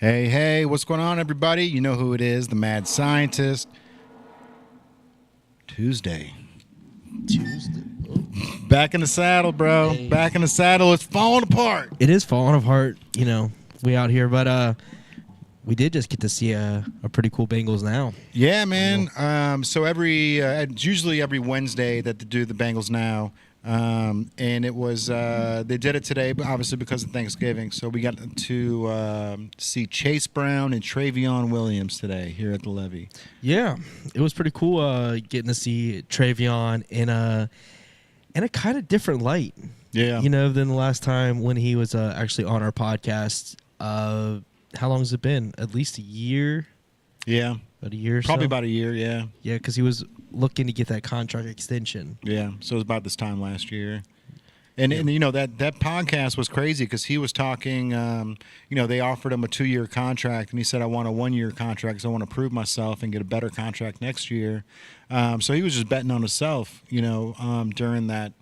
Hey, what's going on, everybody? You know who it is, the Mad Scientist. Tuesday. Oh. Back in the saddle, bro. Hey. Back in the saddle. It's falling apart. It is falling apart, we out here, but we did just get to see a pretty cool Bengals now. Yeah, man. So it's usually every Wednesday that they do the Bengals now. And it was they did it today, but obviously because of Thanksgiving. So we got to see Chase Brown and Travion Williams today here at the Levee. Yeah, it was pretty cool getting to see Travion in a kind of different light. Yeah. Than the last time when he was actually on our podcast. How long has it been? At least a year? Yeah. About a year or Probably so? about a year, yeah. Yeah, because he was looking to get that contract extension. Yeah, so it was about this time last year. And that podcast was crazy because he was talking, they offered him a 2-year contract, and he said, I want a 1-year contract because I want to prove myself and get a better contract next year. So he was just betting on himself, during that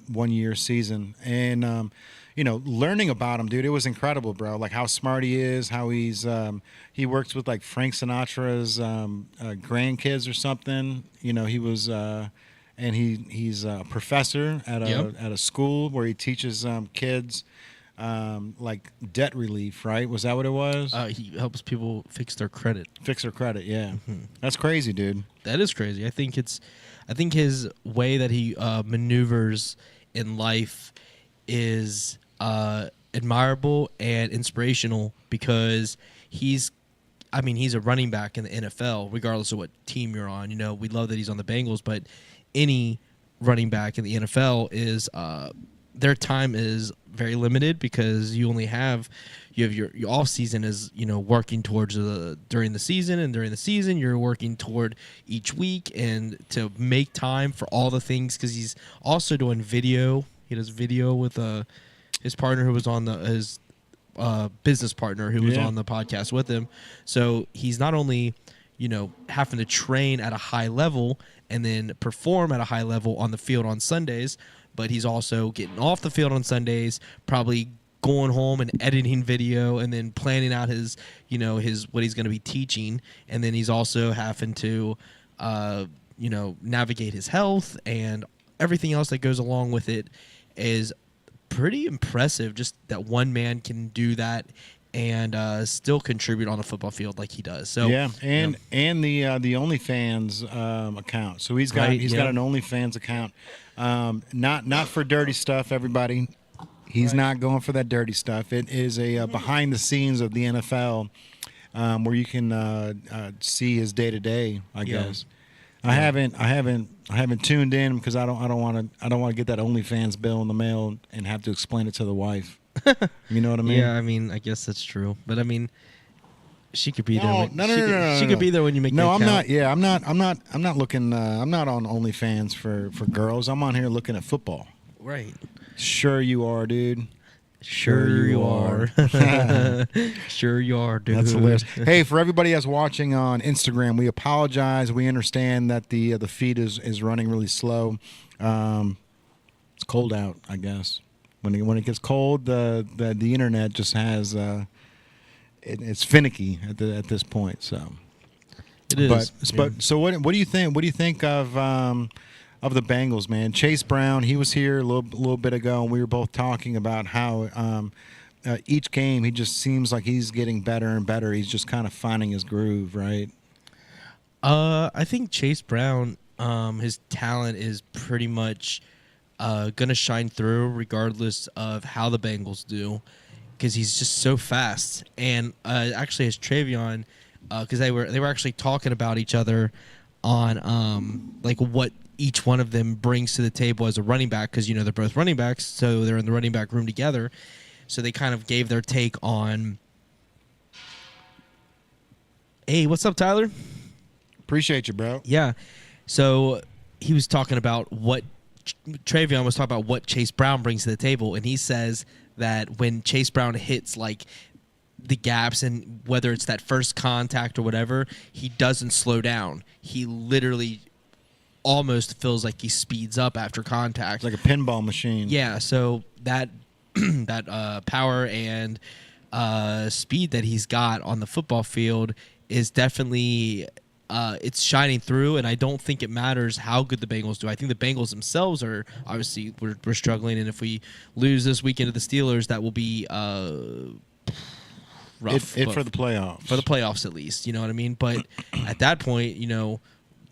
1-year season. And, learning about him, dude, it was incredible, bro. Like how smart he is, how he works with like Frank Sinatra's grandkids or something. He was, and he's a professor at a school where he teaches kids like debt relief, right? Was that what it was? He helps people fix their credit. Fix their credit, yeah. Mm-hmm. That's crazy, dude. That is crazy. I think his way that he maneuvers in life is admirable and inspirational because he's a running back in the NFL, regardless of what team you're on. We love that he's on the Bengals, but any running back in the NFL is their time is very limited because you have your off season is working towards during the season, and during the season you're working toward each week and to make time for all the things because he's also doing video. He does video with his partner who was on his business partner who was on the podcast with him. So he's not only having to train at a high level and then perform at a high level on the field on Sundays, but he's also getting off the field on Sundays, probably going home and editing video and then planning out his what he's going to be teaching, and then he's also having to navigate his health and everything else that goes along with it. Is pretty impressive. Just that one man can do that and still contribute on a football field like he does. So yeah, and the OnlyFans account. So he's got an OnlyFans account. Not for dirty stuff, everybody. He's not going for that dirty stuff. It is a behind the scenes of the NFL where you can see his day to day. I guess. I haven't tuned in because I don't want to get that OnlyFans bill in the mail and have to explain it to the wife. You know what I mean? Yeah, I guess that's true. But she could be there. No. She could be there when you make. No, the I'm account. not. Yeah, I'm not looking. I'm not on OnlyFans for girls. I'm on here looking at football. Right. Sure you are, dude. Sure you are. Sure you are, dude. That's hilarious. Hey, for everybody that's watching on Instagram, we apologize. We understand that the feed is running really slow. It's cold out, I guess. When it gets cold, the internet just has it's finicky at this point. So it is. But so what do you think? What do you think of the Bengals, man? Chase Brown, he was here a little bit ago, and we were both talking about how each game he just seems like he's getting better and better. He's just kind of finding his groove, right? I think Chase Brown, his talent is pretty much going to shine through regardless of how the Bengals do because he's just so fast. And actually, as Travion, because they were actually talking about each other on like what each one of them brings to the table as a running back because they're both running backs, so they're in the running back room together. So they kind of gave their take on. Hey, what's up, Tyler? Appreciate you, bro. Yeah. So he was talking about Travion was talking about what Chase Brown brings to the table, and he says that when Chase Brown hits like the gaps and whether it's that first contact or whatever, he doesn't slow down. He literally almost feels like he speeds up after contact. It's like a pinball machine. Yeah, so that that power and speed that he's got on the football field is definitely it's shining through, and I don't think it matters how good the Bengals do. I think the Bengals themselves are obviously we're struggling, and if we lose this weekend to the Steelers, that will be rough for the playoffs. For the playoffs, at least, you know what I mean. But at that point,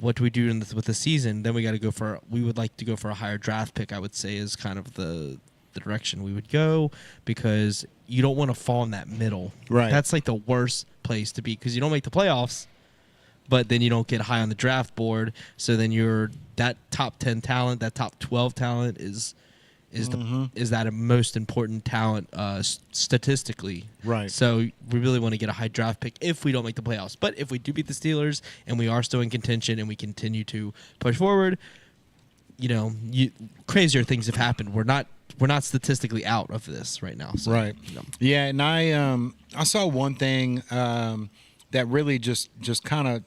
what do we do with the season? Then we would like to go for a higher draft pick. I would say is kind of the direction we would go, because you don't want to fall in that middle. Right. That's like the worst place to be, because you don't make the playoffs, but then you don't get high on the draft board. So then that top 10 talent, that top 12 talent is that a most important talent statistically. Right. So we really want to get a high draft pick if we don't make the playoffs. But if we do beat the Steelers and we are still in contention and we continue to push forward, crazier things have happened. We're not statistically out of this right now. So, right. Yeah, and I saw one thing that really just kind of,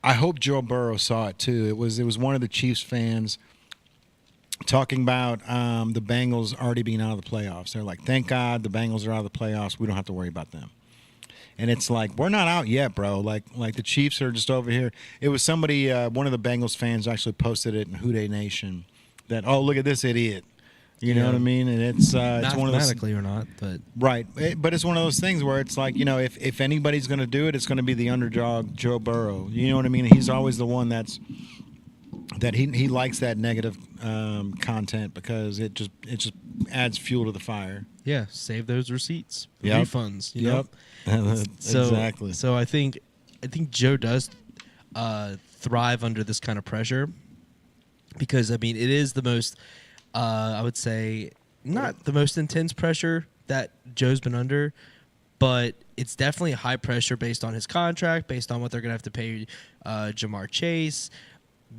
I hope Joe Burrow saw it too. It was one of the Chiefs fans talking about the Bengals already being out of the playoffs. They're like, thank God the Bengals are out of the playoffs. We don't have to worry about them. And it's like, we're not out yet, bro. Like the Chiefs are just over here. It was somebody, one of the Bengals fans actually posted it in Houday Nation that, oh, look at this idiot. You know what I mean? And it's one of those, mathematically or not, but right. But it's one of those things where it's like, if anybody's going to do it, it's going to be the underdog, Joe Burrow. You know what I mean? He's always the one that he likes that negative content, because it just adds fuel to the fire. Yeah, save those receipts, Yep. refunds. Yep. Exactly. So I think Joe does thrive under this kind of pressure, because it is the most. I would say not the most intense pressure that Joe's been under, but it's definitely high pressure based on his contract, based on what they're going to have to pay Jamar Chase,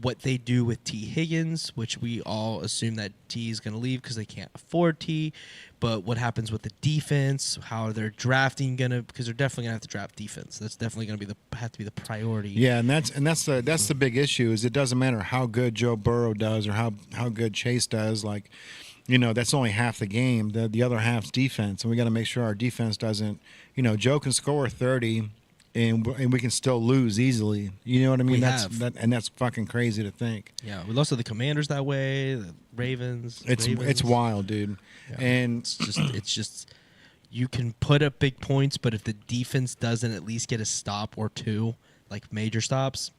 what they do with T. Higgins, which we all assume that T is going to leave because they can't afford T, but what happens with the defense, how they're drafting because they're definitely going to have to draft defense. That's definitely going to have to be the priority. Yeah, and that's the big issue, is it doesn't matter how good Joe Burrow does or how good Chase does. Like, that's only half the game. The other half's defense, and we got to make sure our defense doesn't. Joe can score 30. And we can still lose easily. You know what I mean? That's fucking crazy to think. Yeah, we lost to the Commanders that way, the Ravens. It's wild, dude. Yeah. And it's just you can put up big points, but if the defense doesn't at least get a stop or two, like major stops,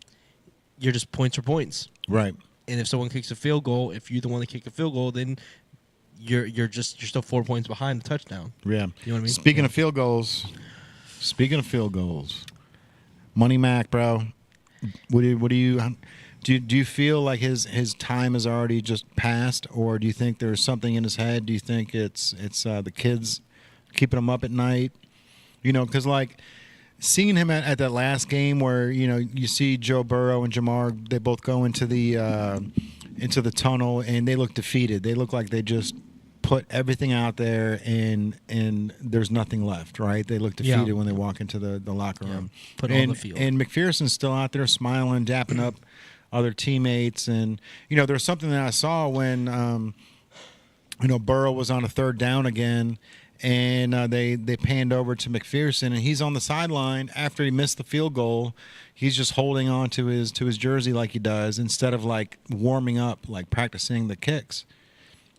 you're just points for points. Right. And if someone kicks a field goal, if you're the one that kicked a field goal, then you're still 4 points behind the touchdown. Yeah. You know what I mean? Speaking of field goals, Money Mac, bro. What do you feel like his time has already just passed, or do you think there's something in his head? Do you think it's the kids keeping him up at night? Because like seeing him at that last game where you see Joe Burrow and Jamar, they both go into the tunnel and they look defeated. They look like they just put everything out there and there's nothing left, right? They look defeated when they walk into the locker room. Put it on the field. And McPherson's still out there smiling, dapping up other teammates. And, there's something that I saw when, Burrow was on a third down again, and they panned over to McPherson, and he's on the sideline after he missed the field goal. He's just holding on to his jersey like he does, instead of like warming up, like practicing the kicks.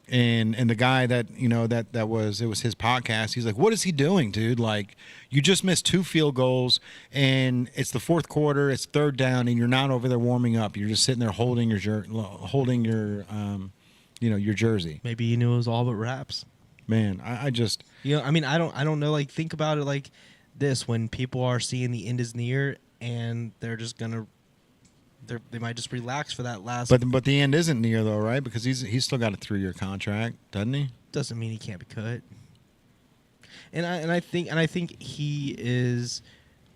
And the guy that it was his podcast. He's like, what is he doing, dude? Like, you just missed 2 field goals, and it's the fourth quarter. It's third down, and you're not over there warming up. You're just sitting there holding your your jersey. Maybe he knew it was all but wraps. Man, I just I don't know. Like, think about it like this: when people are seeing the end is near, and they're just gonna. They might just relax for that last. But the end isn't near though, right? Because he's still got a 3-year contract, doesn't he? Doesn't mean he can't be cut. And I think he is.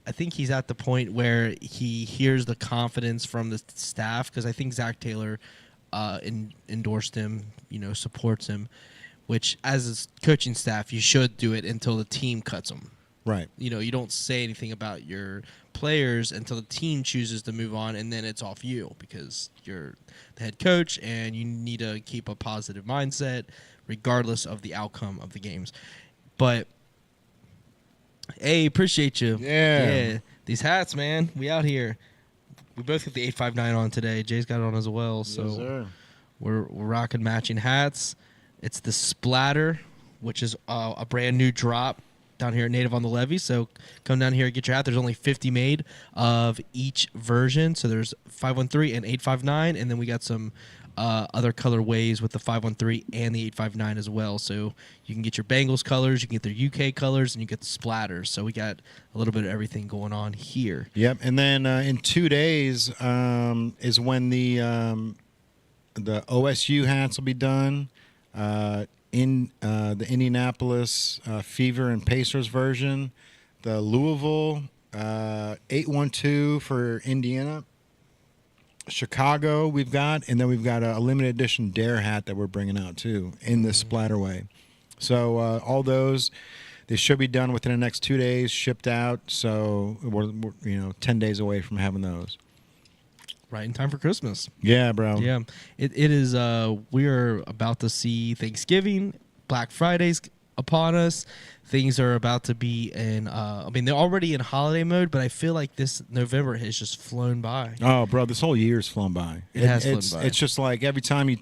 I think he's at the point where he hears the confidence from the staff, because I think Zach Taylor endorsed him, supports him, which as a coaching staff you should do it until the team cuts him. Right. You don't say anything about your players until the team chooses to move on, and then it's off you because you're the head coach and you need to keep a positive mindset regardless of the outcome of the games. But hey, appreciate you. Yeah. These hats, man. We out here. We both got the 859 on today. Jay's got it on as well. So Yes, sir. we're rocking matching hats. It's the Splatter, which is a brand new drop down here at Native on the Levee. So come down here and get your hat. There's only 50 made of each version. So there's 513 and 859, and then we got some other colorways with the 513 and the 859 as well. So you can get your Bengals colors, you can get their UK colors, and you get the splatters. So we got a little bit of everything going on here. Yep. And then in 2 days is when the OSU hats will be done. In the Indianapolis Fever and Pacers version, the Louisville 812 for Indiana, Chicago we've got, and then we've got a limited edition Dare hat that we're bringing out too in this splatterway. So all those, they should be done within the next 2 days, shipped out. So we're 10 days away from having those. Right in time for Christmas. Yeah, bro. Yeah, it is. We are about to see Thanksgiving, Black Friday's upon us. Things are about to be in. I mean, they're already in holiday mode, but I feel like this November has just flown by. Oh, bro, this whole year's flown by. It has flown by. It's just like every time you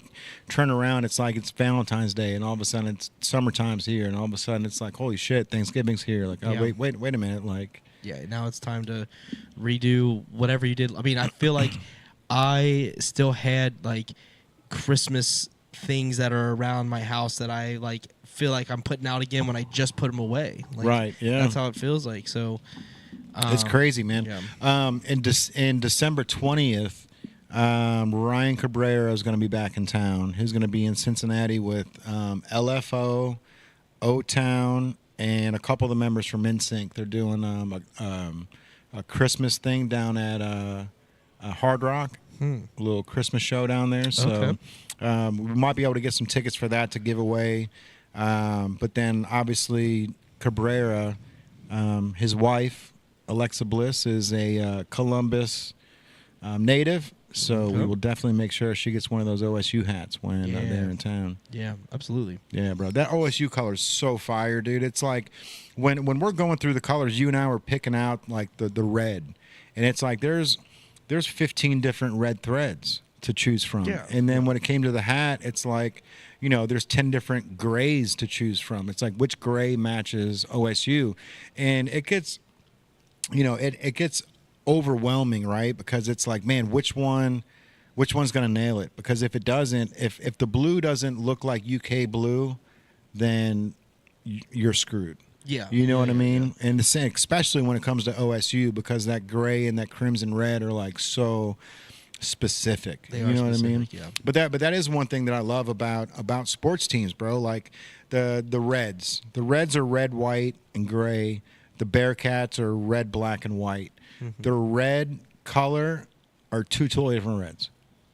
turn around, it's like it's Valentine's Day, and all of a sudden it's summertime's here, and all of a sudden it's like, holy shit, Thanksgiving's here. Like, oh, Yeah. wait a minute, like. Yeah, now it's time to redo whatever you did. I mean, I feel like I still had like Christmas things that are around my house that I like feel like I'm putting out again when I just put them away. Like, Right, yeah. That's how it feels like. So It's crazy, man. Yeah. In December 20th, Ryan Cabrera is going to be back in town. He's going to be in Cincinnati with LFO, O-Town, and a couple of the members from NSYNC. They're doing a Christmas thing down at Hard Rock, a little Christmas show down there. So Okay. we might be able to get some tickets for that to give away. But then, obviously, Cabrera, his wife, Alexa Bliss, is a Columbus native. So we will definitely make sure she gets one of those OSU hats when they're in town. Yeah, absolutely. Yeah, bro. That OSU color is so fire, dude. It's like when we're going through the colors, you and I were picking out like the red. And it's like there's 15 different red threads to choose from. Yeah. And then when it came to the hat, it's like, there's 10 different grays to choose from. It's like which gray matches OSU. And it gets, it gets overwhelming, right? Because it's like, man, which one's going to nail it? Because if it doesn't, if the blue doesn't look like UK blue, then you're screwed. Yeah. You know Yeah, what I yeah, mean? And the same, especially when it comes to OSU, because that gray and that crimson red are like so specific. They you are know what I mean? specific, yeah. But that is one thing that I love about sports teams, bro. Like the Reds. The Reds are red, white, and gray. The Bearcats are red, black, and white. Mm-hmm. The red color are two totally different reds.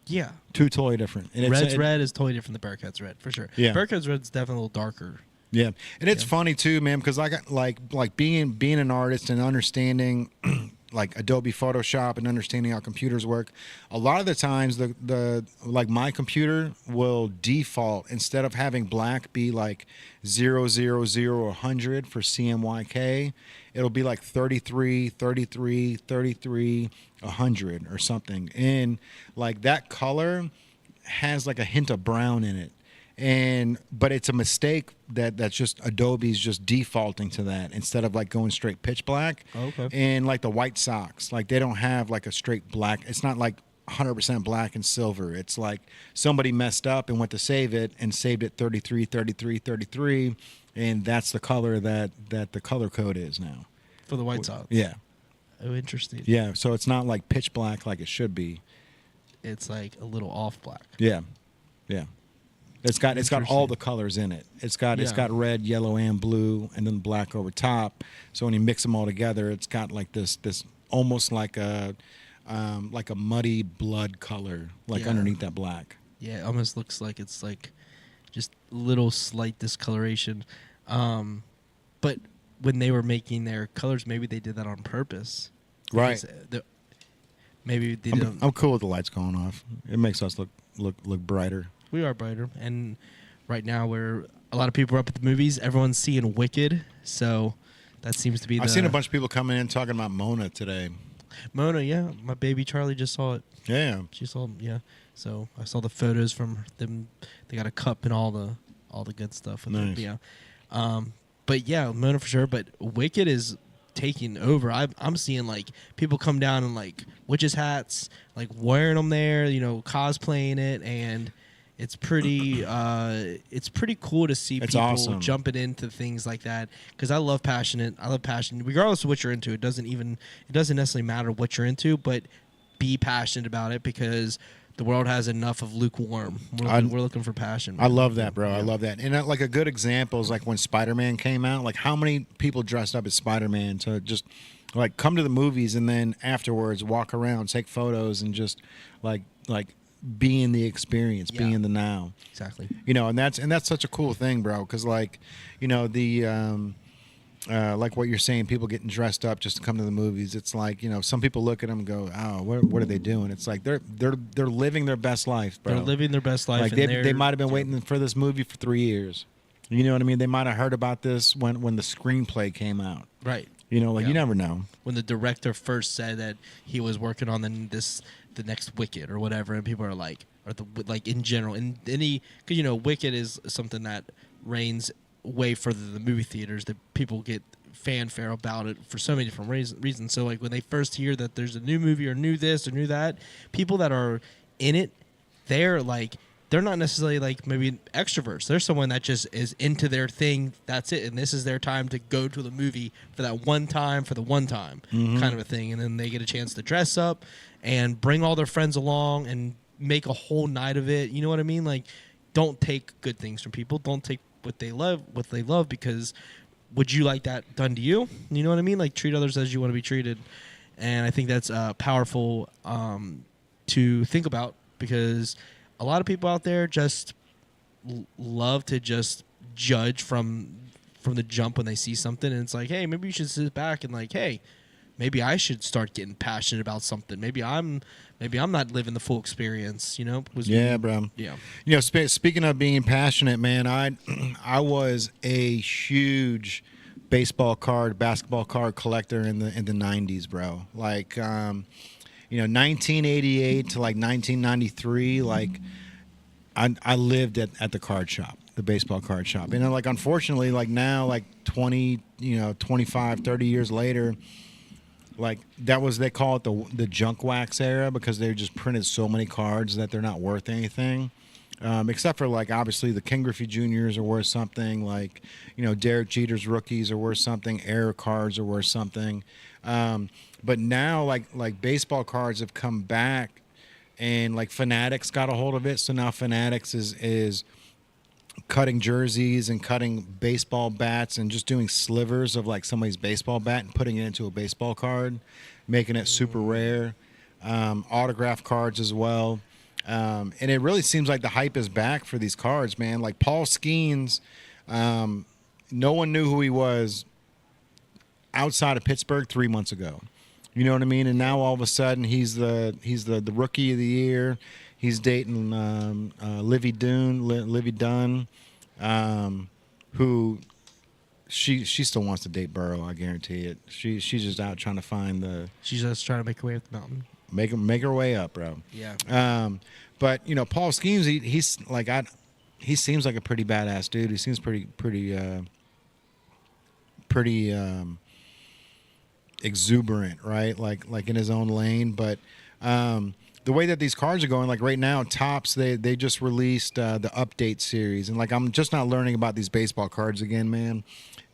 Yeah. Two totally different. And Red's red is totally different than Bearcats red, for sure. Yeah. Bearcats red's definitely a little darker. Yeah, and it's funny too, man, because I got like being an artist and understanding like Adobe Photoshop and understanding how computers work. A lot of the times, the like my computer will default, instead of having black be like 000 or 100 for CMYK, it'll be like 33, 33, 33, 100 or something, and like that color has like a hint of brown in it. But it's a mistake that's just Adobe's just defaulting to that instead of like going straight pitch black. Okay. And like the White Sox, like they don't have like a straight black. It's not like 100% black and silver. It's like somebody messed up and went to save it and saved it 33, 33, 33, and that's the color that the color code is now. For the White Sox. Yeah. Oh, interesting. Yeah. So it's not like pitch black like it should be. It's like a little off black. Yeah. Yeah. It's got all the colors in it. It's got red, yellow, and blue, and then black over top. So when you mix them all together, it's got like this almost like a muddy blood color, like underneath that black. Yeah, it almost looks like it's like just little slight discoloration. But when they were making their colors, maybe they did that on purpose. Right. Maybe they don't. I'm cool with the lights going off. It makes us look brighter. We are brighter, and right now a lot of people are up at the movies. Everyone's seeing Wicked, so that seems to be. I've seen a bunch of people coming in talking about Mona today. Mona, yeah, my baby Charlie just saw it. Yeah, she saw, yeah. So I saw the photos from them. They got a cup and all the good stuff. With nice. Them. Yeah, but yeah, Mona for sure. But Wicked is taking over. I'm seeing like people come down in like witches hats, like wearing them there, cosplaying it, and it's pretty cool to see people jumping into things like that, because I love passion regardless of what you're into. It doesn't necessarily matter what you're into, but be passionate about it, because the world has enough of lukewarm. We're looking for passion. I love that, bro. Yeah. I love that. And like a good example is like when Spider-Man came out. Like how many people dressed up as Spider-Man to just like come to the movies and then afterwards walk around, take photos, and just like be in the experience, be in the now. Exactly. And that's such a cool thing, bro. Because like, the like what you're saying, people getting dressed up just to come to the movies. It's like, some people look at them and go, "Oh, what are they doing?" It's like they're living their best life, bro. They're living their best life. Like they might have been waiting for this movie for 3 years. You know what I mean? They might have heard about this when the screenplay came out. Right. You never know. When the director first said that he was working on the next Wicked or whatever, and people are like, in general, and any, because Wicked is something that reigns way further than the movie theaters, that people get fanfare about it for so many different reasons. So like when they first hear that there's a new movie or new this or new that, people that are in it, they're not necessarily like maybe extroverts. They're someone that just is into their thing. That's it. And this is their time to go to the movie for that one time, kind of a thing. And then they get a chance to dress up and bring all their friends along and make a whole night of it. You know what I mean? Like, don't take good things from people. Don't take what they love, because would you like that done to you? You know what I mean? Like, treat others as you want to be treated. And I think that's powerful to think about, because a lot of people out there just love to just judge from the jump when they see something, and it's like, hey, maybe you should sit back and like, hey, maybe I should start getting passionate about something. Maybe I'm not living the full experience. Yeah, bro. Yeah. Speaking of being passionate, man, I was a huge basketball card collector in the 90s, bro. Like 1988 to like 1993, like I lived at the card shop, the baseball card shop. And like unfortunately, like now, like 20, 25, 30 years later, like they call it the junk wax era, because they just printed so many cards that they're not worth anything. Except for like obviously the Ken Griffey Juniors are worth something, like Derek Jeter's rookies are worth something, error cards are worth something. But now like baseball cards have come back, and like Fanatics got a hold of it. So now Fanatics is cutting jerseys and cutting baseball bats and just doing slivers of like somebody's baseball bat and putting it into a baseball card, making it super rare. Autograph cards as well. And it really seems like the hype is back for these cards, man. Like Paul Skeens, no one knew who he was outside of Pittsburgh 3 months ago. You know what I mean? And now all of a sudden he's the rookie of the year. He's dating Levee Dunn, who she still wants to date Burrow. I guarantee it. She's just out trying to find the. She's just trying to make her way up the mountain. Make her way up, bro. Yeah. But Paul Skeens, he's like he seems like a pretty badass dude. He seems pretty exuberant, right? Like in his own lane. But the way that these cards are going, like right now, Topps, they just released the update series, and like I'm just not learning about these baseball cards again, man.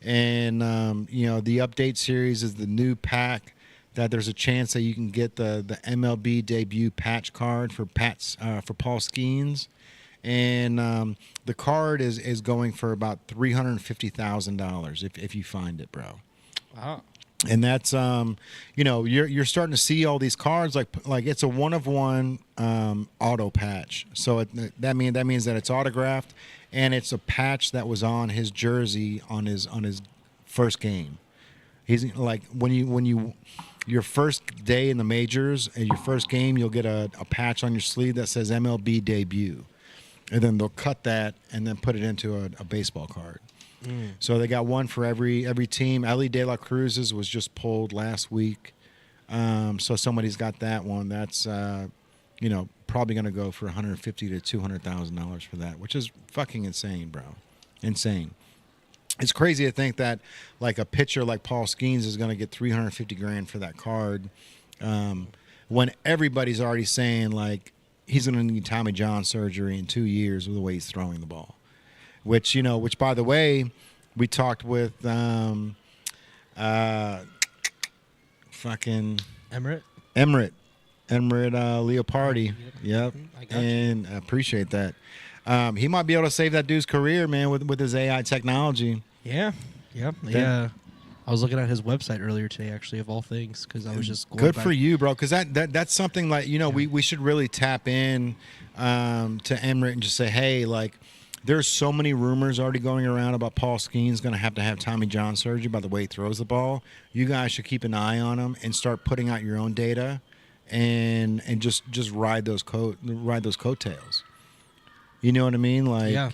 And the update series is the new pack that there's a chance that you can get the MLB debut patch card for Paul Skeens. And the card is going for about $350,000 if you find it, bro. Wow. And that's you're starting to see all these cards like it's a one of one auto patch. So that means that it's autographed, and it's a patch that was on his jersey on his first game. He's like when you your first day in the majors and your first game, you'll get a patch on your sleeve that says MLB debut. And then they'll cut that and then put it into a baseball card. So they got one for every team. Ellie De La Cruz's was just pulled last week. So somebody's got that one. That's, probably going to go for $150,000 to $200,000 for that, which is fucking insane, bro. Insane. It's crazy to think that like a pitcher like Paul Skeens is going to get $350,000 for that card, when everybody's already saying like he's going to need Tommy John surgery in 2 years with the way he's throwing the ball. Which by the way, we talked with fucking Emmerich Leopardi. Yep. And I appreciate that. He might be able to save that dude's career, man, with his AI technology. Yeah. I was looking at his website earlier today, actually, of all things, because I was just going good back. for you, bro. Because that's something like we should really tap in to Emmerich and just say, hey, like there's so many rumors already going around about Paul Skeens going to have Tommy John surgery by the way he throws the ball. You guys should keep an eye on him and start putting out your own data, and just ride those coattails. You know what I mean? Like yeah.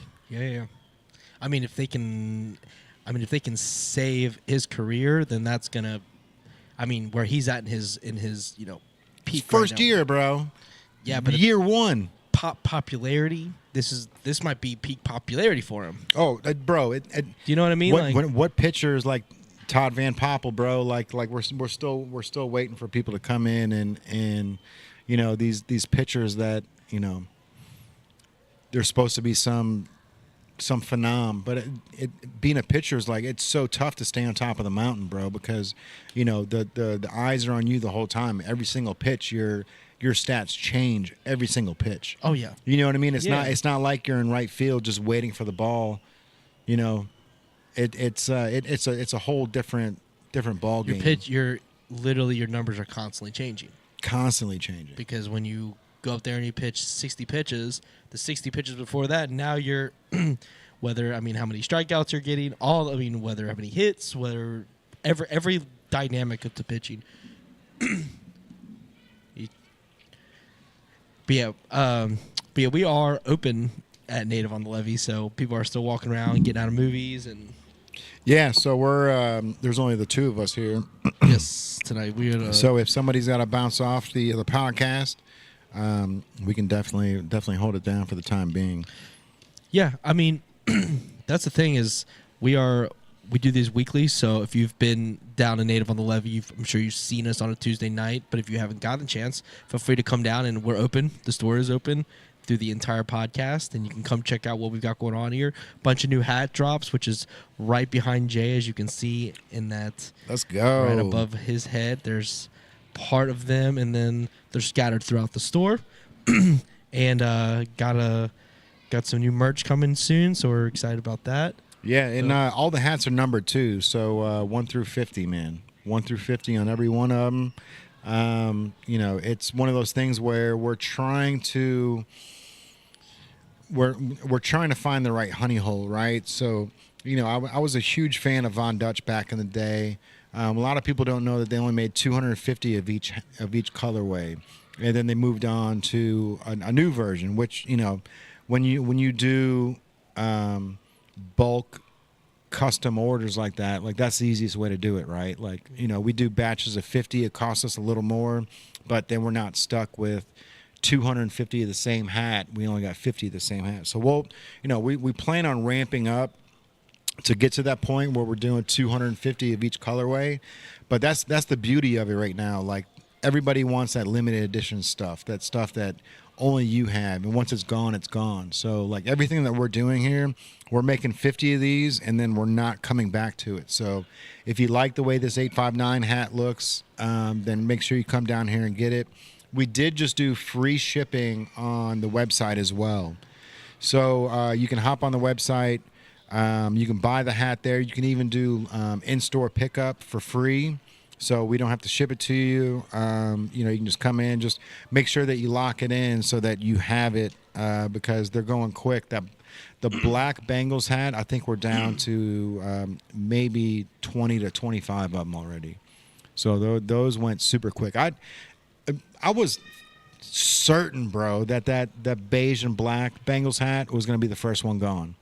I mean, if they can save his career, then that's gonna. I mean, where he's at in his peak first right now. year, bro. Yeah, but year one. Popularity. This might be peak popularity for him. Oh, bro. Do you know what I mean? What pitchers like Todd Van Poppel, bro? Like we're still waiting for people to come in and these pitchers that there's supposed to be some phenom, but being a pitcher is like it's so tough to stay on top of the mountain, bro, because the eyes are on you the whole time. Every single pitch, your stats change every single pitch. Oh yeah, you know what I mean. It's not like you're in right field just waiting for the ball. It's a whole different ball game. Your numbers are constantly changing. Because when you go up there and you pitch 60 pitches, the 60 pitches before that, now you're how many strikeouts you're getting, how many hits, every dynamic of the pitching. But we are open at Native on the Levee, so people are still walking around, getting out of movies, and so we're there's only the two of us here. Yes, tonight we. So if somebody's got to bounce off the podcast, we can definitely hold it down for the time being. Yeah, I mean, that's the thing is we do these weekly. So if you've been down to Native on the Levee, I'm sure you've seen us on a Tuesday night. But if you haven't gotten a chance, feel free to come down, and we're open. The store is open through the entire podcast, and you can come check out what we've got going on here. Bunch of new hat drops, which is right behind Jay, as you can see in that. Let's go. Right above his head. There's part of them, and then they're scattered throughout the store. And got some new merch coming soon, so we're excited about that. Yeah, and all the hats are numbered too. So 1 through 50, man. 1 through 50 on every one of them. It's one of those things where we're trying to find the right honey hole, right? So, I was a huge fan of Von Dutch back in the day. A lot of people don't know that they only made 250 of each colorway, and then they moved on to a new version. Which when you do bulk custom orders like that, like that's the easiest way to do it, right? Like we do batches of 50. It costs us a little more, but then we're not stuck with 250 of the same hat. We only got 50 of the same hat. So we plan on ramping up to get to that point where we're doing 250 of each colorway. But that's the beauty of it right now. Like everybody wants that limited edition stuff, that stuff that only you have, and once it's gone, it's gone. So like everything that we're doing here, we're making 50 of these, and then we're not coming back to it. So if you like the way this 859 hat looks, then make sure you come down here and get it. We did just do free shipping on the website as well. So you can hop on the website. You can buy the hat there. You can even do in-store pickup for free. So we don't have to ship it to you. You can just come in, just make sure that you lock it in so that you have it because they're going quick. The black Bengals hat, I think we're down to maybe 20 to 25 of them already. So those went super quick. I was certain, bro, that beige and black Bengals hat was going to be the first one gone.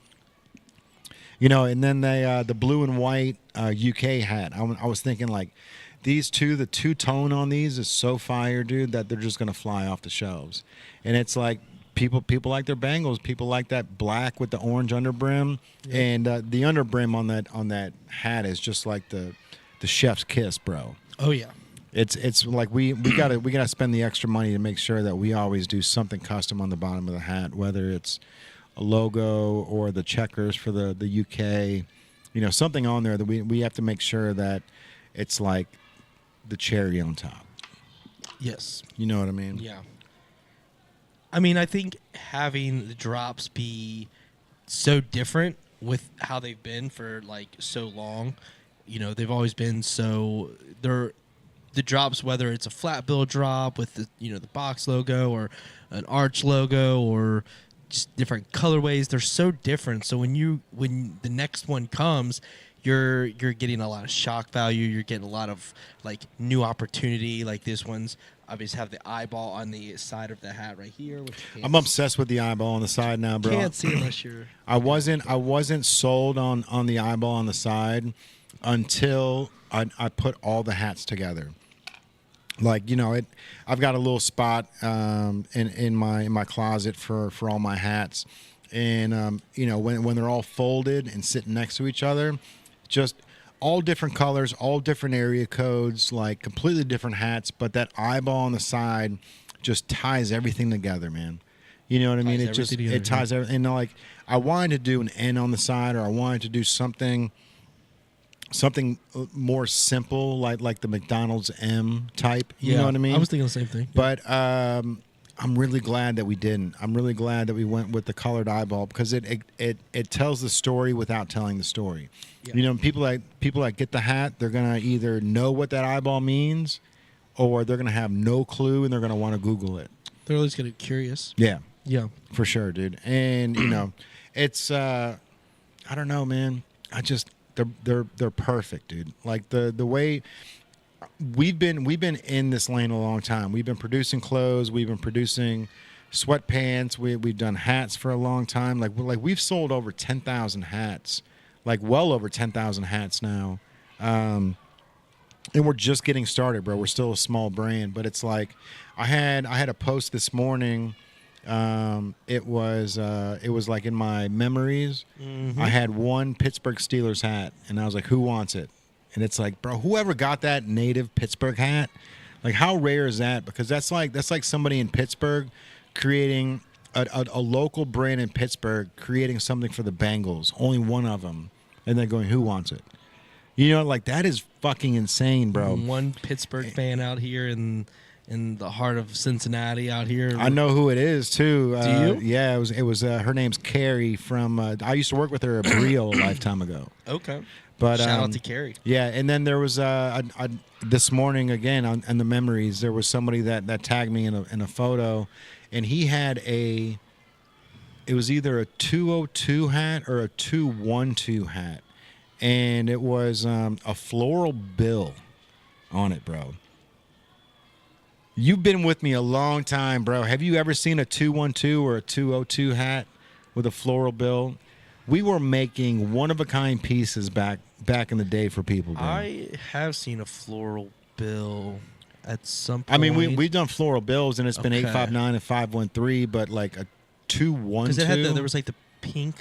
And then the blue and white UK hat. I was thinking like these two, the two-tone on these is so fire, dude, that they're just going to fly off the shelves. And it's like people like their Bengals. People like that black with the orange underbrim. Yep. And the underbrim on that hat is just like the chef's kiss, bro. Oh, yeah. It's like we gotta spend the extra money to make sure that we always do something custom on the bottom of the hat, whether it's a logo or the checkers for the UK, something on there that we have to make sure that it's like the cherry on top. Yes. You know what I mean? Yeah. I mean, I think having the drops be so different with how they've been for like so long, they've always been so the drops, whether it's a flat bill drop with the box logo or an arch logo or just different colorways, they're so different. So when the next one comes, you're getting a lot of shock value. You're getting a lot of like new opportunity. Like this one's obviously have the eyeball on the side of the hat right here. I'm obsessed with the eyeball on the side now, bro. Can't see unless you're. I wasn't sold on the eyeball on the side until I put all the hats together. Like I've got a little spot in my closet for all my hats, and when they're all folded and sitting next to each other, just all different colors, all different area codes, like completely different hats, but that eyeball on the side just ties everything together, man. You know what I mean? It ties everything. And like I wanted to do an N on the side, or I wanted to do something more simple, like the McDonald's M type. You know what I mean? I was thinking the same thing. But I'm really glad that we didn't. I'm really glad that we went with the colored eyeball because it tells the story without telling the story. Yeah. People that get the hat, they're gonna either know what that eyeball means, or they're gonna have no clue and they're gonna want to Google it. They're always gonna be curious. Yeah. Yeah. For sure, dude. And it's I don't know, man. They're perfect, dude. Like the way we've been in this lane a long time. We've been producing clothes. We've been producing sweatpants. We've done hats for a long time. Like we've sold over 10,000 hats, like well over 10,000 hats now. And we're just getting started, bro. We're still a small brand, but it's like I had a post this morning. It was like in my memories. Mm-hmm. I had one Pittsburgh Steelers hat, and I was like, "Who wants it?" And it's like, bro, whoever got that native Pittsburgh hat, like, how rare is that? Because that's like somebody in Pittsburgh creating a local brand in Pittsburgh, creating something for the Bengals, only one of them, and then going, "Who wants it?" Like that is fucking insane, bro. One Pittsburgh fan out here in the heart of Cincinnati out here. I know who it is too. Do you? Yeah, it was her name's Carrie from. I used to work with her at Brio a lifetime ago. Okay. But shout out to Carrie. Yeah, and then there was this morning again on the memories. There was somebody that tagged me in a photo, and he had it was either a 202 hat or a 212 hat, and it was a floral bill on it, bro. You've been with me a long time, bro. Have you ever seen a 212 or a 202 hat with a floral bill? We were making one-of-a-kind pieces back in the day for people, bro. I have seen a floral bill at some point. I mean, we've done floral bills, and it's been 859 and 513, but like a 212. Because there was like the pink.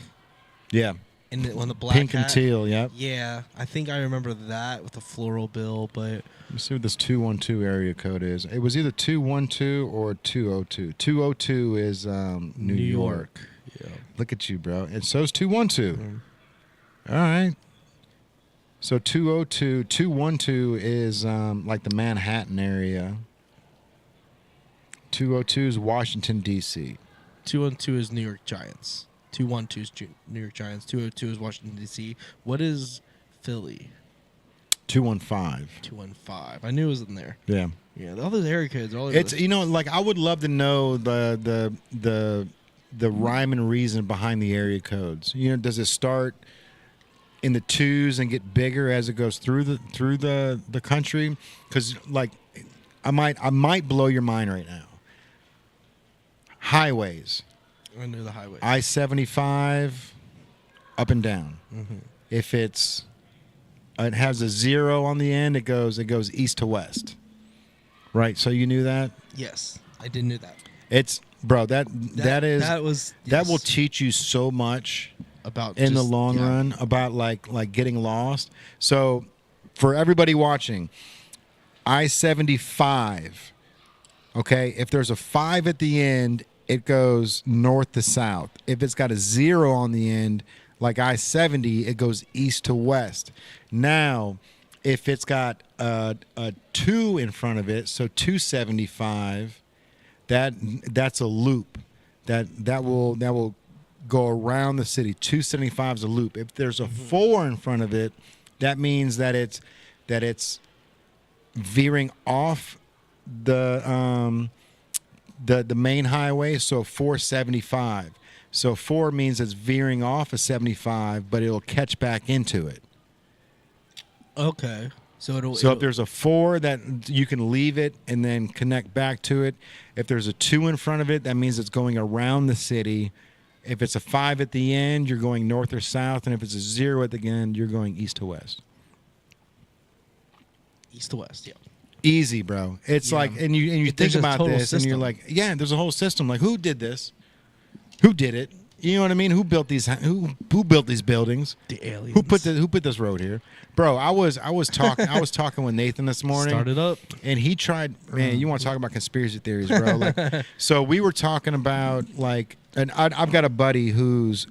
Yeah. And on the black pink hat. And teal, yep. Yeah, I think I remember that with the floral bill, but let me see what this 212 area code is. It was either 212 or 202. 202 is New York. Yeah. Look at you, bro. And so's 212. All right. So 202, 212 is like the Manhattan area. 202 is Washington, D.C. 212 is New York Giants. 212 is New York Giants. 202 is Washington, D.C. What is Philly? 215. 215. I knew it was in there. Yeah. Yeah, all those area codes. It's like I would love to know the rhyme and reason behind the area codes. Does it start in the twos and get bigger as it goes through the country. Because like, I might blow your mind right now. Highways. I knew the highways. I-75 up and down. Mm-hmm. If it has a 0 on the end, it goes east to west. Right? So you knew that? Yes, I did know that. It's that will teach you so much about in the long run about like getting lost. So for everybody watching, I-75, okay, if there's a 5 at the end, it goes north to south. If it's got a 0 on the end, like I-70, it goes east to west. Now, if it's got a 2 in front of it, so 275, that's a loop. That will go around the city. 275 is a loop. If there's a 4 in front of it, that means that it's veering off the main highway, so 475. So 4 means it's veering off of 75, but it'll catch back into it. Okay. So if there's a 4, that you can leave it and then connect back to it. If there's a 2 in front of it, that means it's going around the city. If it's a 5 at the end, you're going north or south, and if it's a 0 at the end, you're going east to west. East to west, yeah. Easy, bro. It's like, and you think about this, system. and you're like, yeah, there's a whole system. Like, who did this? Who did it? You know what I mean? Who built these? Who built these buildings? The aliens. Who put this road here, bro? I was talking with Nathan this morning. Started up, and he tried. Man, you want to talk about conspiracy theories, bro? Like, so we were talking about like, and I've got a buddy who's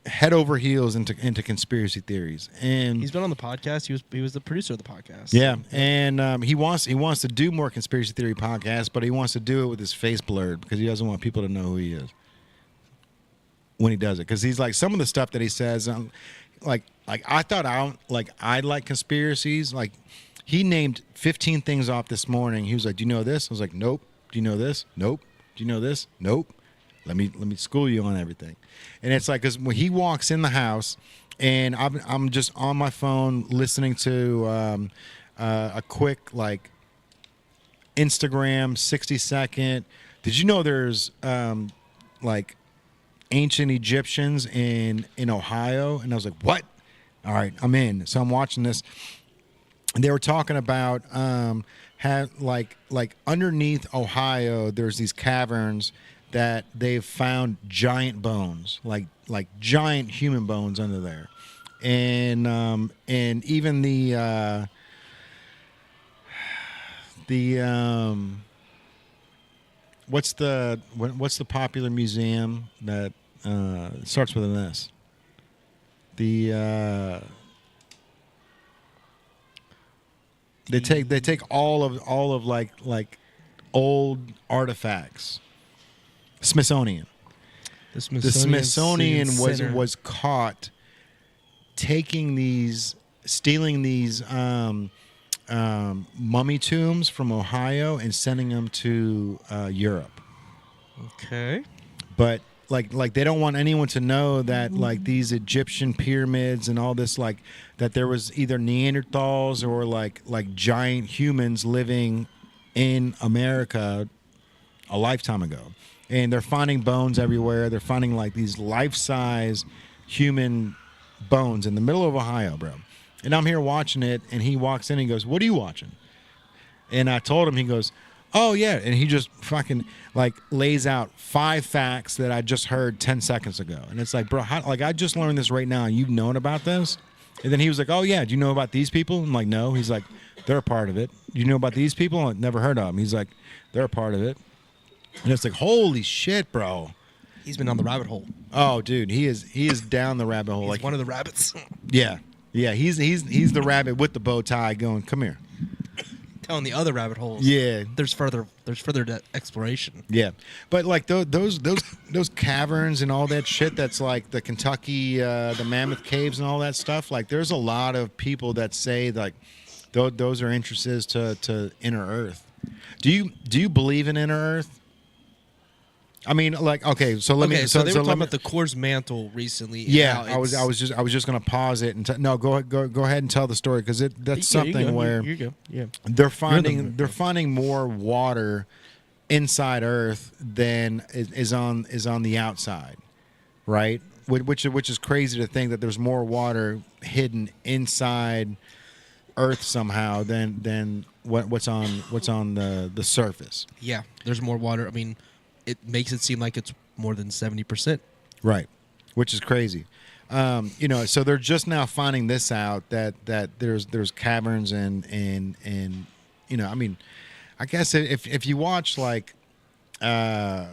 head over heels into conspiracy theories, and he's been on the podcast. He was the producer of the podcast. Yeah, and he wants to do more conspiracy theory podcasts, but he wants to do it with his face blurred because he doesn't want people to know who he is when he does it. Because he's like, some of the stuff that he says, like I thought I like conspiracies. Like, he named 15 things off this morning. He was like, "Do you know this?" I was like, "Nope." "Do you know this?" "Nope." "Do you know this?" "Nope." Let me school you on everything. And it's like, because when he walks in the house, and I'm just on my phone listening to a quick like Instagram 60-second. Did you know there's like ancient Egyptians in Ohio? And I was like, what? All right, I'm in. So I'm watching this, and they were talking about like underneath Ohio, there's these caverns that they've found giant bones, like giant human bones under there, and even the what's the popular museum that starts with an S? They take all of like old artifacts. Smithsonian. The Smithsonian was caught stealing these mummy tombs from Ohio and sending them to Europe. Okay. But like they don't want anyone to know that like these Egyptian pyramids and all this, like that there was either Neanderthals or like giant humans living in America a lifetime ago. And they're finding bones everywhere. They're finding like these life-size human bones in the middle of Ohio, bro. And I'm here watching it, and he walks in and he goes, "What are you watching?" And I told him, he goes, "Oh, yeah." And he just fucking like lays out 5 facts that I just heard 10 seconds ago. And it's like, bro, I just learned this right now, and you've known about this? And then he was like, "Oh, yeah, do you know about these people?" I'm like, "No." He's like, "They're a part of it." "Do you know about these people?" I've never heard of them. He's like, "They're a part of it." And it's like, holy shit, bro. He's been on the rabbit hole. Oh, dude, he is down the rabbit hole. He's like one of the rabbits. Yeah. He's the rabbit with the bow tie going, "Come here." Telling the other rabbit holes. Yeah. There's further exploration. Yeah, but like those caverns and all that shit. That's like the Kentucky, the Mammoth Caves and all that stuff. Like, there's a lot of people that say like those are entrances to inner Earth. Do you believe in inner Earth? I mean, like, okay, so let me. So they were talking about the Coors Mantle recently. Yeah, I was just gonna pause it and no, go ahead and tell the story because that's something where you go. Yeah, they're finding more water inside Earth than is on the outside, right? Which is crazy to think that there's more water hidden inside Earth somehow than what's on the surface. Yeah, there's more water. I mean, it makes it seem like it's more than 70%. Right, which is crazy. So they're just now finding this out that there's caverns and I mean, I guess if you watch like the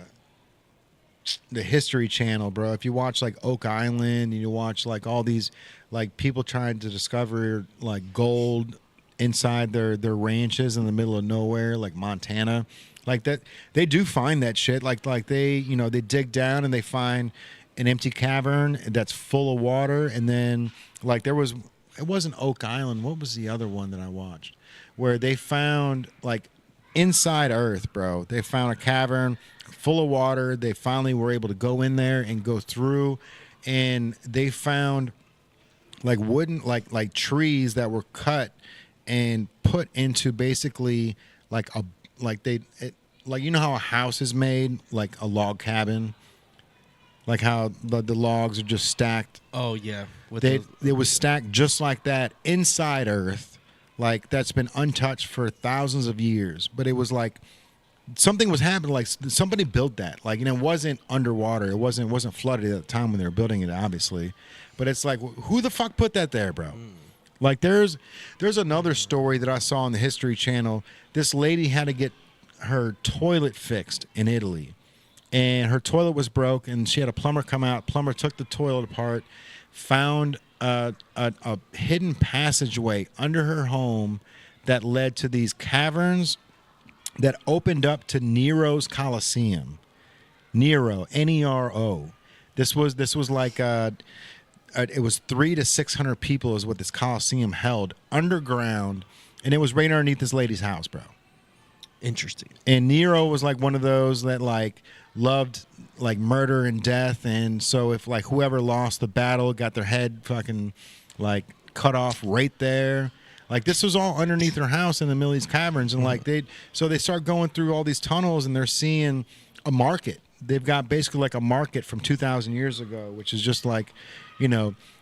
History Channel, bro, if you watch like Oak Island and you watch like all these like people trying to discover like gold inside their ranches in the middle of nowhere, like Montana, like that, they do find that shit. Like they they dig down and they find an empty cavern that's full of water, and then like it wasn't Oak Island. What was the other one that I watched where they found like inside Earth, bro? They found a cavern full of water. They finally were able to go in there and go through, and they found like wooden like trees that were cut and put into basically like you know how a house is made, like a log cabin, like how the logs are just stacked. Oh yeah, it was stacked just like that inside Earth, like that's been untouched for thousands of years. But it was like something was happening, like somebody built that, like, it wasn't underwater, it wasn't flooded at the time when they were building it, obviously, but it's like, who the fuck put that there, bro? Like there's another story that I saw on the History Channel. This lady had to get her toilet fixed in Italy, and her toilet was broke, and she had a plumber come out. Plumber took the toilet apart, found a hidden passageway under her home that led to these caverns that opened up to Nero's Colosseum. Nero, Nero. This was like it was 300 to 600 people is what this Colosseum held underground, and it was right underneath this lady's house, bro. Interesting. And Nero was like one of those that like loved like murder and death, and so if like whoever lost the battle got their head fucking like cut off right there. Like this was all underneath her house in the middle of these caverns, and like they start going through all these tunnels, and they're seeing a market. They've got basically like a market from 2,000 years ago, which is just like,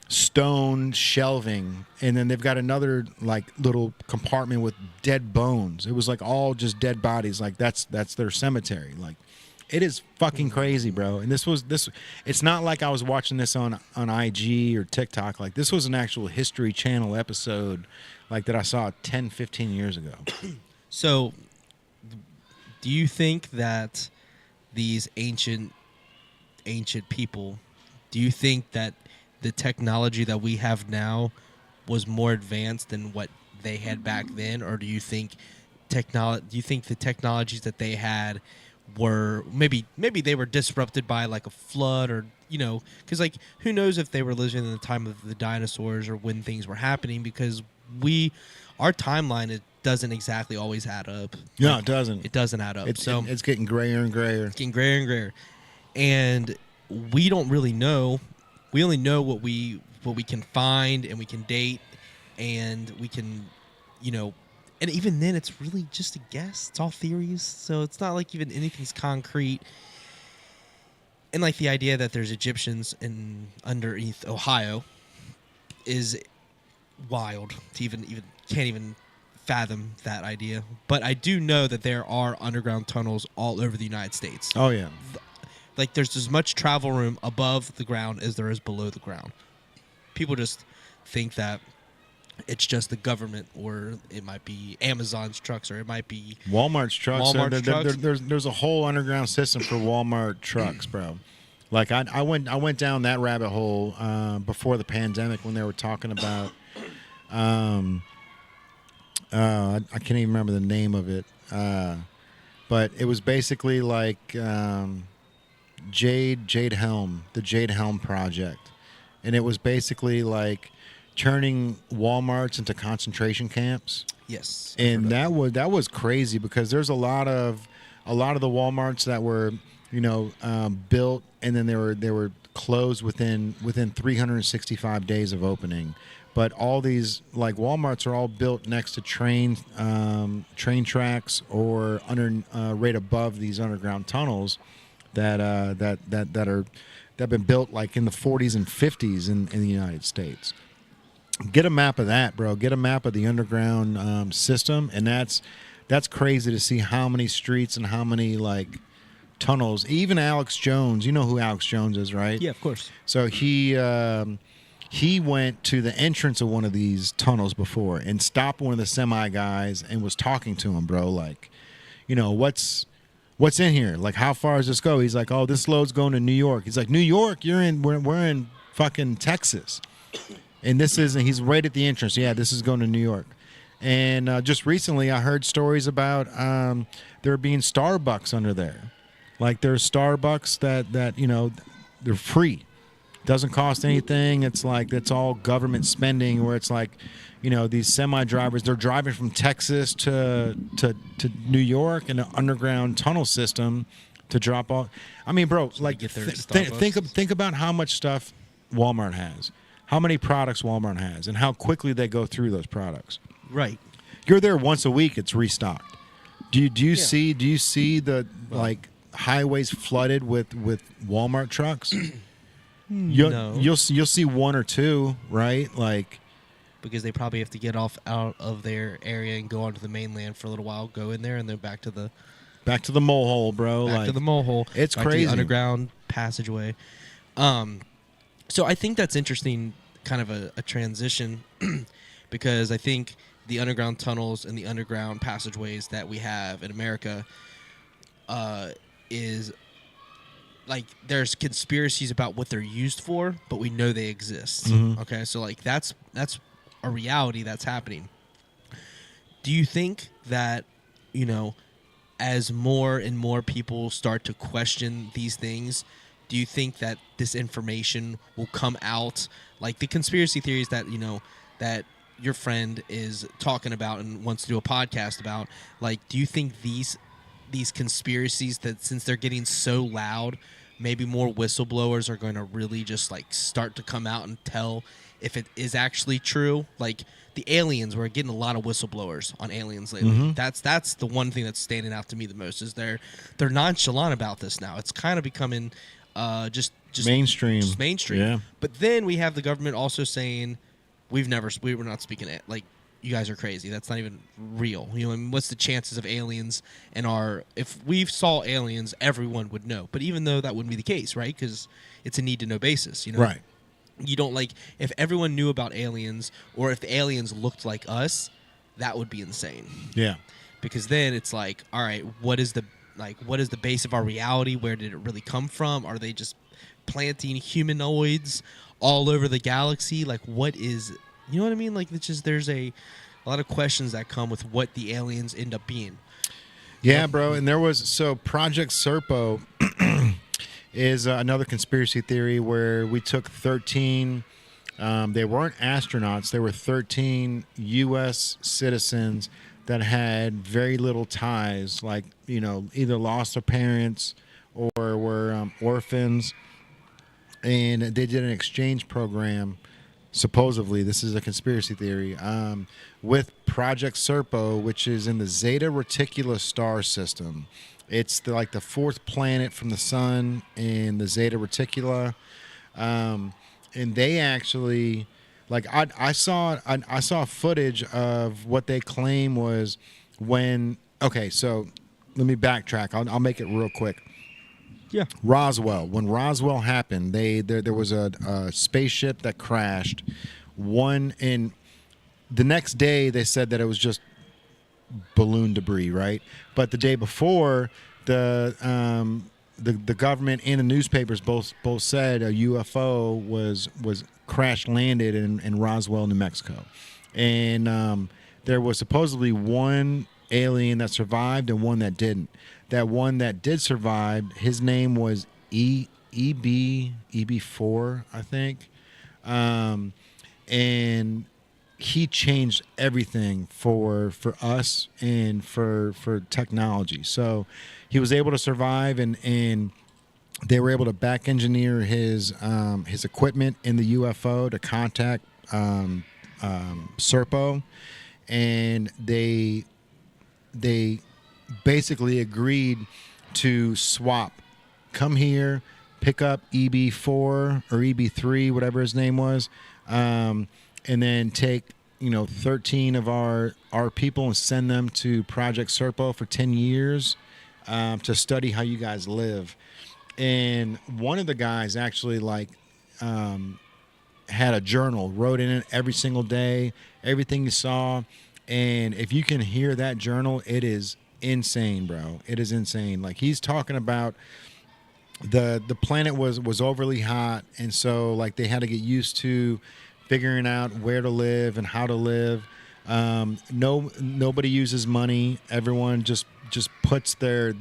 stone shelving, and then they've got another like little compartment with dead bones. It was like all just dead bodies. Like that's their cemetery. Like it is fucking crazy, bro. And this. It's not like I was watching this on IG or TikTok. Like this was an actual History Channel episode, like that I saw 10, 15 years ago. So, do you think that these ancient people, do you think that the technology that we have now was more advanced than what they had back then, or do you think the technologies that they had were maybe they were disrupted by like a flood, or because like who knows if they were living in the time of the dinosaurs or when things were happening, because our timeline doesn't exactly always add up. No, it doesn't. It doesn't add up. It's getting grayer and grayer. It's getting grayer and grayer, and we don't really know. We only know what we can find, and we can date, and we can, and even then, it's really just a guess. It's all theories, so it's not like even anything's concrete. And like the idea that there's Egyptians underneath Ohio is wild to even can't even fathom that idea. But I do know that there are underground tunnels all over the United States. Oh yeah. Like there's as much travel room above the ground as there is below the ground. People just think that it's just the government, or it might be Amazon's trucks, or it might be Walmart's trucks. Trucks. There's a whole underground system for Walmart trucks, bro. Like I went down that rabbit hole before the pandemic when they were talking about I can't even remember the name of it, but it was basically like Jade Helm, the Jade Helm project, and it was basically like turning Walmarts into concentration camps. Yes, and that was crazy, because there's a lot of the Walmarts that were built, and then they were closed within 365 days of opening. But all these, like Walmarts, are all built next to train tracks or right above these underground tunnels that have been built like in the 40s and 50s in the United States. Get a map of that, bro. Get a map of the underground system, and that's crazy to see how many streets and how many like tunnels. Even Alex Jones, you know who Alex Jones is, right? Yeah, of course. So he went to the entrance of one of these tunnels before and stopped one of the semi guys and was talking to him, bro. Like, what's in here? Like, how far does this go? He's like, oh, this load's going to New York. He's like, New York? We're in fucking Texas. And he's right at the entrance. Yeah, this is going to New York. And just recently I heard stories about there being Starbucks under there. Like, there's Starbucks that they're free. Doesn't cost anything. It's like it's all government spending, where it's like, these semi drivers, they're driving from Texas to New York in an underground tunnel system to drop off. I mean, bro, like think about how much stuff Walmart has, how many products Walmart has, and how quickly they go through those products. Right. You're there once a week. It's restocked. Do you see the like highways flooded with Walmart trucks? No. You'll see one or two, right? Like, because they probably have to get out of their area and go onto the mainland for a little while, go in there, and then back to the mole hole, bro. Back to the mole hole. It's back crazy. To the underground passageway. So I think that's interesting, kind of a transition, because I think the underground tunnels and the underground passageways that we have in America is like there's conspiracies about what they're used for, but we know they exist. Mm-hmm. Okay, so like that's a reality that's happening. Do you think that, as more and more people start to question these things, do you think that this information will come out, like the conspiracy theories that that your friend is talking about and wants to do a podcast about? Like, do you think these conspiracies, that since they're getting so loud, maybe more whistleblowers are going to really just like start to come out and tell if it is actually true? Like the aliens, we're getting a lot of whistleblowers on aliens lately. Mm-hmm. That's the one thing that's standing out to me the most, is they're nonchalant about this now. It's kind of becoming just mainstream. Just mainstream. Yeah. But then we have the government also saying we were not speaking it. Like, you guys are crazy. That's not even real. And what's the chances of aliens if we saw aliens, everyone would know. But even though that wouldn't be the case, right? Because it's a need to know basis, Right. You don't, like, if everyone knew about aliens, or if the aliens looked like us, that would be insane. Yeah. Because then it's like, all right, what is the base of our reality? Where did it really come from? Are they just planting humanoids all over the galaxy? Like, what is, you know what I mean? Like, it's just, there's a lot of questions that come with what the aliens end up being. Yeah, bro. And there was, Project Serpo is another conspiracy theory where we took 13, they weren't astronauts, they were 13 U.S. citizens that had very little ties, like, either lost their parents or were orphans. And they did an exchange program, supposedly, this is a conspiracy theory, with Project Serpo, which is in the Zeta Reticuli star system. It's like the fourth planet from the sun in the Zeta Reticuli. And they actually, like, I saw footage of what they claim was when, okay, so let me backtrack. I'll make it real quick. Yeah. Roswell. When Roswell happened, there was a spaceship that crashed. And the next day they said that it was just balloon debris, right? But the day before, the government and the newspapers both said a UFO was crash landed in Roswell, New Mexico, and there was supposedly one alien that survived and one that didn't. That one that did survive, his name was EB4, I think, and he changed everything for us and for technology. So he was able to survive, and they were able to back engineer his equipment in the UFO to contact Serpo, and they basically agreed to swap. Come here, pick up EB4 or EB3, whatever his name was, and then take 13 of our people and send them to Project Serpo for 10 years to study how you guys live. And one of the guys actually had a journal, wrote in it every single day, everything you saw. And if you can hear that journal, it is insane, bro. It is insane. Like, he's talking about the planet was overly hot, and so like they had to get used to figuring out where to live and how to live. Nobody uses money. Everyone just puts their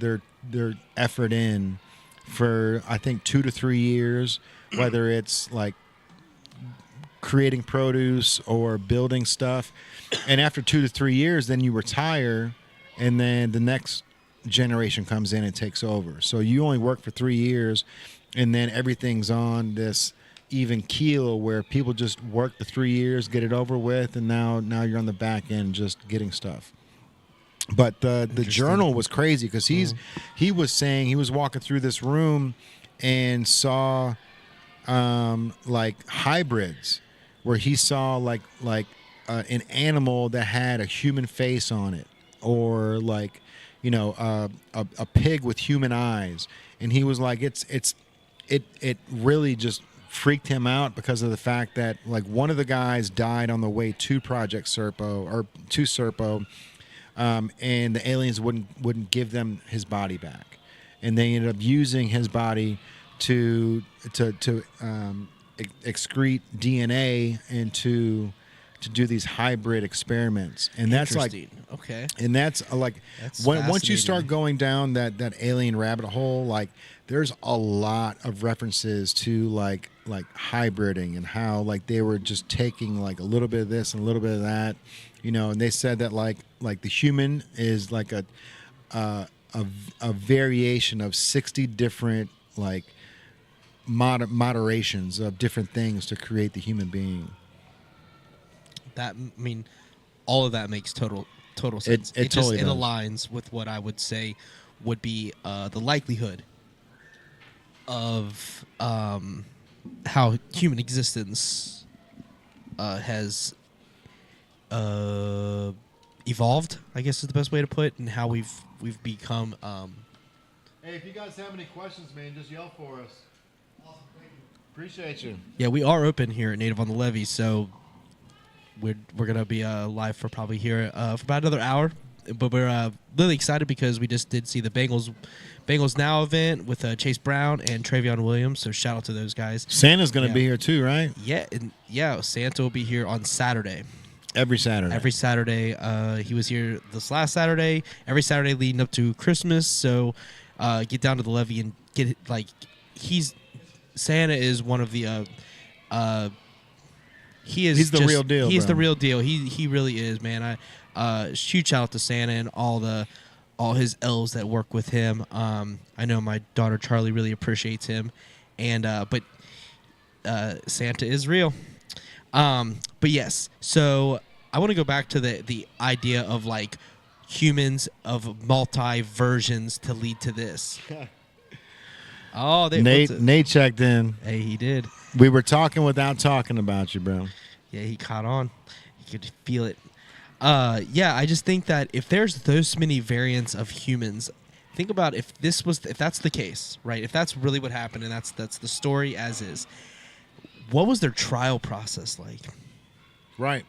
effort in for, I think, 2 to 3 years, whether it's like creating produce or building stuff. And after 2 to 3 years, then you retire, and then the next generation comes in and takes over. So you only work for 3 years, and then everything's on this even keel where people just work the 3 years, get it over with, and now you're on the back end just getting stuff. But the journal was crazy because he was saying he was walking through this room and saw like hybrids, where he saw like an animal that had a human face on it, or like a pig with human eyes, and he was like it really just freaked him out because of the fact that like one of the guys died on the way to Project Serpo or to Serpo, and the aliens wouldn't give them his body back, and they ended up using his body to excrete DNA and to do these hybrid experiments. And that's like, okay, and that's once you start going down that alien rabbit hole, like there's a lot of references to like hybriding and how like they were just taking like a little bit of this and a little bit of that, and they said that like the human is like a variation of 60 different like moderations of different things to create the human being. That, I mean, all of that makes total sense. It totally just does. aligns with what I would say would be the likelihood of how human existence has evolved, I guess is the best way to put it, and how we've become. Hey, if you guys have any questions, man, just yell for us. Awesome, thank you. Appreciate you. Yeah, we are open here at Native on the Levee, so we're gonna be live for probably here for about another hour. But we're really excited because we just did see the Bengals Now event with Chase Brown and Travion Williams. So shout out to those guys. Santa's gonna be here too, right? Yeah, Santa will be here on Saturday. Every Saturday. Every Saturday. He was here this last Saturday. Every Saturday leading up to Christmas. So get down to the Levee and get it. Like, Santa is one of the. He's the real deal. He's the real deal. He really is, man. Huge shout out to Santa and all his elves that work with him. I know my daughter Charlie really appreciates him, and but Santa is real. But yes, so I want to go back to the idea of like humans of multi versions to lead to this. Oh, Nate checked in. Hey, he did. We were talking without talking about you, bro. Yeah, he caught on. You could feel it. Yeah, I just think that if there's those many variants of humans, think about if that's the case, right? If that's really what happened and that's the story as is, what was their trial process like? Right.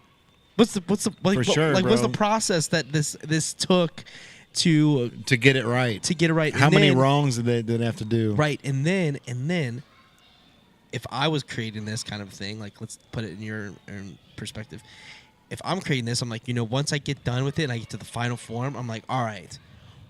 What's the like? For sure, like, bro. what's the process that this took to get it right? To get it right. How many wrongs did they have to do? Right, and then, if I was creating this kind of thing, like let's put it in your perspective. If I'm creating this, I'm like, once I get done with it and I get to the final form, I'm like, all right,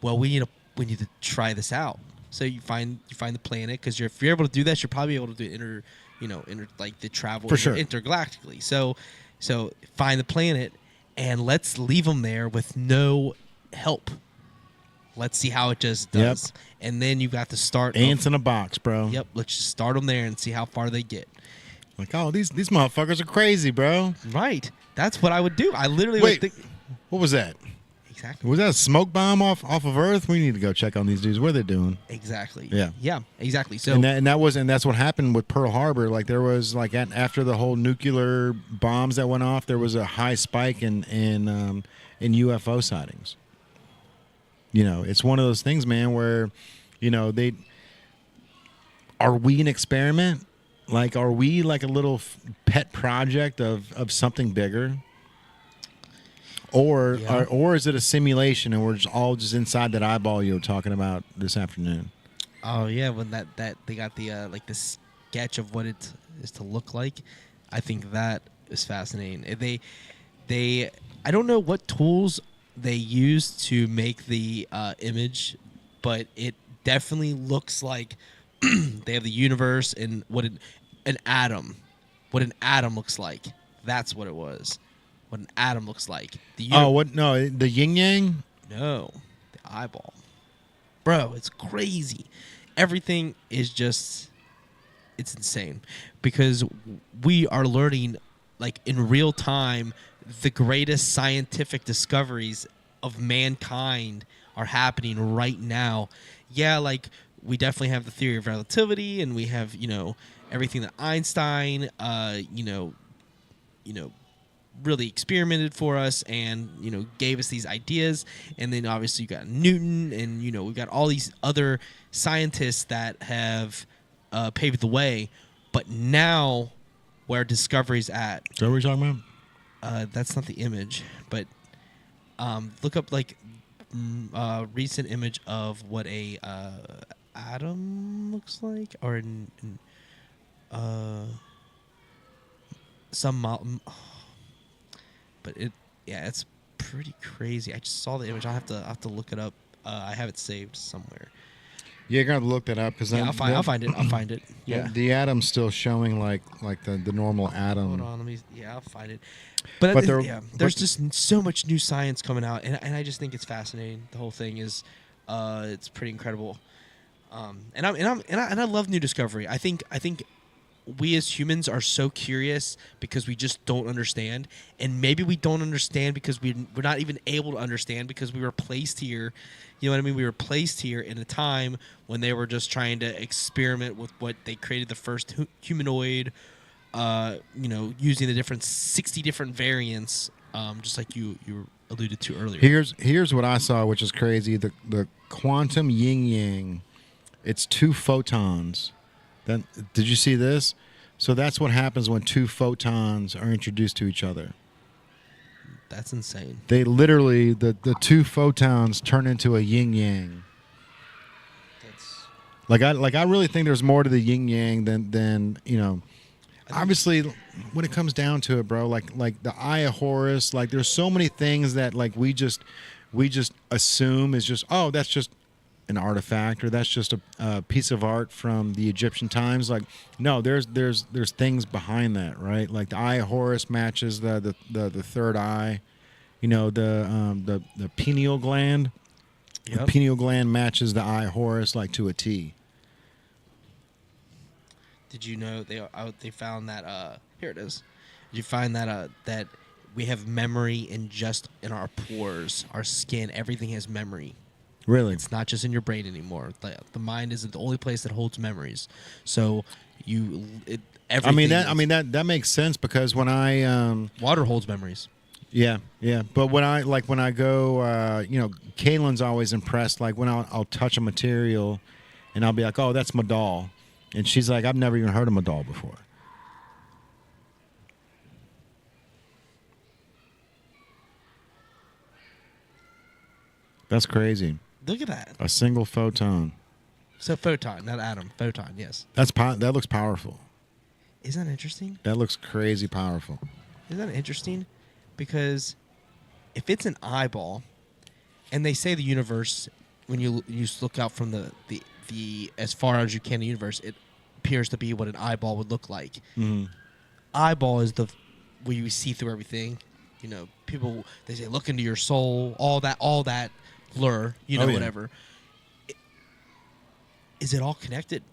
well, we need to try this out. So you find the planet, because if you're able to do that, you're probably able to do the travel for sure intergalactically. So So find the planet, and let's leave them there with no help. Let's see how it just does. Yep. And then you got to start. Ants in a box, bro. Yep. Let's just start them there and see how far they get. Like, oh, these motherfuckers are crazy, bro. Right. That's what I would do. I literally would think. What was that? Exactly. Was that a smoke bomb off of Earth? We need to go check on these dudes. What are they doing? Exactly. Yeah. Yeah. Exactly. So and that's what happened with Pearl Harbor. Like there was after the whole nuclear bombs that went off, there was a high spike in UFO sightings. You know, it's one of those things, man, where, you know, are we an experiment? Like, are we like a little pet project of something bigger? Or is it a simulation and we're just all just inside that eyeball you were talking about this afternoon? Oh yeah, when that they got the like the sketch of what it is to look like. I think that is fascinating. They I don't know what tools they use to make the image, but it definitely looks like they have the universe and what an atom looks like. That's what it was. What an atom looks like. The yin yang? No, the eyeball. Bro, it's crazy. Everything is just, it's insane because we are learning like in real time the greatest scientific discoveries of mankind are happening right now. Yeah, like we definitely have the theory of relativity and we have, you know, everything that Einstein, really experimented for us and, you know, gave us these ideas. And then obviously you got Newton and, you know, we've got all these other scientists that have paved the way. But now where discovery's at. So what are we talking about? That's not the image, but look up like recent image of what a atom looks like, or but it's pretty crazy. I just saw the image. I'll have to look it up. I have it saved somewhere. Yeah, you're gonna look that up because I'll find it. Yeah, the atom's still showing like the normal atom. Hold on, I'll find it. But there's just so much new science coming out, and I just think it's fascinating. The whole thing is, it's pretty incredible. And I love new discovery. I think we as humans are so curious because we just don't understand, and maybe we don't understand because we're not even able to understand because we were placed here. You know what I mean? We were placed here in a time when they were just trying to experiment with what they created the first humanoid. Using the 60 different variants, just like you alluded to earlier. Here's what I saw, which is crazy. The quantum yin yang. It's 2 photons. Then did you see this? So that's what happens when 2 photons are introduced to each other. That's insane. They literally the 2 photons turn into a yin yang. That's I really think there's more to the yin yang than you know. Obviously, when it comes down to it, bro, like the Eye of Horus, like there's so many things that like we just assume is just that's just an artifact or that's just a piece of art from the Egyptian times. Like no, there's things behind that, right? Like the Eye of Horus matches the third eye, you know, the pineal gland. Yep. The pineal gland matches the Eye of Horus like to a T. Did you know they found that here it is? Did you find that that we have memory in our pores, our skin, everything has memory. Really? It's not just in your brain anymore. The mind isn't the only place that holds memories. So everything. That makes sense because when I water holds memories. Yeah. But when I go, Kaylin's always impressed. Like when I'll touch a material, and I'll be like, "Oh, that's my doll," and she's like, "I've never even heard of my doll before." That's crazy. Look at that. A single photon. So photon, not atom. Photon, yes. That looks powerful. Isn't that interesting? That looks crazy powerful. Isn't that interesting? Because if it's an eyeball, and they say the universe, when you look out from the as far as you can the universe, it appears to be what an eyeball would look like. Mm-hmm. Eyeball is the where you see through everything. You know, people, they say, look into your soul, all that lure, you know, whatever. Is it all connected?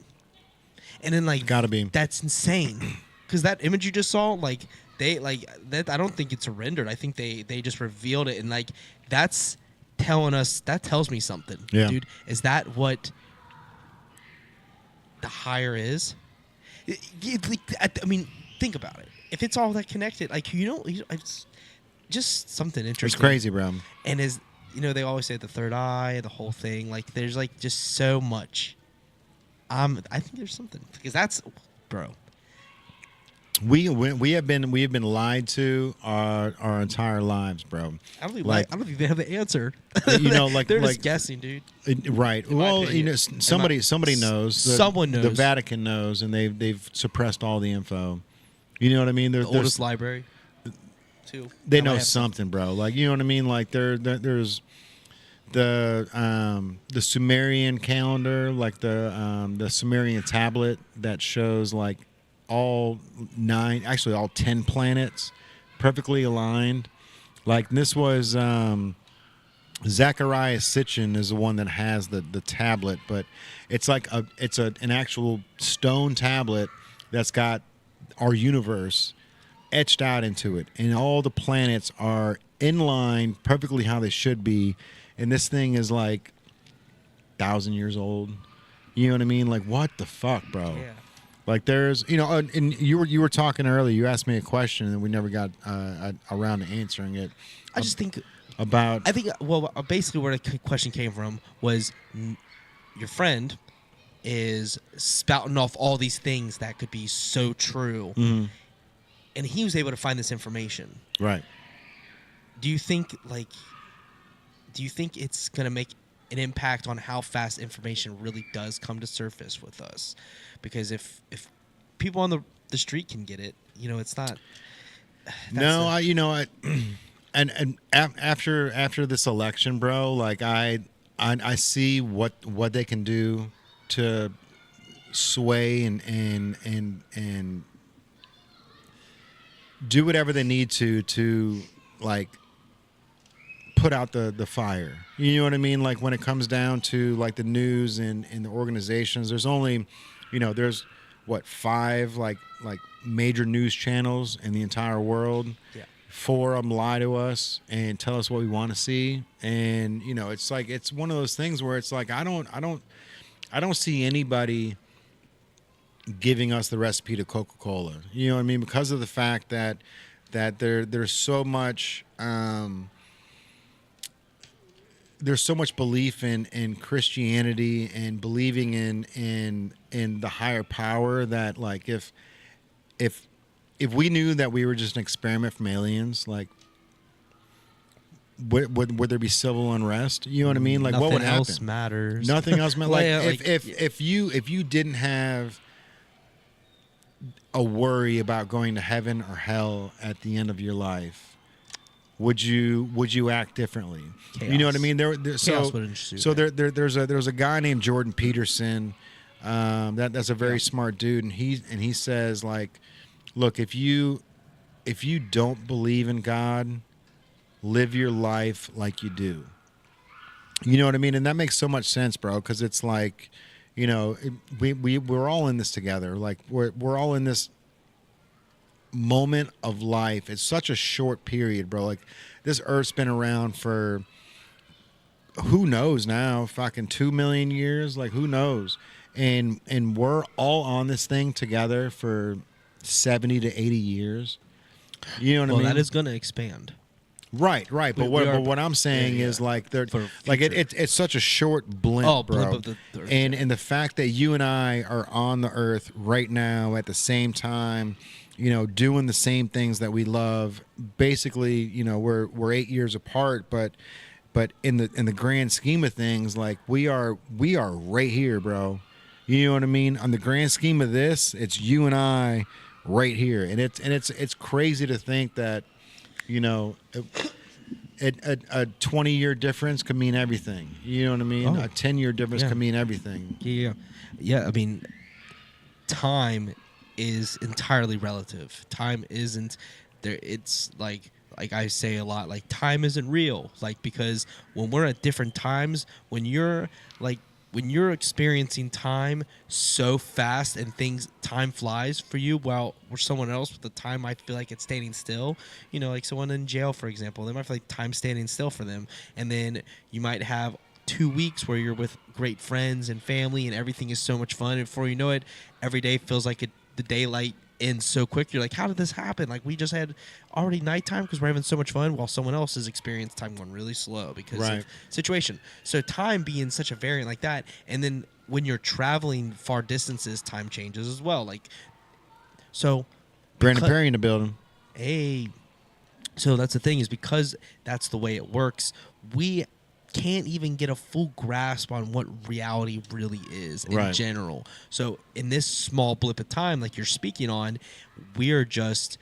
And then, like, gotta be. That's insane. Because that image you just saw, like, they, like, that, I don't think it's rendered. I think they just revealed it. And, like, that's telling us, that tells me something, dude. Is that what the higher is? I mean, think about it. If it's all that connected, like, it's just something interesting. It's crazy, bro. And they always say the third eye, the whole thing. Like, there's, like, just so much. I think there's something. Because that's, bro. We have been lied to our entire lives, bro. I don't think they have the answer. You know, like they're just guessing, dude. Right. Well, you know, somebody knows. Someone knows. The Vatican knows, and they've suppressed all the info. You know what I mean? The oldest library. Too. They know something, bro. Like, you know what I mean? Like there's the Sumerian calendar, like the Sumerian tablet that shows like all 10 planets perfectly aligned. Like, this was Zacharias Sitchin is the one that has the tablet, but it's like an actual stone tablet that's got our universe etched out into it, and all the planets are in line perfectly how they should be. And this thing is like 1,000 years old. You know what I mean? Like, what the fuck, bro? Yeah. Like, there's, you know, and you were talking earlier. You asked me a question, and we never got around to answering it. I just think about. I think basically where the question came from was your friend is spouting off all these things that could be so true, and he was able to find this information. Right. Do you think it's going to make an impact on how fast information really does come to surface with us? Because if people on the street can get it, you know, it's not. And after this election, bro, like I see what they can do to sway and do whatever they need to like put out the fire. You know what I mean? Like, when it comes down to like the news and the organizations, there's only, you know, there's what, 5 like major news channels in the entire world. Yeah. 4 of them lie to us and tell us what we want to see. And, you know, it's like, it's one of those things where it's like, I don't see anybody giving us the recipe to Coca-Cola. You know what I mean? Because of the fact that there's so much there's so much belief in Christianity and believing in the higher power, that like if we knew that we were just an experiment from aliens, like would there be civil unrest? You know what I mean? Like, what would happen? Nothing else matters. Nothing else matters. Like, if you didn't have a worry about going to heaven or hell at the end of your life, would you act differently? Chaos. You know what I mean? There's a guy named Jordan Peterson. That's a very smart dude, and he says, like, look, if you don't believe in God, live your life like you do. You know what I mean? And that makes so much sense, bro, because it's like, you know, we're all in this together. Like, we're all in this moment of life. It's such a short period, bro. Like, this earth's been around for who knows now, fucking 2 million years. Like, who knows? And we're all on this thing together for 70 to 80 years. You know what I mean? Well, that is going to expand. Right. But what I'm saying is, like, it's such a short blimp, bro. And the fact that you and I are on the earth right now at the same time, you know, doing the same things that we love. Basically, you know, we're 8 years apart, but in the grand scheme of things, like, we are right here, bro. You know what I mean? On the grand scheme of this, it's you and I right here, and it's crazy to think that, you know, a 20-year difference could mean everything. You know what I mean? A 10-year difference could mean everything. Yeah. I mean, time is entirely relative. Time isn't it's like I say a lot, like time isn't real. Like, because when we're at different times, when you're experiencing time so fast and time flies for you, while for someone else with the time might feel like it's standing still. You know, like someone in jail, for example, they might feel like time standing still for them. And then you might have 2 weeks where you're with great friends and family and everything is so much fun. And before you know it, every day feels like the daylight ends so quick. You're like, how did this happen? Like, we just had already nighttime because we're having so much fun, while someone else has experienced time going really slow because of situation. So time being such a variant like that, and then when you're traveling far distances, time changes as well. Like, so Brandon Perry in the building. Hey, so that's the thing, is because that's the way it works, we can't even get a full grasp on what reality really is in general. So in this small blip of time, like you're speaking on, we're just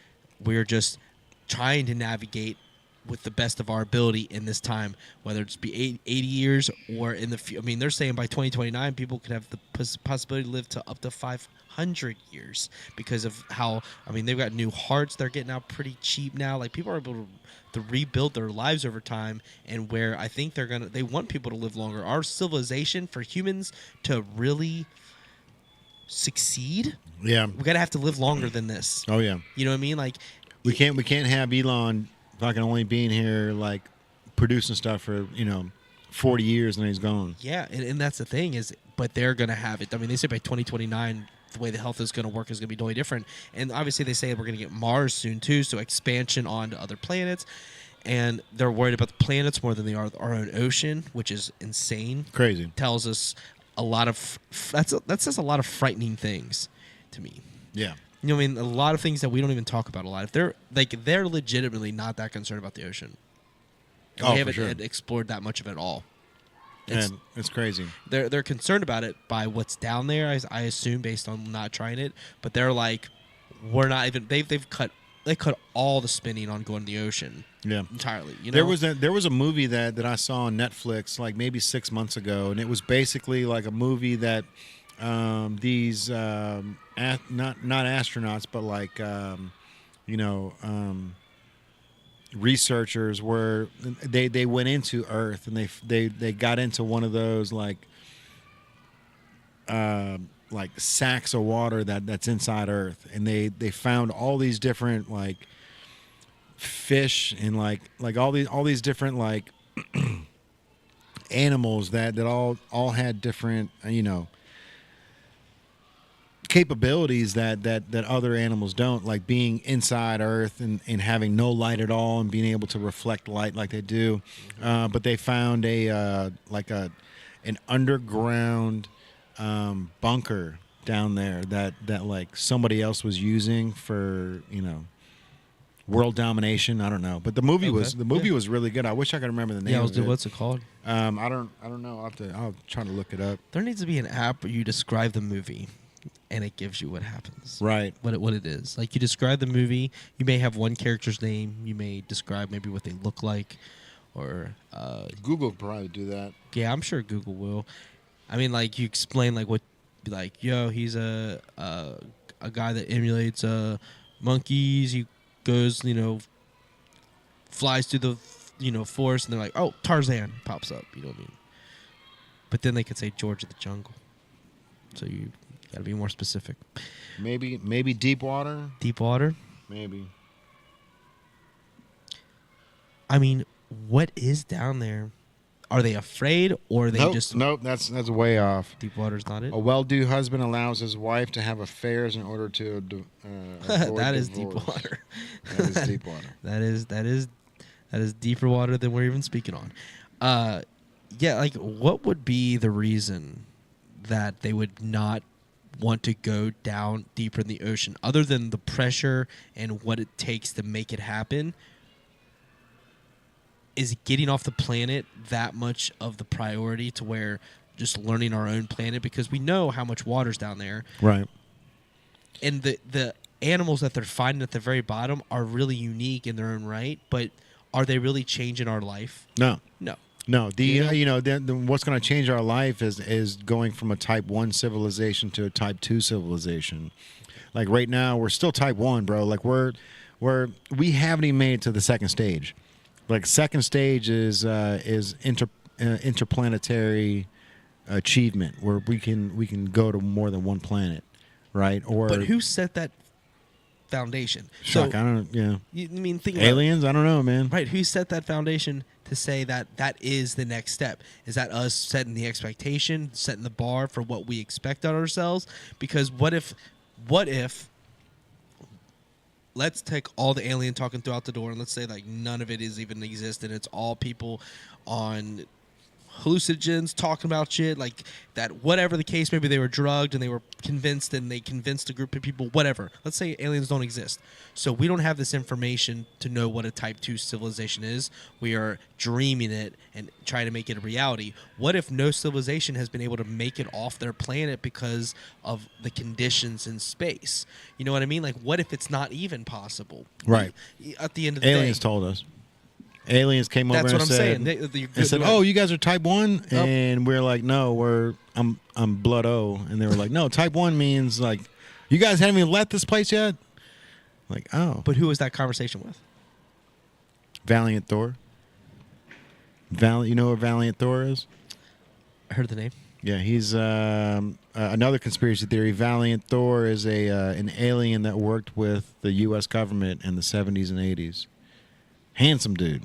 trying to navigate with the best of our ability in this time, whether it's be 80 years or in the I mean, they're saying by 2029 people could have the possibility to live to up to 500 years because of how, I mean, they've got new hearts they're getting out pretty cheap now. Like, people are able to rebuild their lives over time, and where I think they want people to live longer. Our civilization, for humans to really succeed, we gotta have to live longer than this. Oh yeah. You know what I mean? Like, we can't have Elon fucking only being here, like, producing stuff for 40 years and he's gone. Yeah, and that's the thing is, but they're gonna have it. I mean, they say by 2029 the way the health is going to work is going to be totally different. And obviously they say we're going to get Mars soon too, so expansion onto other planets. And they're worried about the planets more than they are our own ocean, which is insane. Crazy. Tells us a lot of that says a lot of frightening things to me. Yeah. You know what I mean? A lot of things that we don't even talk about a lot. If they're legitimately not that concerned about the ocean. They haven't explored that much of it at all. It's crazy. They're concerned about it by what's down there, I assume, based on not trying it. But they're like, we're not even. They cut all the spending on going to the ocean. Yeah, entirely. You know, there was a movie that I saw on Netflix like maybe 6 months ago, and it was basically like a movie that these not astronauts, but like researchers were they went into Earth, and they got into one of those like sacks of water that's inside Earth, and they found all these different like fish and like all these different like animals that all had different capabilities that other animals don't, like being inside Earth and having no light at all and being able to reflect light like they do. But they found an underground bunker down there that like somebody else was using for world domination. I don't know, but the movie was really good. I wish I could remember the name. Yeah, what's it called? I don't know. I'll try to look it up. There needs to be an app where you describe the movie and it gives you what happens. Right. What it is. Like, you describe the movie, you may have one character's name, you may describe maybe what they look like, or Google could probably do that. Yeah, I'm sure Google will. I mean, like, you explain like what, like, yo, he's a guy that emulates monkeys. He goes, flies through the forest, and they're like, oh, Tarzan pops up. You know what I mean? But then they could say George of the Jungle. So you got to be more specific. Maybe deep water. Deep water. Maybe. I mean, what is down there? Are they afraid, or are they just... Nope, that's way off. Deep water's not it? A well-do husband allows his wife to have affairs in order to avoid that is divorce. deep water. That is deep water. That is deeper water than we're even speaking on. Yeah, like, what would be the reason that they would not want to go down deeper in the ocean, other than the pressure and what it takes to make it happen? Is getting off the planet that much of the priority to where just learning our own planet? Because we know how much water's down there. Right. And the animals that they're finding at the very bottom are really unique in their own right, but are they really changing our life? No. No. What's going to change our life is going from a type 1 civilization to a type 2 civilization. Like right now, we're still type 1, bro. Like we haven't even made it to the second stage. Like second stage is interplanetary achievement, where we can go to more than one planet, right? Or But who set that foundation? Shock, So, I don't. Yeah, I mean, think about aliens. I don't know, man. right? Who set that foundation to say that that is the next step? Is that us setting the expectation, setting the bar for what we expect of ourselves? Because what if let's take all the alien talking throughout the door and let's say like none of it is even existent. It's all people on hallucinogens talking about shit like that, whatever the case, maybe they were drugged and they were convinced and they convinced a group of people, whatever. Let's say aliens don't exist, so we don't have this information to know what a type 2 civilization is. We are dreaming it and trying to make it a reality. What if no civilization has been able to make it off their planet because of the conditions in space? You know what I mean? Like, what if it's not even possible? Right. At the end of the Aliens day, told us. Aliens came over that's and what I'm said, saying. They said, "Oh, you guys are type 1?" And we're like, "No, I'm blood O." And they were like, "No, type 1 means like you guys haven't even left this place yet." Like, "Oh." But who was that conversation with? Valiant Thor. You know what Valiant Thor is? I heard the name. Yeah, he's another conspiracy theory. Valiant Thor is an alien that worked with the U.S. government in the 70s and 80s. Handsome dude.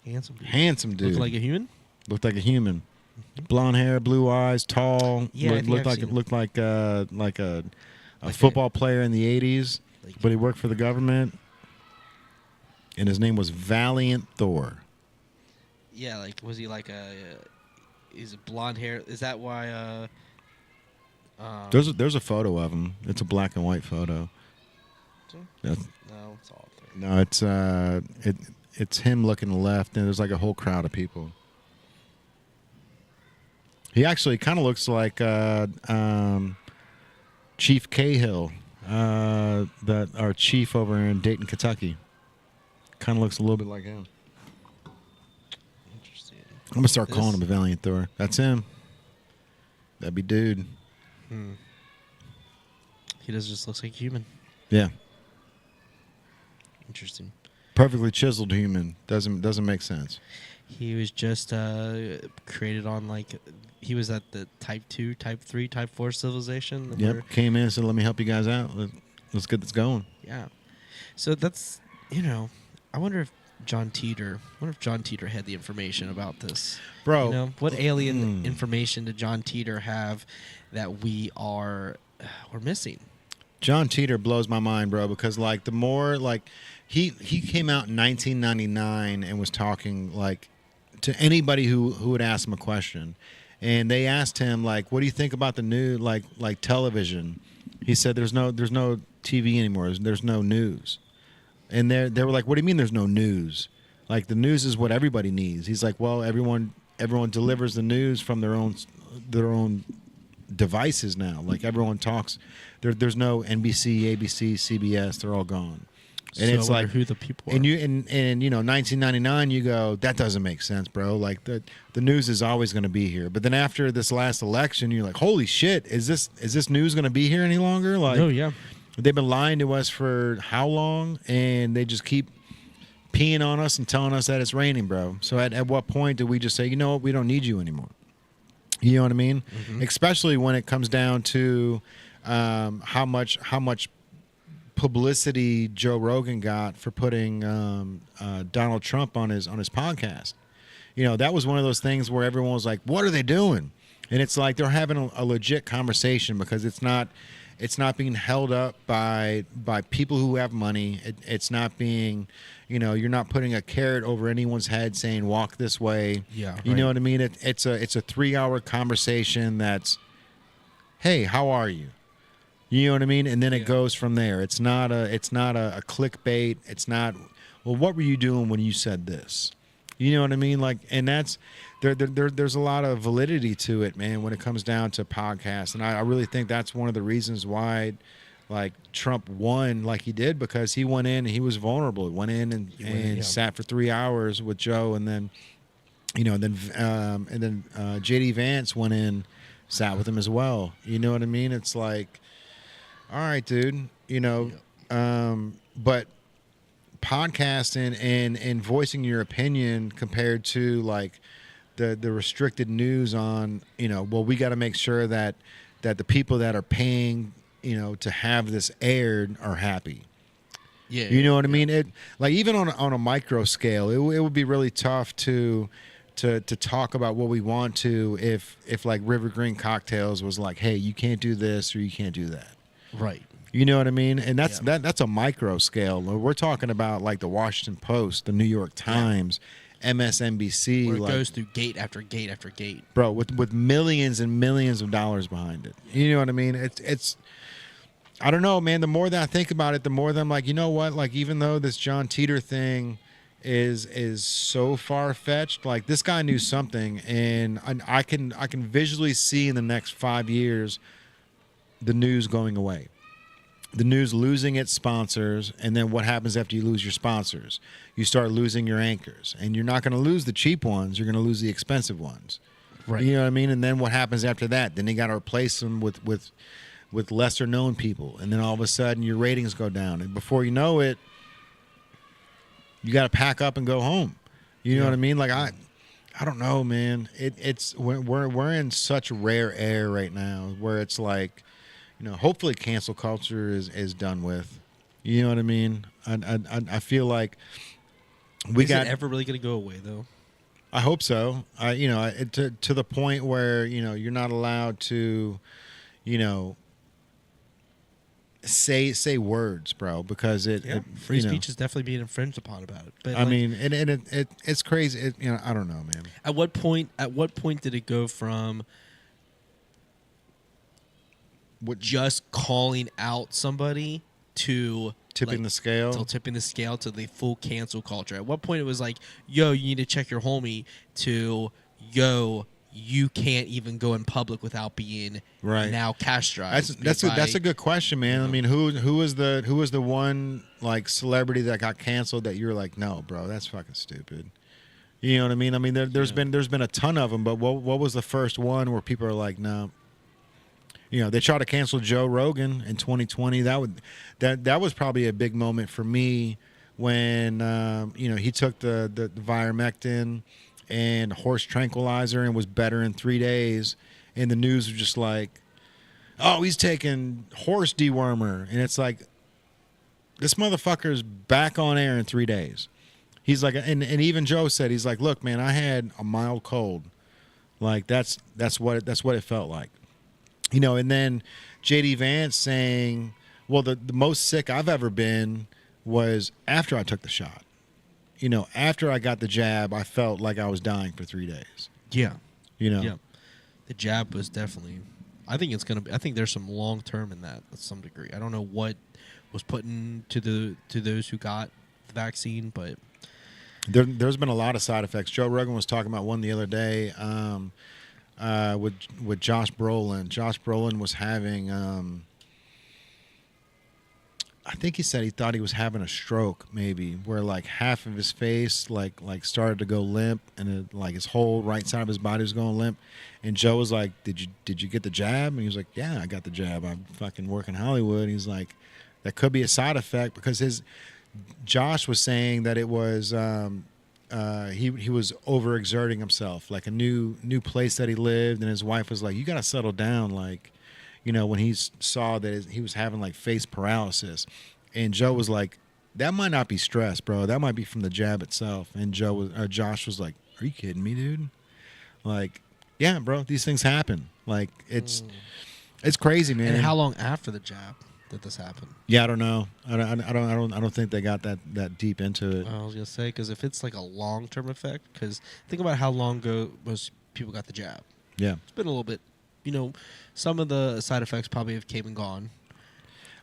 Handsome dude. Looked like a human. Looked like a human. Blonde hair, blue eyes, tall. Yeah, looked like a football player in the 80s, but he worked for the government. And his name was Valiant Thor. Yeah, like was he like he's a blonde hair? Is that why? There's a photo of him. It's a black and white photo. No, it's all. No, it's him looking to the left, and there's like a whole crowd of people. He actually kind of looks like Chief Cahill, our chief over in Dayton, Kentucky. Kind of looks a little bit like him. Interesting. I'm gonna start calling him a Valiant Thor. That's him. That'd be dude. He just looks like a human. Yeah. Interesting. Perfectly chiseled human. Doesn't make sense. He was just created on he was at the type 2, type 3, type 4 civilization. Yep. Came in and said, "Let me help you guys out. Let's get this going." Yeah. So that's I wonder if John Teeter had the information about this. Bro, what alien information did John Teeter have that we're missing? John Teeter blows my mind, bro, because like the more like he came out in 1999 and was talking like to anybody who would ask him a question, and they asked him like, "What do you think about the new like television?" He said, "There's no TV anymore. There's no news." And they were like, "What do you mean there's no news? Like the news is what everybody needs." He's like, "Well, everyone delivers the news from their own devices now. Like everyone talks. There's no NBC, ABC, CBS. They're all gone." And so it's like who the people are. And 1999, you go, that doesn't make sense, bro. Like the news is always going to be here. But then after this last election, you're like, holy shit, is this news going to be here any longer? Like, oh yeah. They've been lying to us for how long? And they just keep peeing on us and telling us that it's raining, bro. So at what point do we just say, you know what, we don't need you anymore? You know what I mean? Mm-hmm. Especially when it comes down to how much publicity Joe Rogan got for putting Donald Trump on his podcast. That was one of those things where everyone was like, what are they doing? And it's like they're having a legit conversation because it's not being held up by people who have money. It's not being, you're not putting a carrot over anyone's head saying walk this way. Yeah, you know what I mean? It's a 3-hour conversation that's, hey, how are you? You know what I mean? And then it goes from there. It's not a clickbait. It's not, well, what were you doing when you said this? You know what I mean? Like, and that's there's a lot of validity to it, man, when it comes down to podcasts. And I really think that's one of the reasons why like Trump won like he did, because he went in and he was vulnerable. He went in and sat for 3 hours with Joe, and then JD Vance went in, sat with him as well. You know what I mean? It's like, all right, dude, but podcasting and voicing your opinion compared to like the restricted news on, well, we got to make sure that the people that are paying, to have this aired are happy. Yeah, you know what I mean? It like even on a micro scale, it would be really tough to talk about what we want to if like River Green Cocktails was like, hey, you can't do this or you can't do that. Right. You know what I mean? And that's a micro scale. We're talking about like the Washington Post, the New York Times, MSNBC, Where it like, goes through gate after gate after gate, bro, with millions and millions of dollars behind it. You know what I mean? It's I don't know, man. The more that I think about it, the more that I'm like, you know what? Like, even though this John Teeter thing is so far fetched, like this guy knew something, and I can visually see in the next 5 years the news going away, the news losing its sponsors, and then what happens after you lose your sponsors? You start losing your anchors, and you're not going to lose the cheap ones. You're going to lose the expensive ones. right? You know what I mean? And then what happens after that? Then you got to replace them with lesser known people, and then all of a sudden your ratings go down, and before you know it, you got to pack up and go home. You know what I mean? Like I don't know, man. It's we're in such rare air right now where it's like, hopefully cancel culture is done with. You know what I mean? I feel like Is it ever really going to go away though? I hope so. To the point where you're not allowed to, say words, bro, because free speech is definitely being infringed upon about it. But I mean, and it's crazy. I don't know, man. At what point did it go from just calling out somebody to tipping the scale? Till tipping the scale to the full cancel culture. At what point it was like, yo, you need to check your homie, to yo, you can't even go in public without being now castrated. That's a good question, man. I mean, who was the one like celebrity that got canceled that you're like, no, bro, that's fucking stupid. You know what I mean? I mean, there's been a ton of them, but what was the first one where people are like, no? They tried to cancel Joe Rogan in 2020. That was probably a big moment for me when he took the Ivermectin and horse tranquilizer and was better in 3 days, and the news was just like, oh, he's taking horse dewormer, and it's like, this motherfucker's back on air in 3 days. He's like, and even Joe said, he's like, look, man, I had a mild cold, like that's what it felt like. And then JD Vance saying, well, the most sick I've ever been was after I took the shot. After I got the jab, I felt like I was dying for 3 days. Yeah. Yeah. The jab was definitely, I think there's some long term in that to some degree. I don't know what was put into those who got the vaccine, but there's been a lot of side effects. Joe Rogan was talking about one the other day. With Josh Brolin. Josh Brolin was having, I think he said he thought he was having a stroke, maybe, where like half of his face like started to go limp, and like his whole right side of his body was going limp. And Joe was like, "Did you get the jab?" And he was like, "Yeah, I got the jab. I fucking work in Hollywood." And he's like, "That could be a side effect," because Josh was saying that it was. He was overexerting himself, like a new place that he lived, and his wife was like, "You got to settle down," like, when he saw that he was having like face paralysis, and Joe was like, "That might not be stress, bro. That might be from the jab itself." And Josh was like, "Are you kidding me, dude? Like, yeah, bro, these things happen. Like, it's crazy, man." And how long after the jab did this happen? Yeah, I don't know. I don't think they got that deep into it. I was gonna say, because if it's like a long term effect, because think about how long ago most people got the jab. Yeah, it's been a little bit. Some of the side effects probably have came and gone.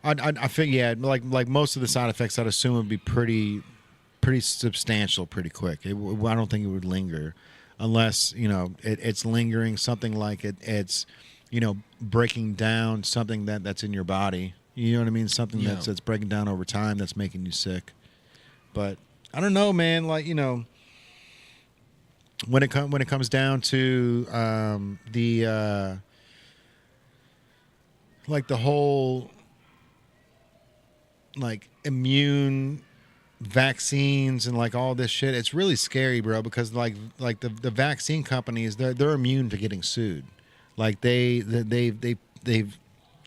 I think like most of the side effects, I'd assume would be pretty substantial, pretty quick. I don't think it would linger, unless it's lingering something like it's breaking down something that's in your body. You know what I mean? Something that's breaking down over time that's making you sick. But I don't know, man. Like, when it comes down to the like the whole like immune vaccines and like all this shit. It's really scary, bro, because like the vaccine companies, they're immune to getting sued. Like they've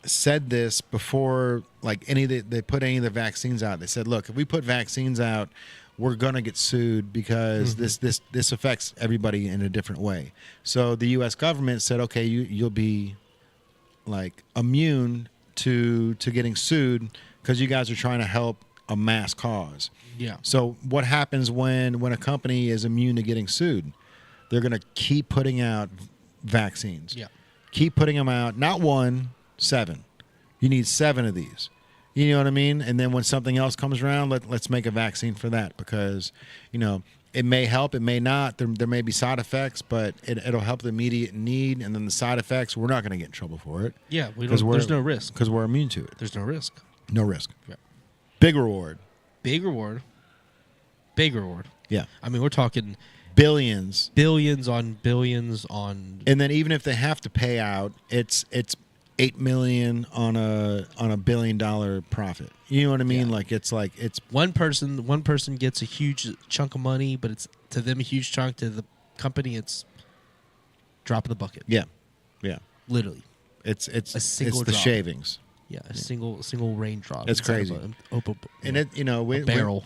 said this before, like they put any of the vaccines out. They said, look, if we put vaccines out, we're gonna get sued because this affects everybody in a different way. So the U.S. government said, okay, you'll be like immune to getting sued because you guys are trying to help a mass cause. Yeah. So what happens when a company is immune to getting sued? They're going to keep putting out vaccines. Yeah. Keep putting them out. Not 1, 7. You need 7 of these. You know what I mean? And then when something else comes around, let's make a vaccine for that because, it may help, it may not. There may be side effects, but it'll help the immediate need. And then the side effects, we're not going to get in trouble for it. Yeah, there's no risk. Because we're immune to it. There's no risk. No risk. Yeah. Big reward. Big reward. Big reward. Yeah. I mean, we're talking billions on billions on. And then even if they have to pay out, it's $8 million on a $1 billion profit. You know what I mean? Yeah. Like it's one person gets a huge chunk of money, but it's to them a huge chunk. To the company, it's drop in the bucket. Yeah. Yeah. Literally. It's a single the drop. Shavings. Yeah, a single raindrop. It's crazy. And it barrel.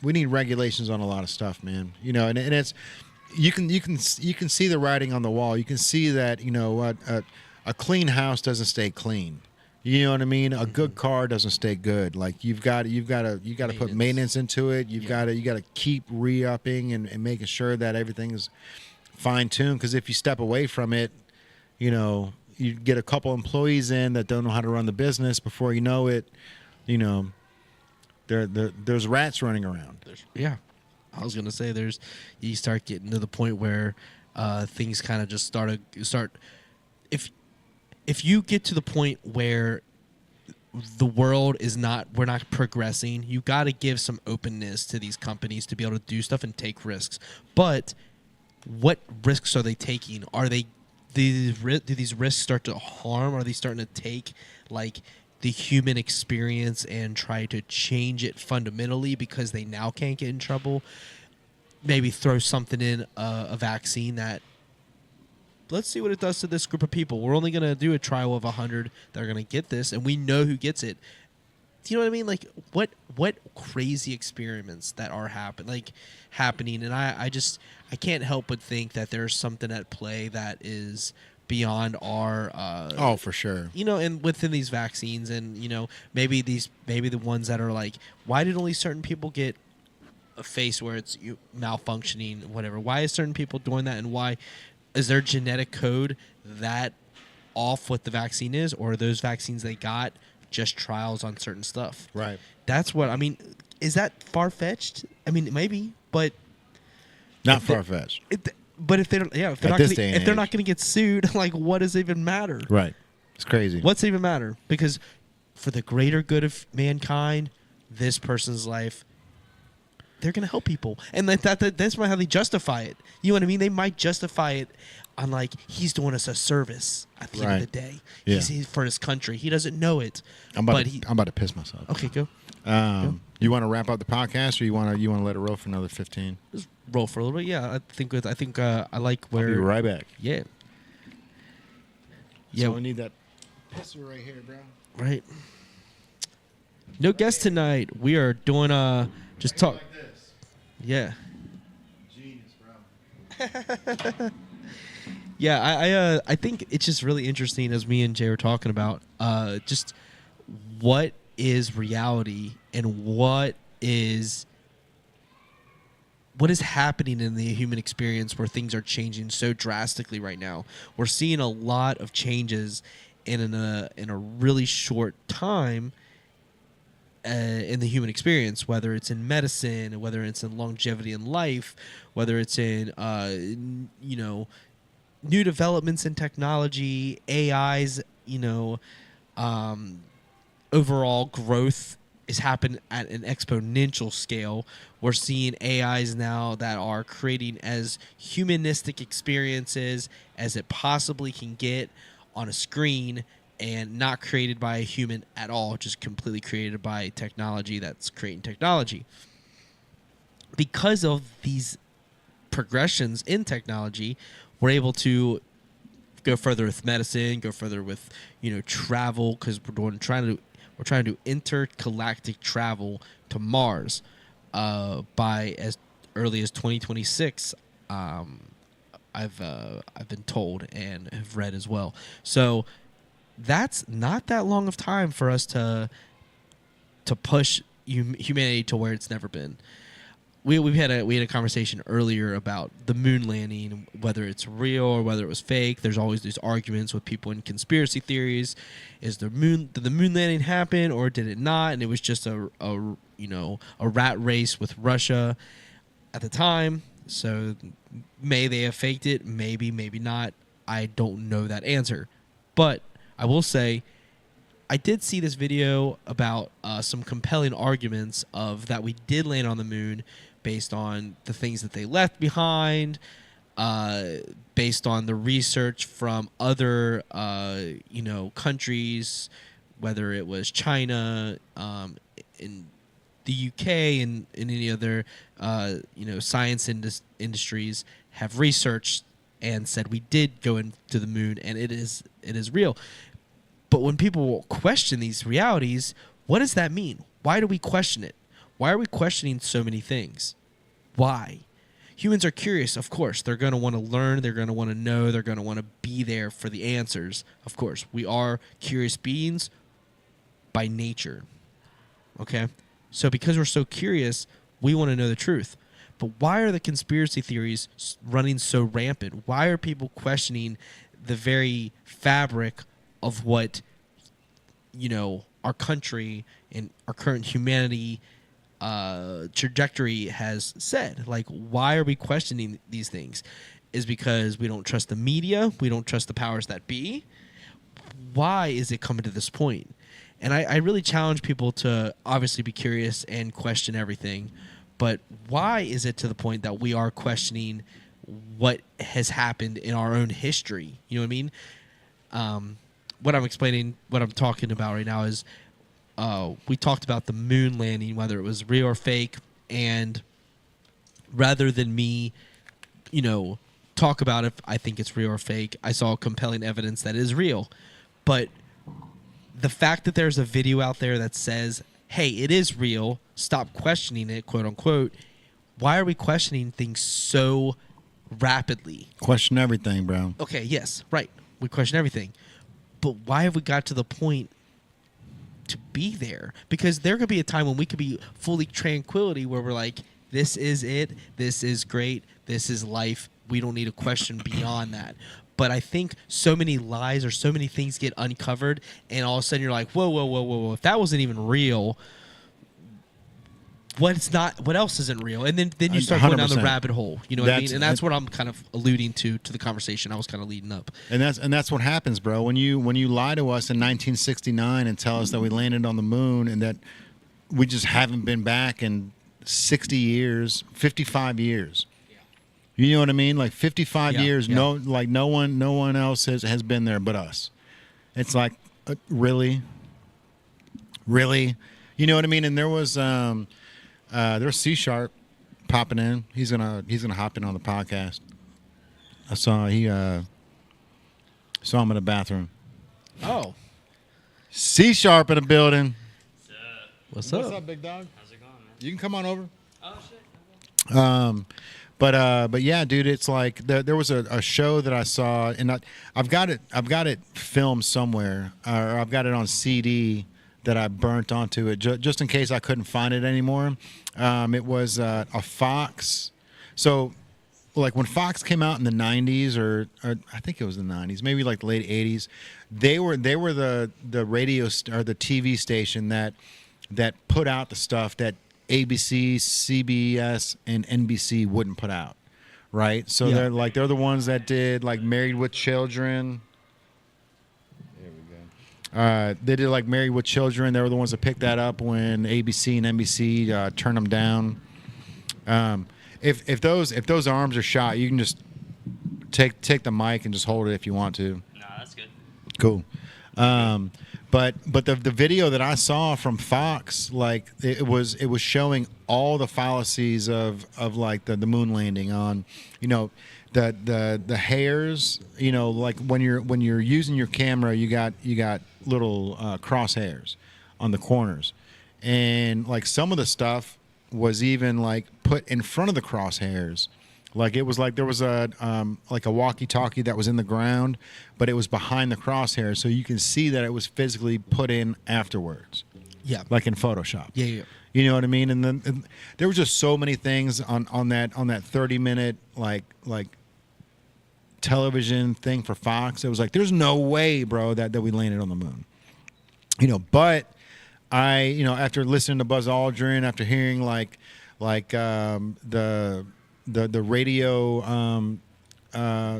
We need regulations on a lot of stuff, man. And it's you can see the writing on the wall. You can see that a clean house doesn't stay clean. You know what I mean? A good car doesn't stay good. Like you got to put maintenance into it. You got to keep re-upping and making sure that everything's fine-tuned. Because if you step away from it, you get a couple employees in that don't know how to run the business. Before you know it, there's rats running around. Yeah, I was gonna say you start getting to the point where things kind of just start. If you get to the point where the world we're not progressing, you got to give some openness to these companies to be able to do stuff and take risks. But what risks are they taking? Do these risks start to harm? Are they starting to take like the human experience and try to change it fundamentally because they now can't get in trouble? Maybe throw something in a vaccine that, let's see what it does to this group of people. We're only going to do a trial of 100 that are going to get this, and we know who gets it. Do you know what I mean? Like, what crazy experiments that are happening, and I can't help but think that there's something at play that is beyond our for sure. And within these vaccines, and maybe the ones that are like, why did only certain people get a face where it's malfunctioning, whatever? Why is certain people doing that, and why is their genetic code that off what the vaccine is, or are those vaccines they got just trials on certain stuff? Right. That's what I mean. Is that far-fetched? I mean, maybe, but not far-fetched. But if they're not going to get sued, like, what does it even matter? Right. It's crazy. What's it even matter? Because for the greater good of mankind, this person's life, they're going to help people. And that's how they justify it. You know what I mean? They might justify it on, like, he's doing us a service at the end of the day. Yeah. He's for his country. He doesn't know it. I'm about to piss myself. Okay, go. You want to wrap up the podcast, or you want to let it roll for another 15? Just roll for a little bit. Yeah, I think I like where. I'll be right back. Yeah. So we need that pisser right here, bro. Right. No guest tonight. We are doing just talk. Like this. Yeah. Genius, bro. Yeah, I think it's just really interesting, as me and Jay were talking about, just what is reality and what is happening in the human experience where things are changing so drastically right now. We're seeing a lot of changes in a really short time in the human experience, whether it's in medicine, whether it's in longevity in life, whether it's in new developments in technology, AIs, overall growth is happening at an exponential scale. We're seeing AIs now that are creating as humanistic experiences as it possibly can get on a screen and not created by a human at all, just completely created by technology that's creating technology. Because of these progressions in technology, we're able to go further with medicine, go further with travel, because we're trying to do intergalactic travel to Mars by as early as 2026. I've been told and have read as well. So that's not that long of time for us to push humanity to where it's never been. We had a conversation earlier about the moon landing, whether it's real or whether it was fake. There's always these arguments with people in conspiracy theories. Did the moon landing happen or did it not? And it was just a rat race with Russia at the time. So may they have faked it, maybe not. I don't know that answer. But I will say I did see this video about some compelling arguments of that we did land on the moon based on the things that they left behind, based on the research from other countries, whether it was China, in the UK, and any other science industries have researched and said we did go into the moon and it is real. But when people question these realities, what does that mean? Why do we question it? Why are we questioning so many things? Why? Humans are curious, of course. They're going to want to learn. They're going to want to know. They're going to want to be there for the answers. Of course, we are curious beings by nature. Okay? So because we're so curious, we want to know the truth. But why are the conspiracy theories running so rampant? Why are people questioning the very fabric of what our country and our current humanity trajectory has said? Like, why are we questioning these things? Is because we don't trust the media, we don't trust the powers that be? Why is it coming to this point? And I really challenge people to obviously be curious and question everything, but why is it to the point that we are questioning what has happened in our own history? You know what I mean? What I'm talking about right now is we talked about the moon landing, whether it was real or fake, and rather than me, talk about if I think it's real or fake, I saw compelling evidence that it is real. But the fact that there's a video out there that says, hey, it is real, stop questioning it, quote unquote, why are we questioning things so rapidly? Question everything, bro. Okay, yes, right. We question everything. But why have we got to the point to be there? Because there could be a time when we could be fully tranquility where we're like, this is it, this is great, this is life. We don't need a question beyond that. But I think so many lies or so many things get uncovered, and all of a sudden you're like, whoa. If that wasn't even real, what else isn't real? And then you start going down the rabbit hole. You know what I mean? And that's what I'm kind of alluding to the conversation I was kind of leading up. And that's what happens, bro. When you lie to us in 1969 and tell us that we landed on the moon and that we just haven't been back in 60 years, 55 years. You know what I mean? Like 55 years. Yeah. No one else has been there but us. It's like, really. You know what I mean? And there was C Sharp popping in. He's gonna hop in on the podcast. I saw saw him in the bathroom. Oh, C Sharp in the building. What's up? What's up, big dog? How's it going, man? You can come on over. Oh shit. But yeah, dude, it's like there was a show that I saw, and I've got it filmed somewhere, or I've got it on CD that I burnt onto it just in case I couldn't find it anymore. It was a Fox. So, like when Fox came out in the 90s, or I think it was the 90s, maybe like the late 80s, they were the radio or the TV station that put out the stuff that ABC, CBS, and NBC wouldn't put out, right? So they're the ones that did like Married with Children. There we go. They did like Married with Children. They were the ones that picked that up when ABC and NBC turned them down. If those arms are shot, you can just take the mic and just hold it if you want to. Nah, that's good. Cool. But the video that I saw from Fox, like it was showing all the fallacies of like the moon landing on, the hairs, like when you're using your camera, you got little crosshairs on the corners, and like some of the stuff was even like put in front of the crosshairs. Like it was like there was a walkie-talkie that was in the ground, but it was behind the crosshairs, so you can see that it was physically put in afterwards. Yeah, like in Photoshop. Yeah. You know what I mean? And then there was just so many things on that 30-minute like television thing for Fox. It was like, there's no way, bro, that we landed on the moon. But I, after listening to Buzz Aldrin, after hearing the radio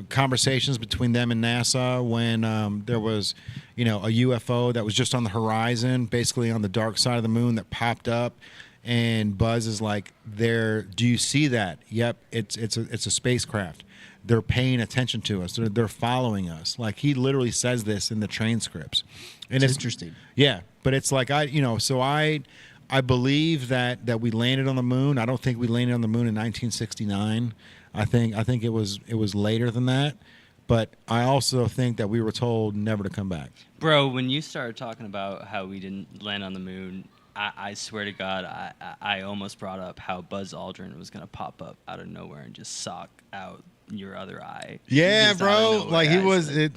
conversations between them and NASA when there was, a UFO that was just on the horizon, basically on the dark side of the moon that popped up, and Buzz is like, "There, do you see that? Yep, it's a spacecraft. They're paying attention to us. They're following us." Like he literally says this in the transcripts, and it's interesting. Yeah, but it's like I believe that we landed on the moon. I don't think we landed on the moon in 1969. I think it was later than that. But I also think that we were told never to come back. Bro, when you started talking about how we didn't land on the moon, I swear to God, I almost brought up how Buzz Aldrin was going to pop up out of nowhere and just sock out your other eye. Yeah, bro. Like he was, he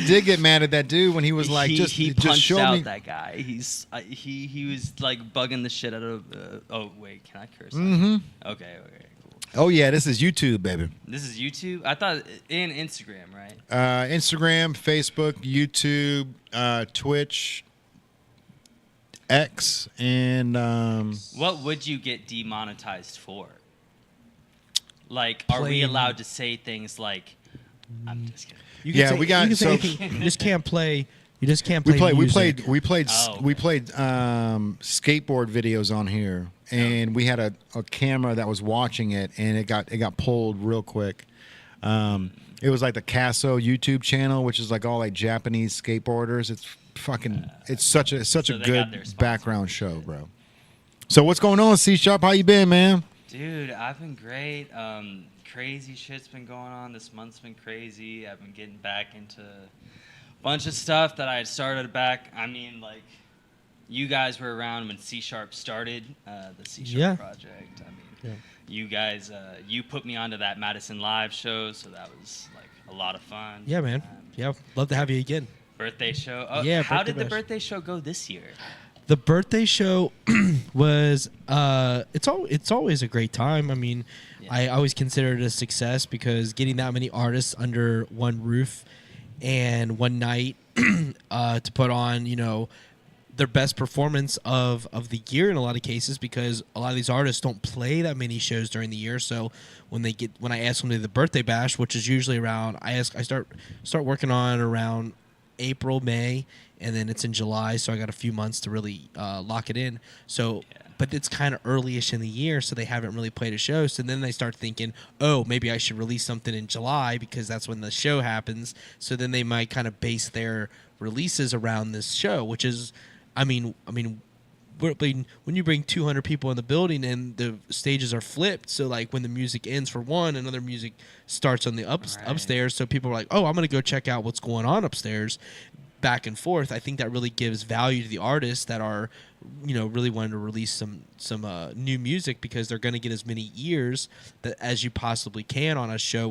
did get mad at that dude when he was like, he punched show out me that guy. He was like bugging the shit out of. Oh wait, can I curse? Mm-hmm. Okay, cool. Oh yeah, this is YouTube, baby. This is YouTube. I thought in Instagram, right? Instagram, Facebook, YouTube, Twitch, X, and what would you get demonetized for? Like, are we allowed to say things like? I'm just kidding. You can you just can't play. You just can't play. We played skateboard videos on here, and we had a camera that was watching it, and it got pulled real quick. It was like the Casso YouTube channel, which is like all like Japanese skateboarders. It's fucking. It's such a good background show, bro. So what's going on, C Sharp? How you been, man? Dude, I've been great. Crazy shit's been going on. This month's been crazy. I've been getting back into a bunch of stuff that I had started back. I mean, like, you guys were around when C Sharp started the C Sharp project. I mean, you guys, you put me onto that Madison Live show, so that was like a lot of fun. Yeah, man. Yeah, love to have you again. Birthday show. Oh, yeah. How did the birthday show go this year? The birthday show was it's always a great time. I mean, I always consider it a success because getting that many artists under one roof and one night to put on, their best performance of the year in a lot of cases, because a lot of these artists don't play that many shows during the year. So when I ask them to do the birthday bash, which is usually around, I start working on around April, May, and then it's in July, so I got a few months to really lock it in. So, but it's kind of early-ish in the year, so they haven't really played a show. So then they start thinking, oh, maybe I should release something in July because that's when the show happens. So then they might kind of base their releases around this show, which is, I mean, when you bring 200 people in the building and the stages are flipped, so like when the music ends for one, another music starts on the upstairs, so people are like, oh, I'm going to go check out what's going on upstairs, back and forth. I think that really gives value to the artists that are, really wanting to release some new music, because they're going to get as many ears as you possibly can on a show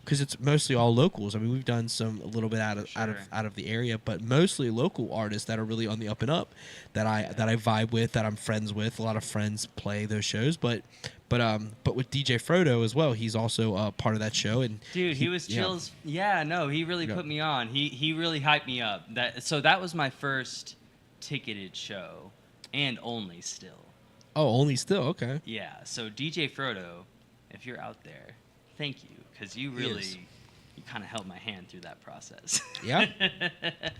because it's mostly all locals. I mean, we've done a little bit out of the area, but mostly local artists that are really on the up and up that I vibe with, that I'm friends with. A lot of friends play those shows, but with DJ Frodo as well, he's also part of that show. And dude, he was chills. Yeah, no, he really put me on. He really hyped me up. That was my first ticketed show, and only still. Oh, only still, okay. Yeah, so DJ Frodo, if you're out there, thank you, because you kind of held my hand through that process. Yeah.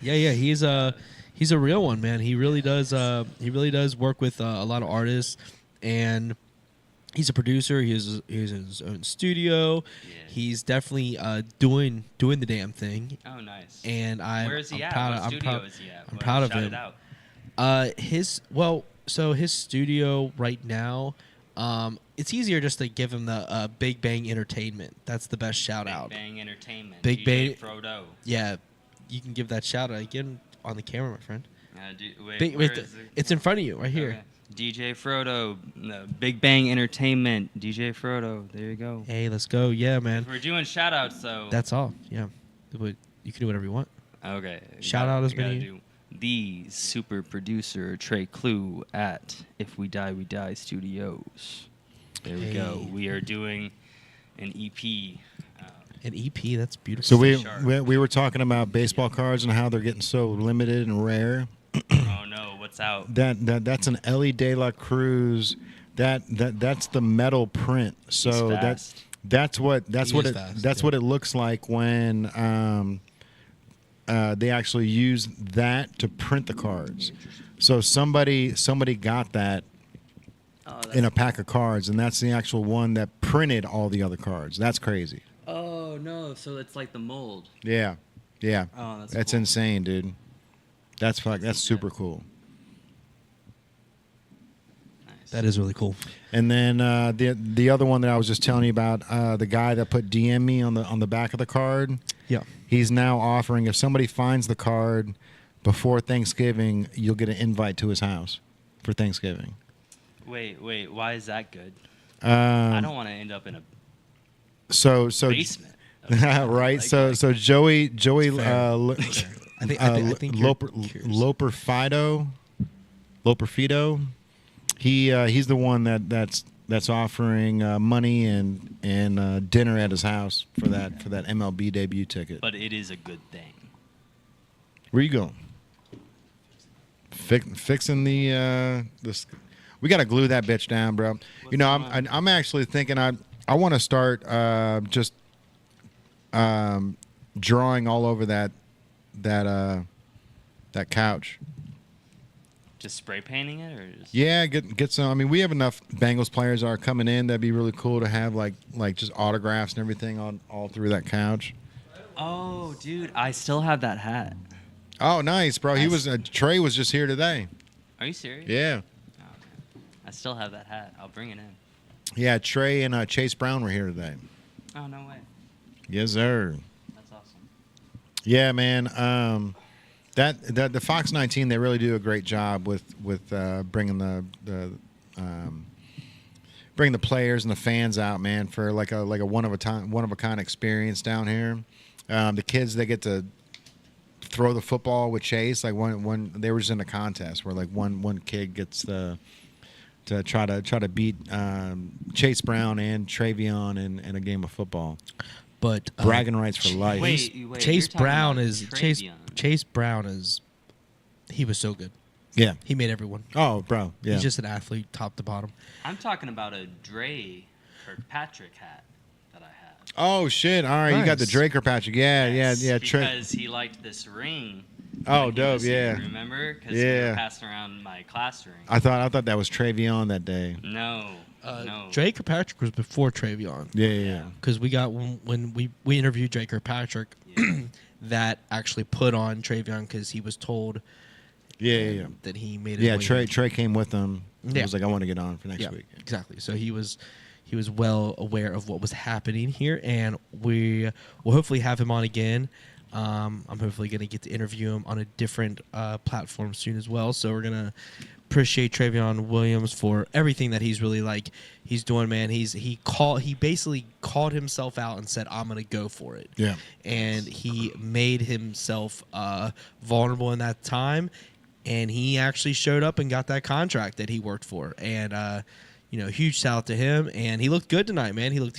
Yeah. He's a real one, man. He really does. He really does work with a lot of artists, and He's a producer. He has his own studio. Yeah. He's definitely doing the damn thing. Oh, nice. And Where is he I'm at? proud. What I'm studio proud. is he at? I'm proud of Shout him. it out. His studio right now, it's easier just to give him the Big Bang Entertainment. That's the best shout out. Big Bang Entertainment. Big DJ Bang- Frodo. Yeah, you can give that shout out again on the camera, my friend. Wait, where is it? It's in front of you, right here. Okay. DJ Frodo, Big Bang Entertainment, DJ Frodo. There you go. Hey, let's go. Yeah, man. We're doing shout outs, though. That's all. Yeah, you can do whatever you want. Okay. Shout out as we gotta many- do the super producer Trey Clue at If We Die We Die Studios. There we go. Hey. We are doing an EP. An EP, that's beautiful. So Sharp. we were talking about baseball cards and how they're getting so limited and rare. Oh no, what's out? That's an Ellie De La Cruz. That's the metal print. So He's fast. that's what He is fast, that's yeah. what it looks like when they actually use that to print the cards. So somebody got that Oh, in a pack of cards, and that's the actual one that printed all the other cards. That's crazy. Oh no, so it's like the mold. Yeah. Oh, That's cool. insane, dude. That's super cool. Nice. That is really cool. And then the other one that I was just telling you about, the guy that put DM me on the back of the card. Yeah. He's now offering, if somebody finds the card before Thanksgiving, you'll get an invite to his house for Thanksgiving. Wait, why is that good? I Um, don't want to end up in a so basement. right. So Joey Fair. I think you're curious. Loper Fido. He's the one that's offering money and dinner at his house for that MLB debut ticket. But it is a good thing. Where you going? Fixing the this. We got to glue that bitch down, bro. What's going on? I'm actually thinking I want to start just drawing all over that couch. Just spray painting it, or just Yeah, get some. I mean, we have enough Bengals players that are coming in. That'd be really cool to have like just autographs and everything on all through that couch. Oh, dude, I still have that hat. Oh, nice, bro. He was Trey was just here today. Are you serious? Yeah, Oh, man. I still have that hat. I'll bring it in. yeah. Trey and Chase Brown were here today. Oh, no way. Yes, sir. That's awesome. Yeah, man. That the Fox 19, they really do a great job with bringing bring the players and the fans out, man, for like a one of a kind experience down here. The kids, they get to throw the football with Chase. Like one they were just in a contest where like one kid gets to try to beat Chase Brown and Travion in a game of football. But Bragging rights for life. Wait, Chase you're talking Brown about is Travion. Chase Brown is. He was so good. Yeah. He made everyone. Oh, bro. Yeah. He's just an athlete, top to bottom. I'm talking about a Dre Kirkpatrick hat that I have. Oh shit! All right, you got the Nice. Draker Patrick. Yeah, Yes, yeah. Because he liked this ring. Oh, when he dope, was here, yeah. Remember? Because we Yeah. were passing around my class ring. I thought that was Travion that day. No. No. Drake Kirkpatrick was before Travion. Yeah. Because we got when we interviewed Drake Kirkpatrick, that actually put on Travion because he was told Yeah. that he made it. Yeah, Trey came with him. He Yeah. was like, I want to get on for next Yeah, week. exactly. So he was well aware of what was happening here, and we will hopefully have him on again. I'm hopefully going to get to interview him on a different platform soon as well. So we're going to appreciate Travion Williams for everything that he's doing, man. He basically called himself out and said, I'm going to go for it. Yeah. And he made himself vulnerable in that time, and he actually showed up and got that contract that he worked for. And huge shout out to him. And he looked good tonight, man. He looked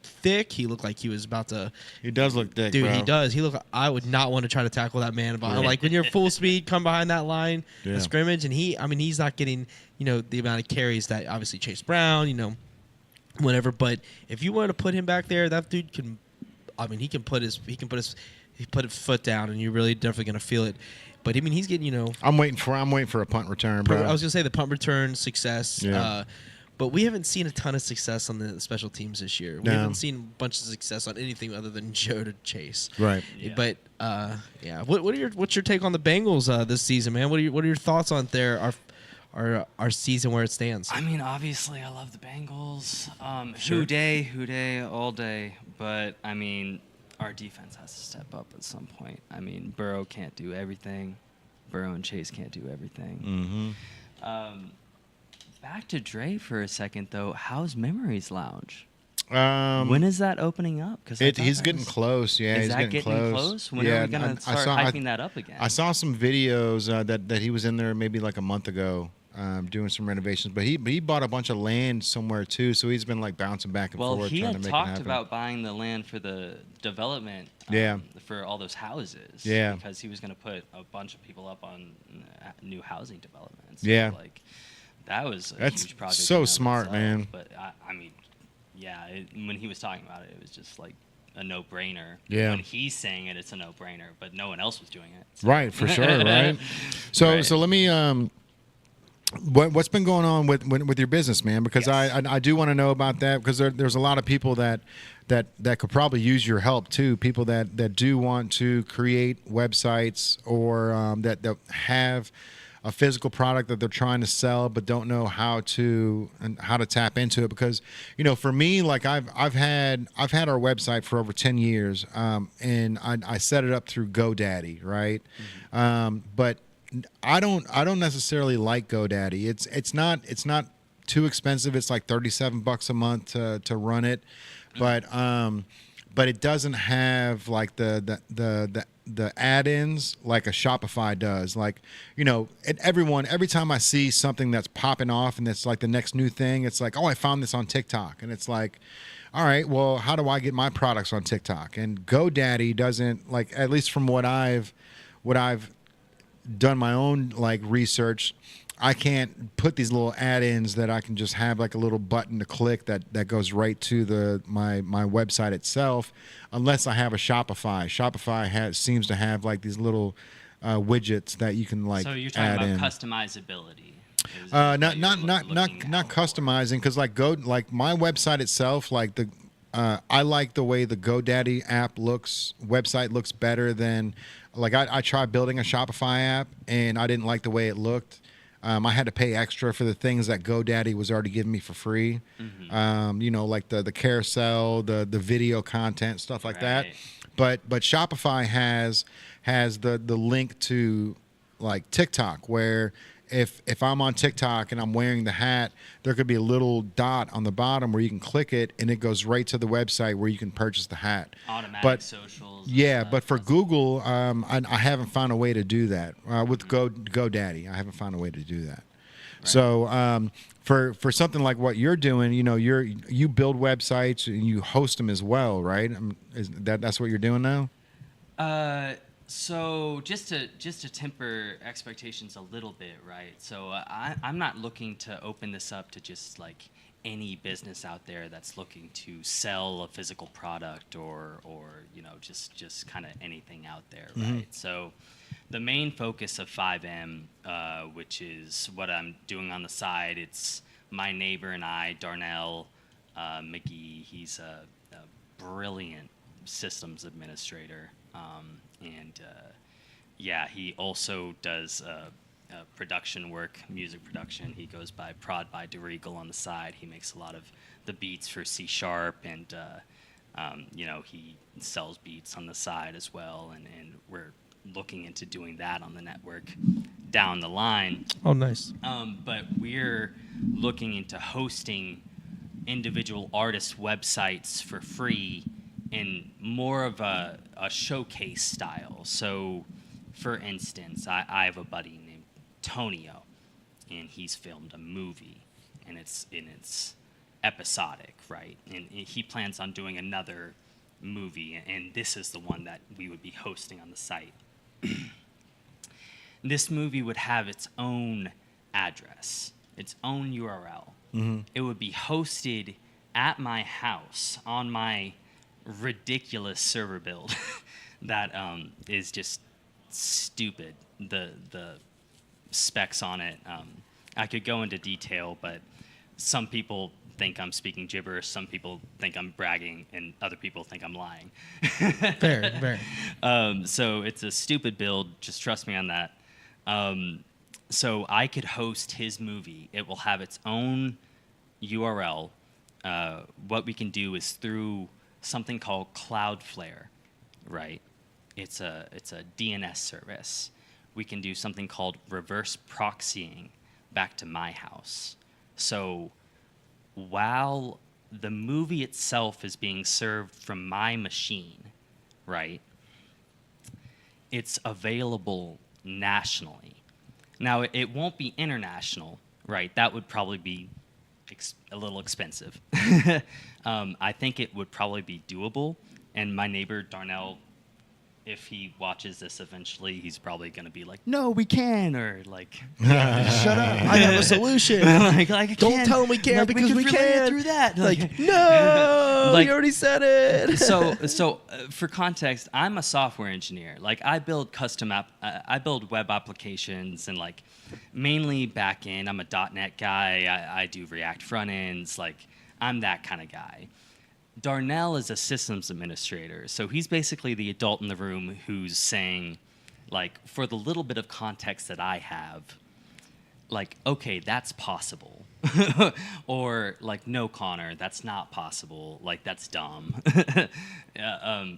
thick. He looked like he was about to. He does look thick, Dude, bro. he does. I would not want to try to tackle that man behind. Like when you're full speed, come behind that line Yeah. of scrimmage, and he's not getting the amount of carries that obviously Chase Brown, whatever. But if you want to put him back there, that dude can. I mean, he put his foot down, and you're really definitely gonna feel it. But I mean, he's getting I'm waiting for a punt return, bro. I was gonna say the punt return success. Yeah. But we haven't seen a ton of success on the special teams this year. We No. haven't seen a bunch of success on anything other than Joe to Chase. Right. Yeah. But yeah, what's your take on the Bengals this season, man? What are your thoughts on our season where it stands? I mean, obviously, I love the Bengals. Who day, all day. But I mean, our defense has to step up at some point. I mean, Burrow can't do everything. Burrow and Chase can't do everything. Mm-hmm. Back to Dre for a second, though. How's Memories Lounge? When When is that opening up? Because he's getting close. Yeah, Is he's that getting close. When are we gonna start hyping that up again? I saw some videos that he was in there maybe like a month ago. Doing some renovations, but he bought a bunch of land somewhere too, so he's been like bouncing back and forth he trying had to make it talked happen. about buying the land for the development, for all those houses, because he was going to put a bunch of people up on new housing developments. Yeah. Like that was a That's huge project. so in and of smart, itself. man. But I mean, yeah, when he was talking about it, it was just like a no-brainer. Yeah. When he's saying it, it's a no-brainer, but no one else was doing it. So. Right, for sure, right? So Right. so let me what's been going on with your business, man? Because Yes. I do want to know about that, because there's a lot of people that could probably use your help too. People that do want to create websites, or that have a physical product that they're trying to sell but don't know how to tap into it. Because for me, like I've had our website for over 10 years, and I set it up through GoDaddy, right? Mm-hmm. But I don't necessarily like GoDaddy. It's not too expensive. It's like $37 a month to run it, but it doesn't have like the add-ins like a Shopify does. Like every time I see something that's popping off and it's like the next new thing, it's like, oh, I found this on TikTok, and it's like, all right, well, how do I get my products on TikTok? And GoDaddy doesn't, like, at least from what I've done my own like research, I can't put these little add-ins that I can just have like a little button to click that goes right to my website itself, unless I have a Shopify. Shopify seems to have like these little widgets that you can like So you're add talking in. about customizability. is Not what you're looking out for. customizing, because like my website itself, like I like the way the GoDaddy website looks better than, like, I tried building a Shopify app and I didn't like the way it looked. I had to pay extra for the things that GoDaddy was already giving me for free. Mm-hmm. Like the carousel, the video content, stuff like that. Right. But Shopify has the link to like TikTok, where if I'm on TikTok and I'm wearing the hat, there could be a little dot on the bottom where you can click it and it goes right to the website where you can purchase the hat. Automatic socials. and Yeah, stuff. but for That's- Google, I haven't found a way to do that. With GoDaddy, I haven't found a way to do that. Right. So for something like what you're doing, you build websites and you host them as well, right? That's what you're doing now? So just to temper expectations a little bit, right? So I'm not looking to open this up to just like any business out there that's looking to sell a physical product or just kind of anything out there, right? So the main focus of 5M, which is what I'm doing on the side, it's my neighbor and I, Darnell McGee. He's a brilliant systems administrator. He also does production work, music production. He goes by Prod by DeRegal on the side. He makes a lot of the beats for C#, and he sells beats on the side as well. And we're looking into doing that on the network down the line. Oh, nice. But we're looking into hosting individual artist websites for free in more of a showcase style. So, for instance, I have a buddy named Tonio, and he's filmed a movie, and it's episodic, right? And he plans on doing another movie, and this is the one that we would be hosting on the site. This movie would have its own address, its own URL. Mm-hmm. It would be hosted at my house on my ridiculous server build that is just stupid. The specs on it, I could go into detail, but some people think I'm speaking gibberish, some people think I'm bragging, and other people think I'm lying. Fair. So it's a stupid build. Just trust me on that. So I could host his movie. It will have its own URL. What we can do is through something called Cloudflare, right? It's a DNS service. We can do something called reverse proxying back to my house. So while the movie itself is being served from my machine, right, it's available nationally. Now, it won't be international, right? That would probably be a little expensive. I think it would probably be doable. And my neighbor, Darnell, if he watches this eventually, he's probably going to be like, no, we can, or like, Shut up! I have a solution. like Don't tell them we can't because we can can. through that. Like, no, Like- you already said it. So for context, I'm a software engineer. Like I build I build web applications and like mainly back end. I'm a .NET guy. I do React front ends. Like I'm that kind of guy. Darnell is a systems administrator, so he's basically the adult in the room who's saying, like, for the little bit of context that I have, like, okay, that's possible. Or, like, no, Connor, that's not possible. Like, that's dumb.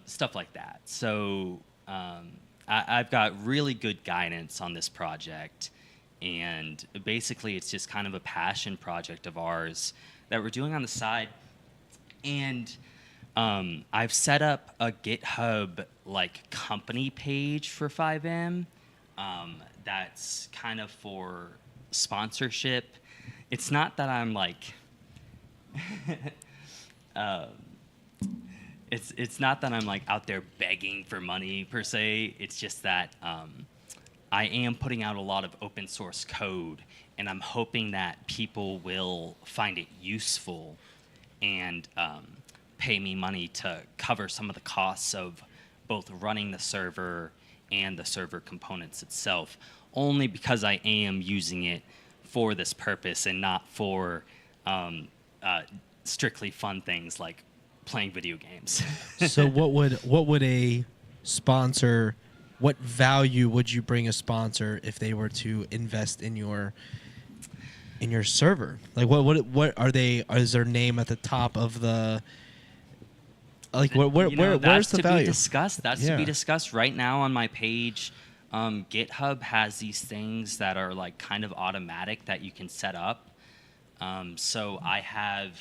Stuff like that. So I've got really good guidance on this project. And basically, it's just kind of a passion project of ours that we're doing on the side. And I've set up a GitHub like company page for 5M that's kind of for sponsorship. It's not that I'm like it's not that I'm like out there begging for money per se. It's just that I am putting out a lot of open source code, and I'm hoping that people will find it useful and pay me money to cover some of the costs of both running the server and the server components itself, only because I am using it for this purpose and not for strictly fun things like playing video games. So what would a sponsor, what value would you bring a sponsor if they were to invest in your server? Like what are they? Is their name at the top of the? Like where's the value? Be discussed. That's to be discussed right now on my page. GitHub has these things that are like kind of automatic that you can set up. So I have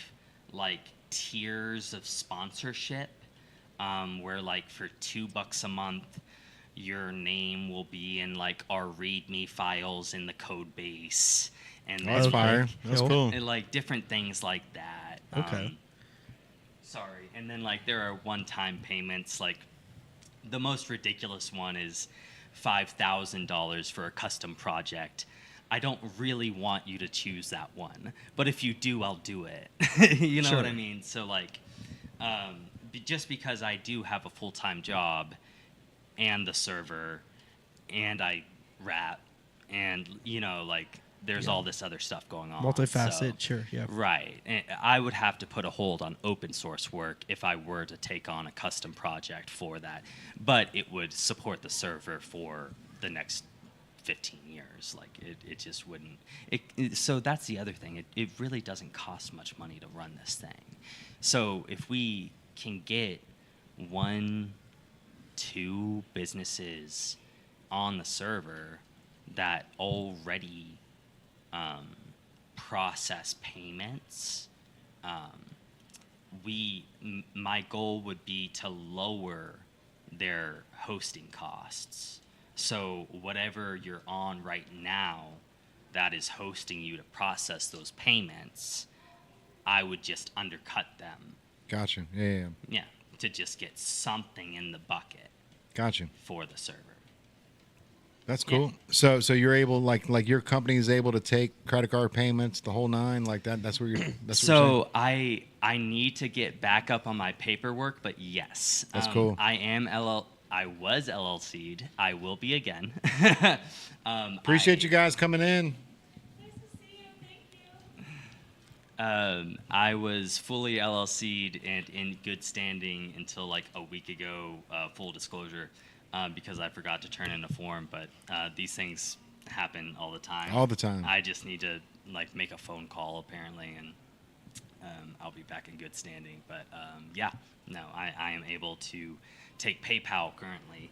like tiers of sponsorship where like for $2 a month, your name will be in like our README files in the code base. And that's fire. That's cool. And like different things like that. Okay. Sorry. And then like there are one-time payments. Like the most ridiculous one is $5,000 for a custom project. I don't really want you to choose that one, but if you do, I'll do it. You know what I mean? So like, just because I do have a full-time job and the server and I rap and, you know, like there's all this other stuff going on. Multifaceted, sure, yeah. Right. And I would have to put a hold on open source work if I were to take on a custom project for that. But it would support the server for the next 15 years. Like, it just wouldn't. So that's the other thing. It really doesn't cost much money to run this thing. So if we can get 1, 2 businesses on the server that already process payments, my goal would be to lower their hosting costs. So whatever you're on right now that is hosting you to process those payments, I would just undercut them. Gotcha. Yeah. Yeah, to just get something in the bucket. Gotcha. For the server. That's cool. Yeah. So you're able, like your company is able to take credit card payments, the whole nine, like that. That's where you're. So I need to get back up on my paperwork, but yes, that's cool. I was LLC'd. I will be again. Appreciate you guys coming in. Nice to see you. Thank you. I was fully LLC'd and in good standing until like a week ago, full disclosure, because I forgot to turn in a form. But these things happen all the time. All the time. I just need to like make a phone call apparently, and I'll be back in good standing. But yeah, no, I am able to take PayPal currently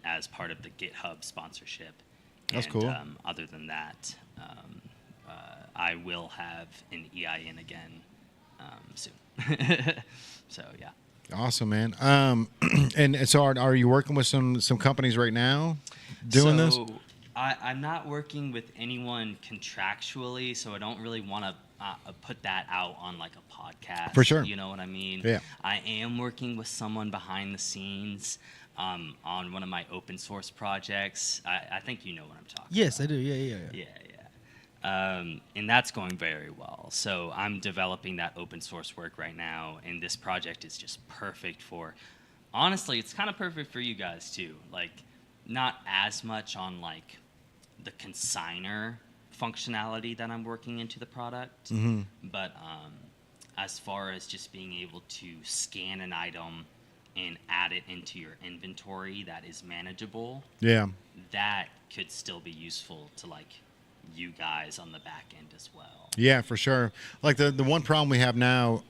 as part of the GitHub sponsorship. That's And, cool. Other than that, I will have an EIN again soon. So yeah. Awesome, man. And so are you working with some companies right now doing this? I'm not working with anyone contractually, so I don't really want to put that out on like a podcast. For sure. You know what I mean? Yeah. I am working with someone behind the scenes on one of my open source projects. I think you know what I'm talking about. Yes, I do. Yeah. Yeah. And that's going very well. So I'm developing that open source work right now, and this project is just perfect for. Honestly, it's kind of perfect for you guys too. Like, not as much on like the consigner functionality that I'm working into the product, but as far as just being able to scan an item and add it into your inventory that is manageable. Yeah. That could still be useful to like you guys on the back end as well. Yeah, for sure. Like the one problem we have now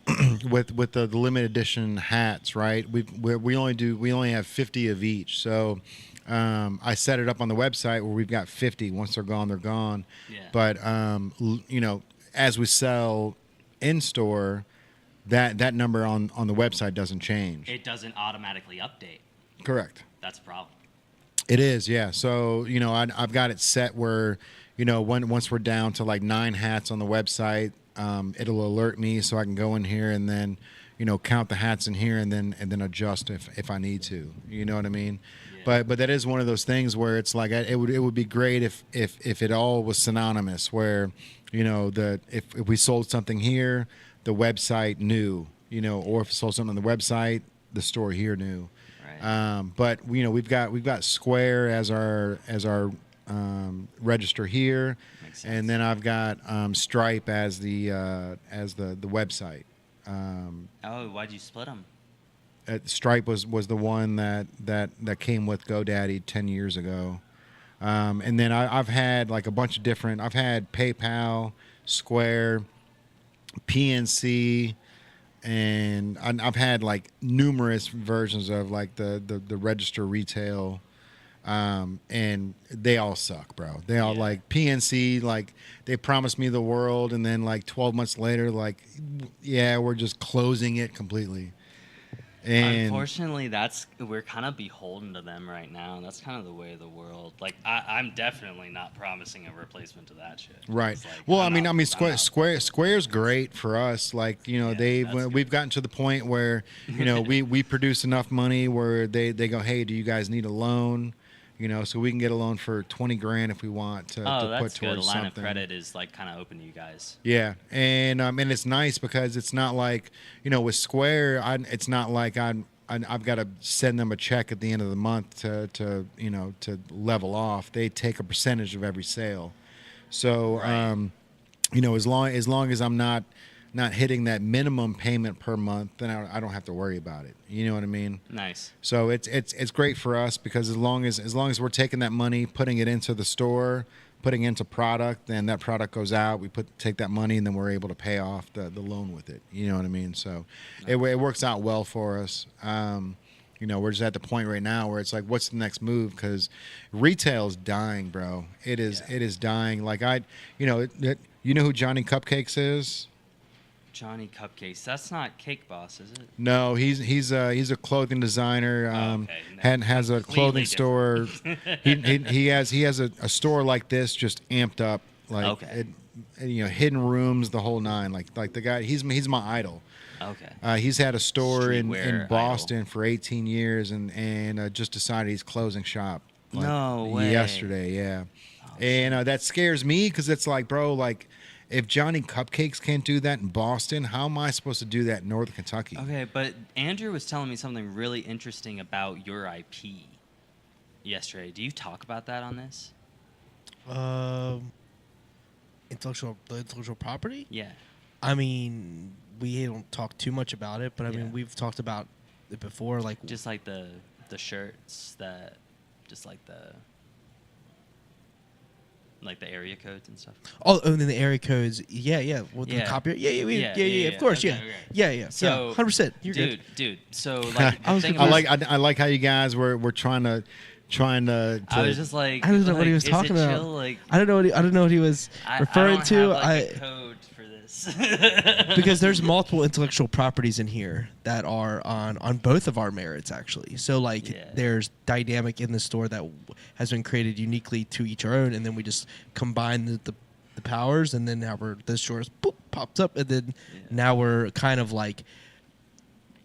with the limited edition hats, right? We only have 50 of each. So I set it up on the website where we've got 50. Once they're gone, they're gone. Yeah. But as we sell in store, that number on the website doesn't change. It doesn't automatically update. Correct. That's a problem. It is, yeah. So I've got it set where once we're down to like 9 hats on the website, it'll alert me so I can go in here and then count the hats in here and then adjust if I need to. You know what I mean? Yeah. But that is one of those things where it's like it would be great if it all was synonymous, where if we sold something here, the website knew, or if we sold something on the website, the store here knew. Right. But we've got Square as our register here, and then I've got Stripe as the website. Why'd you split them? Stripe was the one that came with GoDaddy 10 years ago, and then I've had like a bunch of different. I've had PayPal, Square, PNC. And I've had like numerous versions of like the register retail, and they all suck, bro. They all like PNC, like they promised me the world, and then like 12 months later, like, yeah, we're just closing it completely. And unfortunately, we're kind of beholden to them right now. That's kind of the way of the world. Like, I'm definitely not promising a replacement to that shit. Right. Like, Well, Square's great for us. Like, we've gotten to the point where, we produce enough money where they go, hey, do you guys need a loan? So we can get a loan for $20,000 if we want to put towards something. The line of credit is like kind of open to you guys. Yeah, and it's nice because it's not like with Square, it's not like I've got to send them a check at the end of the month to level off. They take a percentage of every sale, so right. As long as I'm not hitting that minimum payment per month, then I don't have to worry about it. You know what I mean? Nice. So it's great for us because as long as we're taking that money, putting it into the store, putting it into product, then that product goes out. We take that money and then we're able to pay off the loan with it. You know what I mean? So it works out well for us. We're just at the point right now where it's like, what's the next move? Because retail's dying, bro. It is dying. Like you know who Johnny Cupcakes is? Johnny Cupcakes. That's not Cake Boss, is it? No, he's a clothing designer. Okay. Has a clothing store. he has a store like this, just amped up, like hidden rooms, the whole nine. Like the guy, he's my idol. Okay. He's had a store in Boston idol. for 18 years, and just decided he's closing shop. Like, no way. Yesterday, yeah. And that scares me because it's like, bro, like, if Johnny Cupcakes can't do that in Boston, how am I supposed to do that in Northern Kentucky? Okay, but Andrew was telling me something really interesting about your IP yesterday. Do you talk about that on this? Intellectual property? Yeah. I mean, we don't talk too much about it, but I Yeah. mean, we've talked about it before. Like, Just like the shirts that, just like the area codes and stuff. and then the area codes. Yeah. With the Yeah. copyright. Yeah. Yeah. Of course, Okay, okay. yeah. So, 100%. You're good. dude. So like, I was the thing confused. about- I like how you guys were trying to. I was just like, I don't know what he was is it talking about. chill? Like, I don't know what he was referring I to. don't have, like, a code for this. Because there's multiple intellectual properties in here that are on both of our merits, actually. So like Yeah. there's dynamic in the store that has been created uniquely to each our own, and then we just combine the powers, and then now this store pops up, and then now we're kind of like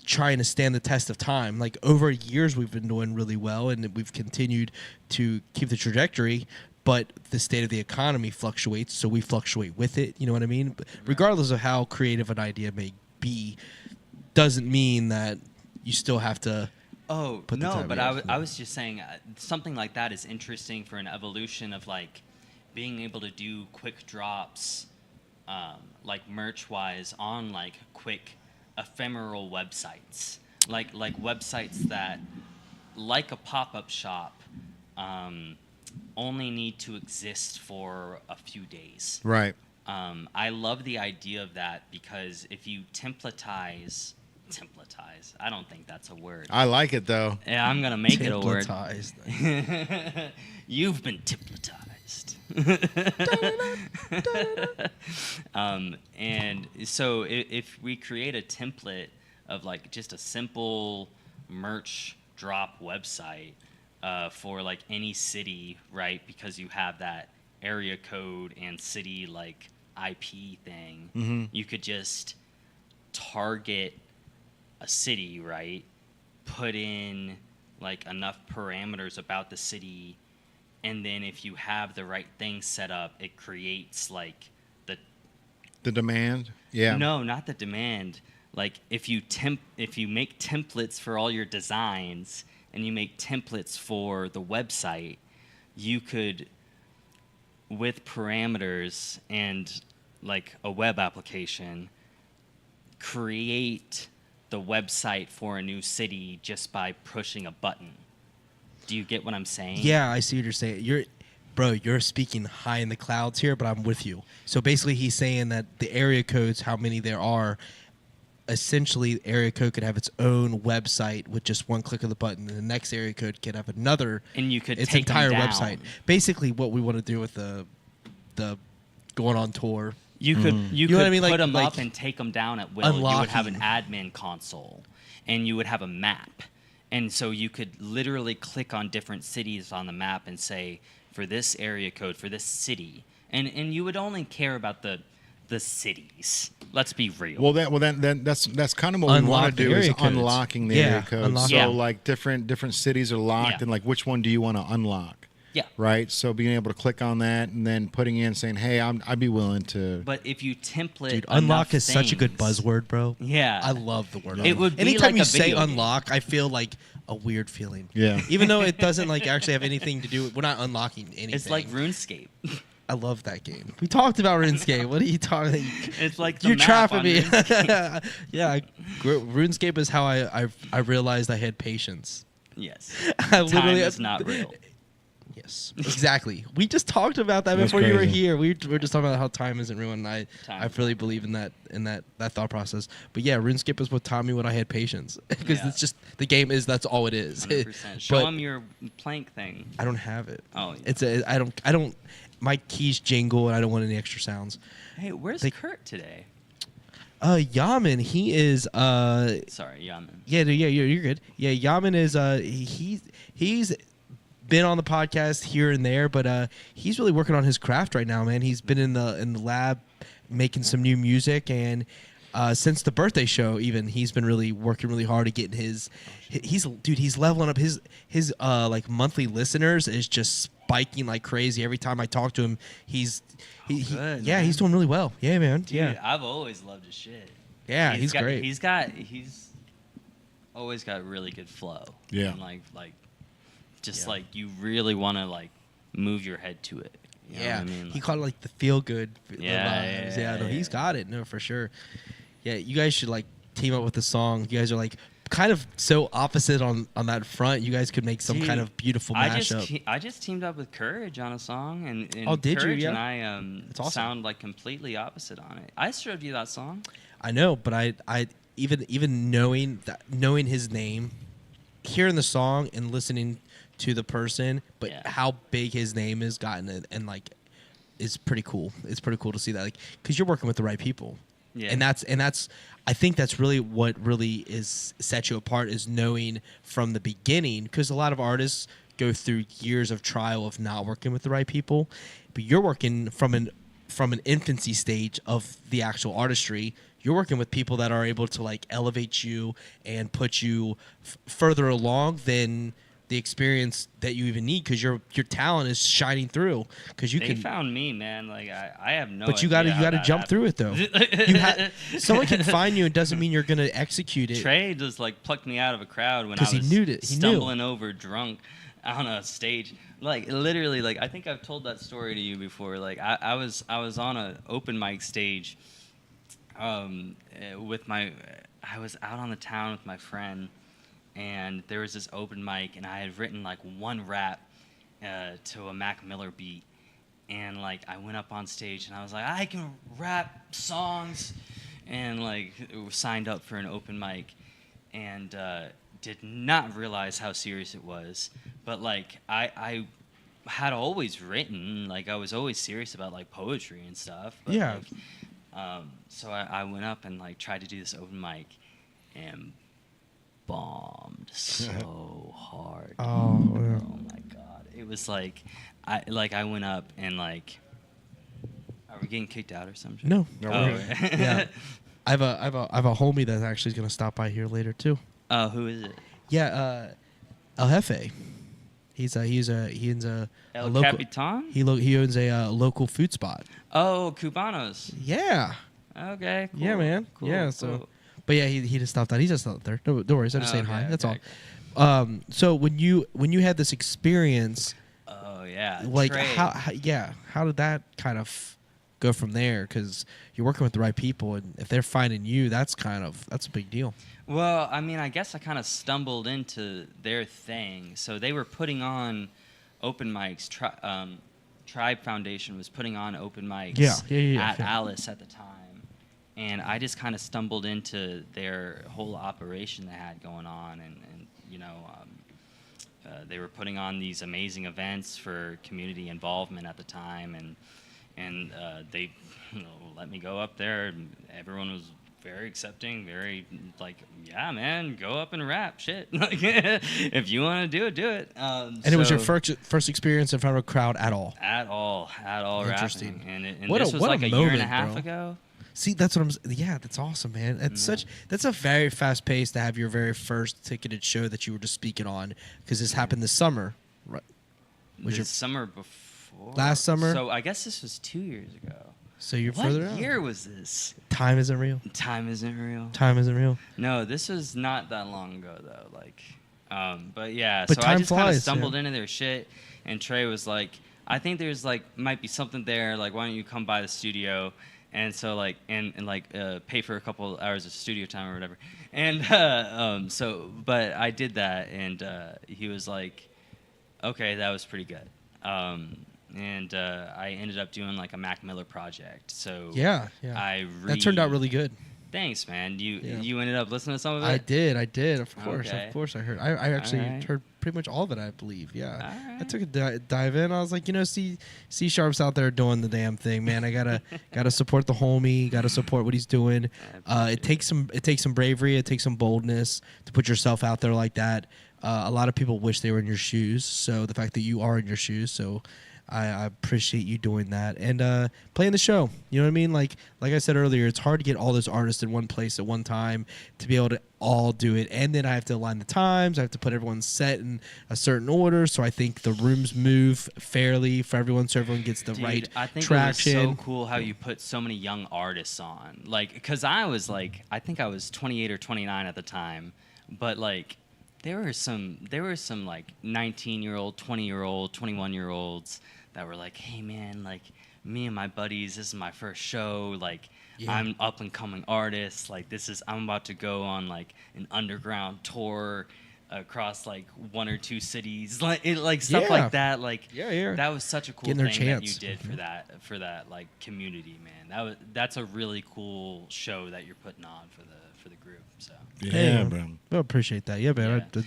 trying to stand the test of time. Like over years we've been doing really well, and we've continued to keep the trajectory, but the state of the economy fluctuates, so we fluctuate with it. You know what I mean? But regardless of how creative an idea may be, doesn't mean that you still have to Oh put the no, time but in. I was just saying something like that is interesting for an evolution of like being able to do quick drops, like merch wise on like quick ephemeral websites, like websites that, like a pop-up shop, only need to exist for a few days. Right. I love the idea of that because if you templatize, I don't think that's a word. I like it though. Yeah, I'm gonna make it a word. Templatized. You've been templatized. And so if we create a template of like just a simple merch drop website for like any city, right? Because you have that area code and city like IP thing, you could just target a city, right? Put in like enough parameters about the city, and then if you have the right thing set up, it creates like The demand. Yeah. no, not the demand. Like if you make templates for all your designs and you make templates for the website, you could, with parameters and like a web application, create the website for a new city just by pushing a button. Do you get what I'm saying? Yeah, I see what you're saying. You're speaking high in the clouds here, but I'm with you. So basically, he's saying that the area codes, how many there are, essentially, the area code could have its own website with just one click of the button, and the next area code could have another. And you could its take them entire down. website. Basically, what we want to do with the going on tour. You could You know what I mean? put Like- them like up and take them down at will. You would have an unlocking. admin console, and you would have a map, and so you could literally click on different cities on the map and say, for this area code, for this city, and you would only care about the cities. Let's be real. Well, then that's kind of what we Unlock want to the do is area codes. unlocking the Yeah, area codes. unlock So them. like different cities are locked, Yeah. and like which one do you want to unlock? yeah. Right. So being able to click on that and then putting in saying, hey, I'd be willing to. But if you template, Dude, unlock enough is such a good things- buzzword, bro. Yeah. I love the word. It unlock. would be Anytime like you a say video game. unlock, I feel like a weird feeling. Yeah. Even though it doesn't like actually have anything to do with. We're not unlocking anything. It's like RuneScape. I love that game. We talked about RuneScape. What are you talking? It's like the You're map trapping on me. RuneScape. Yeah, RuneScape is how I realized I had patience. Yes. I Time literally is not real. Yes, exactly. We just talked about that That's before you were crazy. here. We were just talking about how time isn't real, and I Time. really believe in that thought process. But yeah, RuneScape is what taught me when I had patience, because Yeah. it's just the game is that's all it is. 100%. Show But them your plank thing. I don't have it. Oh, yeah. It's I don't. My keys jingle, and I don't want any extra sounds. Hey, where's They- Kurt today? Yaman, he is Sorry, Yaman. Yeah, you're good. Yeah, Yaman is he's been on the podcast here and there, but he's really working on his craft right now, man. He's been in the lab making some new music, and since the birthday show, even he's been really working really hard to get he's leveling up his like monthly listeners is just spiking like crazy. Every time I talk to him, he's Good, yeah, man. he's doing really well. Yeah, man. Dude, Yeah, I've always loved his shit. yeah, he's great. He's always got really good flow. Yeah. And like just Yeah. like you really want to like move your head to it. You know what I mean? He called it like the feel good vibes. Yeah, No, he's got it. No, for sure. Yeah, you guys should like team up with the song. You guys are like kind of so opposite on that front. You guys could make some kind of beautiful mashup. I just teamed up with Courage on a song, and did you? Courage Yeah. and I awesome. sound like completely opposite on it. I showed you that song. I know, but I even knowing his name, hearing the song and listening to the person, but how big his name has gotten and like is pretty cool. It's pretty cool to see that, like, because you're working with the right people. Yeah. And that's I think that's really what really is sets you apart, is knowing from the beginning, because a lot of artists go through years of trial of not working with the right people, but you're working from an infancy stage of the actual artistry. You're working with people that are able to like elevate you and put you further along than the experience that you even need, because your talent is shining through. Because they found me, man. Like I have no. But you got to jump through it though. Someone can find you, and doesn't mean you're gonna execute it. Trey just like plucked me out of a crowd when I was stumbling over drunk on a stage. Like literally, like I think I've told that story to you before. Like I was on an open mic stage, with I was out on the town with my friend. And there was this open mic, and I had written like one rap to a Mac Miller beat, and like I went up on stage and I was like, I can rap songs, and like signed up for an open mic, and did not realize how serious it was. But like I had always written, like I was always serious about like poetry and stuff. But, yeah. Like, so I went up and like tried to do this open mic, and bombed so hard. Oh My god! It was like, I went up and like, are we getting kicked out or something? No. Yeah. I have a homie that's actually going to stop by here later too. Who is it? Yeah, El Jefe. He owns a El local. Capitan? He owns a local food spot. Oh, Cubanos. Yeah. Okay. Cool. Yeah, man. Cool, yeah. Cool. So. But yeah, he just stopped out. He's just out there. No worries. I'm just saying hi. That's all. Okay. So when you had this experience, oh yeah, like Trey. how did that kind of go from there? Because you're working with the right people, and if they're finding you, that's a big deal. Well, I mean, I guess I kind of stumbled into their thing. So they were putting on open mics. Tribe Foundation was putting on open mics at Alice at the time. And I just kind of stumbled into their whole operation they had going on, and you know, they were putting on these amazing events for community involvement at the time, and they let me go up there. And everyone was very accepting, very like, yeah, man, go up and rap, shit. Like, if you want to do it. And it was your first experience in front of a crowd at all? At all Interesting. rapping. And this was like a year and a half ago. See, that's what yeah, that's awesome, man. That's a very fast pace to have your very first ticketed show that you were just speaking on, because this happened this summer, right? Summer before? Last summer? So I guess this was 2 years ago. So you're further out. What year was this? Time isn't real. Time isn't real. Time isn't real. No, this was not that long ago though. Like, but yeah. But so I just kind of flies, stumbled into their shit, and Trey was like, I think there's like might be something there. Like, why don't you come by the studio? And so like and pay for a couple hours of studio time or whatever. And but I did that, and he was like, okay, that was pretty good. And I ended up doing like a Mac Miller project. So yeah. That turned out really good. Thanks, man. You ended up listening to some of it? I did. Of course. Okay. Of course I heard. I actually heard pretty much all of it, I believe. Yeah. I took a dive in. I was like, C-Sharp's out there doing the damn thing, man. I gotta support the homie, gotta support what he's doing. It takes some bravery, it takes some boldness to put yourself out there like that. A lot of people wish they were in your shoes, so the fact that you are in your shoes, so I appreciate you doing that and playing the show. You know what I mean? Like I said earlier, it's hard to get all those artists in one place at one time to be able to all do it. And then I have to align the times. I have to put everyone's set in a certain order. So I think the rooms move fairly for everyone, so everyone gets the right I think traction. It was so cool how you put so many young artists on. Like, because I was like, I think I was 28 or 29 at the time, but like there were some like 19-year-old, 20-year-old, 21-year-olds that were like, hey man, like me and my buddies, this is my first show, like Yeah. I'm up and coming artist, like I'm about to go on like an underground tour across like 1 or 2 cities, like stuff Yeah. like that. Like Yeah. that was such a cool Getting their thing that you chance. did for that like community, man. That's a really cool show that you're putting on for the group. So Yeah, Hey, bro. I appreciate that. Yeah, man. Yeah.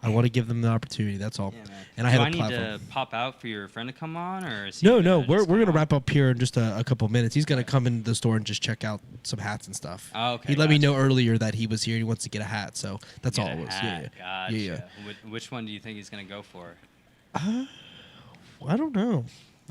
I want to give them the opportunity. That's all. yeah, man. And I Do have I a need platform. to pop out for your friend to come on, or is he No, gonna we're just gonna come wrap on? up here in just a couple minutes. He's gonna come in the store and just check out some hats and stuff. Oh, okay, He let me gotcha. know earlier that he was here. He wants to get a hat, so that's Get all a it was. hat. Yeah. Gotcha. Which one do you think he's gonna go for? I don't know.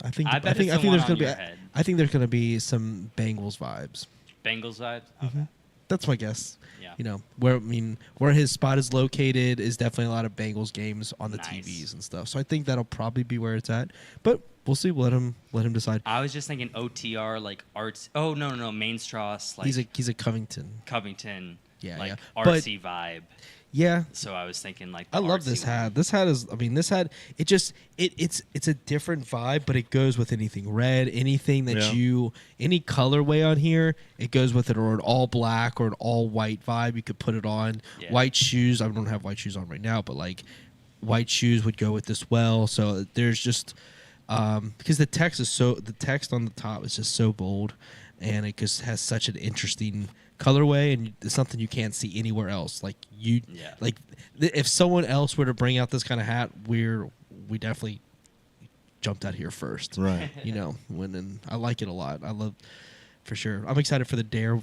I think I bet it's the think one there's on gonna be. your head. I think there's gonna be some Bengals vibes. Bengals vibes. Mm-hmm. Okay. That's my guess. Yeah. You know where his spot is located is definitely a lot of Bengals games on the Nice. TVs and stuff. So I think that'll probably be where it's at. But we'll see. Let him decide. I was just thinking OTR like arts. Oh no, Main Strass like He's a Covington. Covington. Yeah, like yeah. But- artsy vibe. Yeah. So I was thinking like I the love artsy this one. hat. This hat is. I mean, this hat. It's a different vibe, but it goes with anything red, anything that any colorway on here. It goes with it, or an all black or an all white vibe. You could put it on. Yeah. White shoes. I don't have white shoes on right now, but like white shoes would go with this well. So there's just because the text on the top is just so bold, and it just has such an interesting colorway, and it's something you can't see anywhere else. Like if someone else were to bring out this kind of hat, we definitely jumped out here first. Right. You know, and I like it a lot. I love for sure. I'm excited for the Dare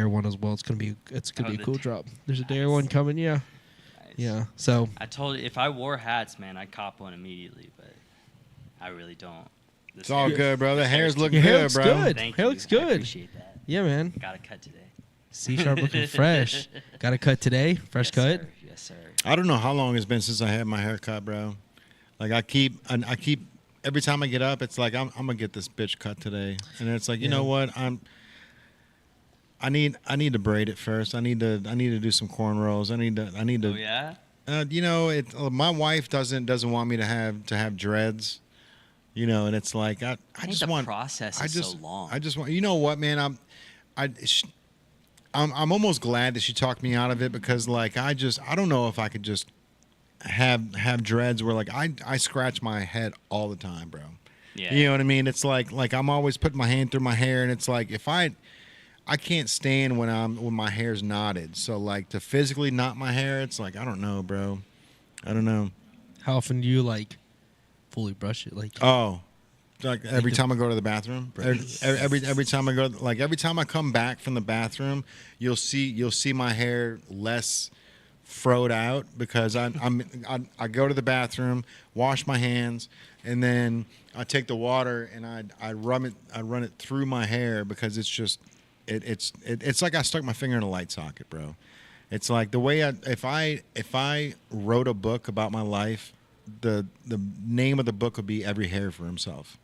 one as well. It's gonna be a the cool Dare. drop. There's a Dare one coming. Yeah. Nice. Yeah. So I told you if I wore hats, man, I'd cop one immediately, but I really don't. It's all good, bro. The hair's looking Your hair good, looks bro. good. Thank Hair you. looks good. I appreciate that. yeah, man. Got a cut today. C-sharp looking fresh. Got a cut today. Fresh Yes, cut. Sir. Yes, sir. I don't know how long it's been since I had my hair cut, bro. Like I keep every time I get up, it's like I'm gonna get this bitch cut today, and it's like you know what I need to braid it first. I need to do some cornrows. I need to. Oh yeah. You know, my wife doesn't want me to have dreads. You know, and it's like I think just the want process I is just so long. I just want you know what, man. I'm almost glad that she talked me out of it because like I don't know if I could just have dreads where like I scratch my head all the time, bro. Yeah. You know what I mean? It's like I'm always putting my hand through my hair, and it's like if I can't stand when my hair's knotted. So like to physically knot my hair, it's like I don't know, bro. I don't know. How often do you like fully brush it? Like Oh, like every time I go to the bathroom, every time I go, like every time I come back from the bathroom, you'll see my hair less froed out because I go to the bathroom, wash my hands, and then I take the water and I run it through my hair because it's just it's like I stuck my finger in a light socket, bro. It's like the way if I wrote a book about my life, the name of the book would be Every Hair for Himself.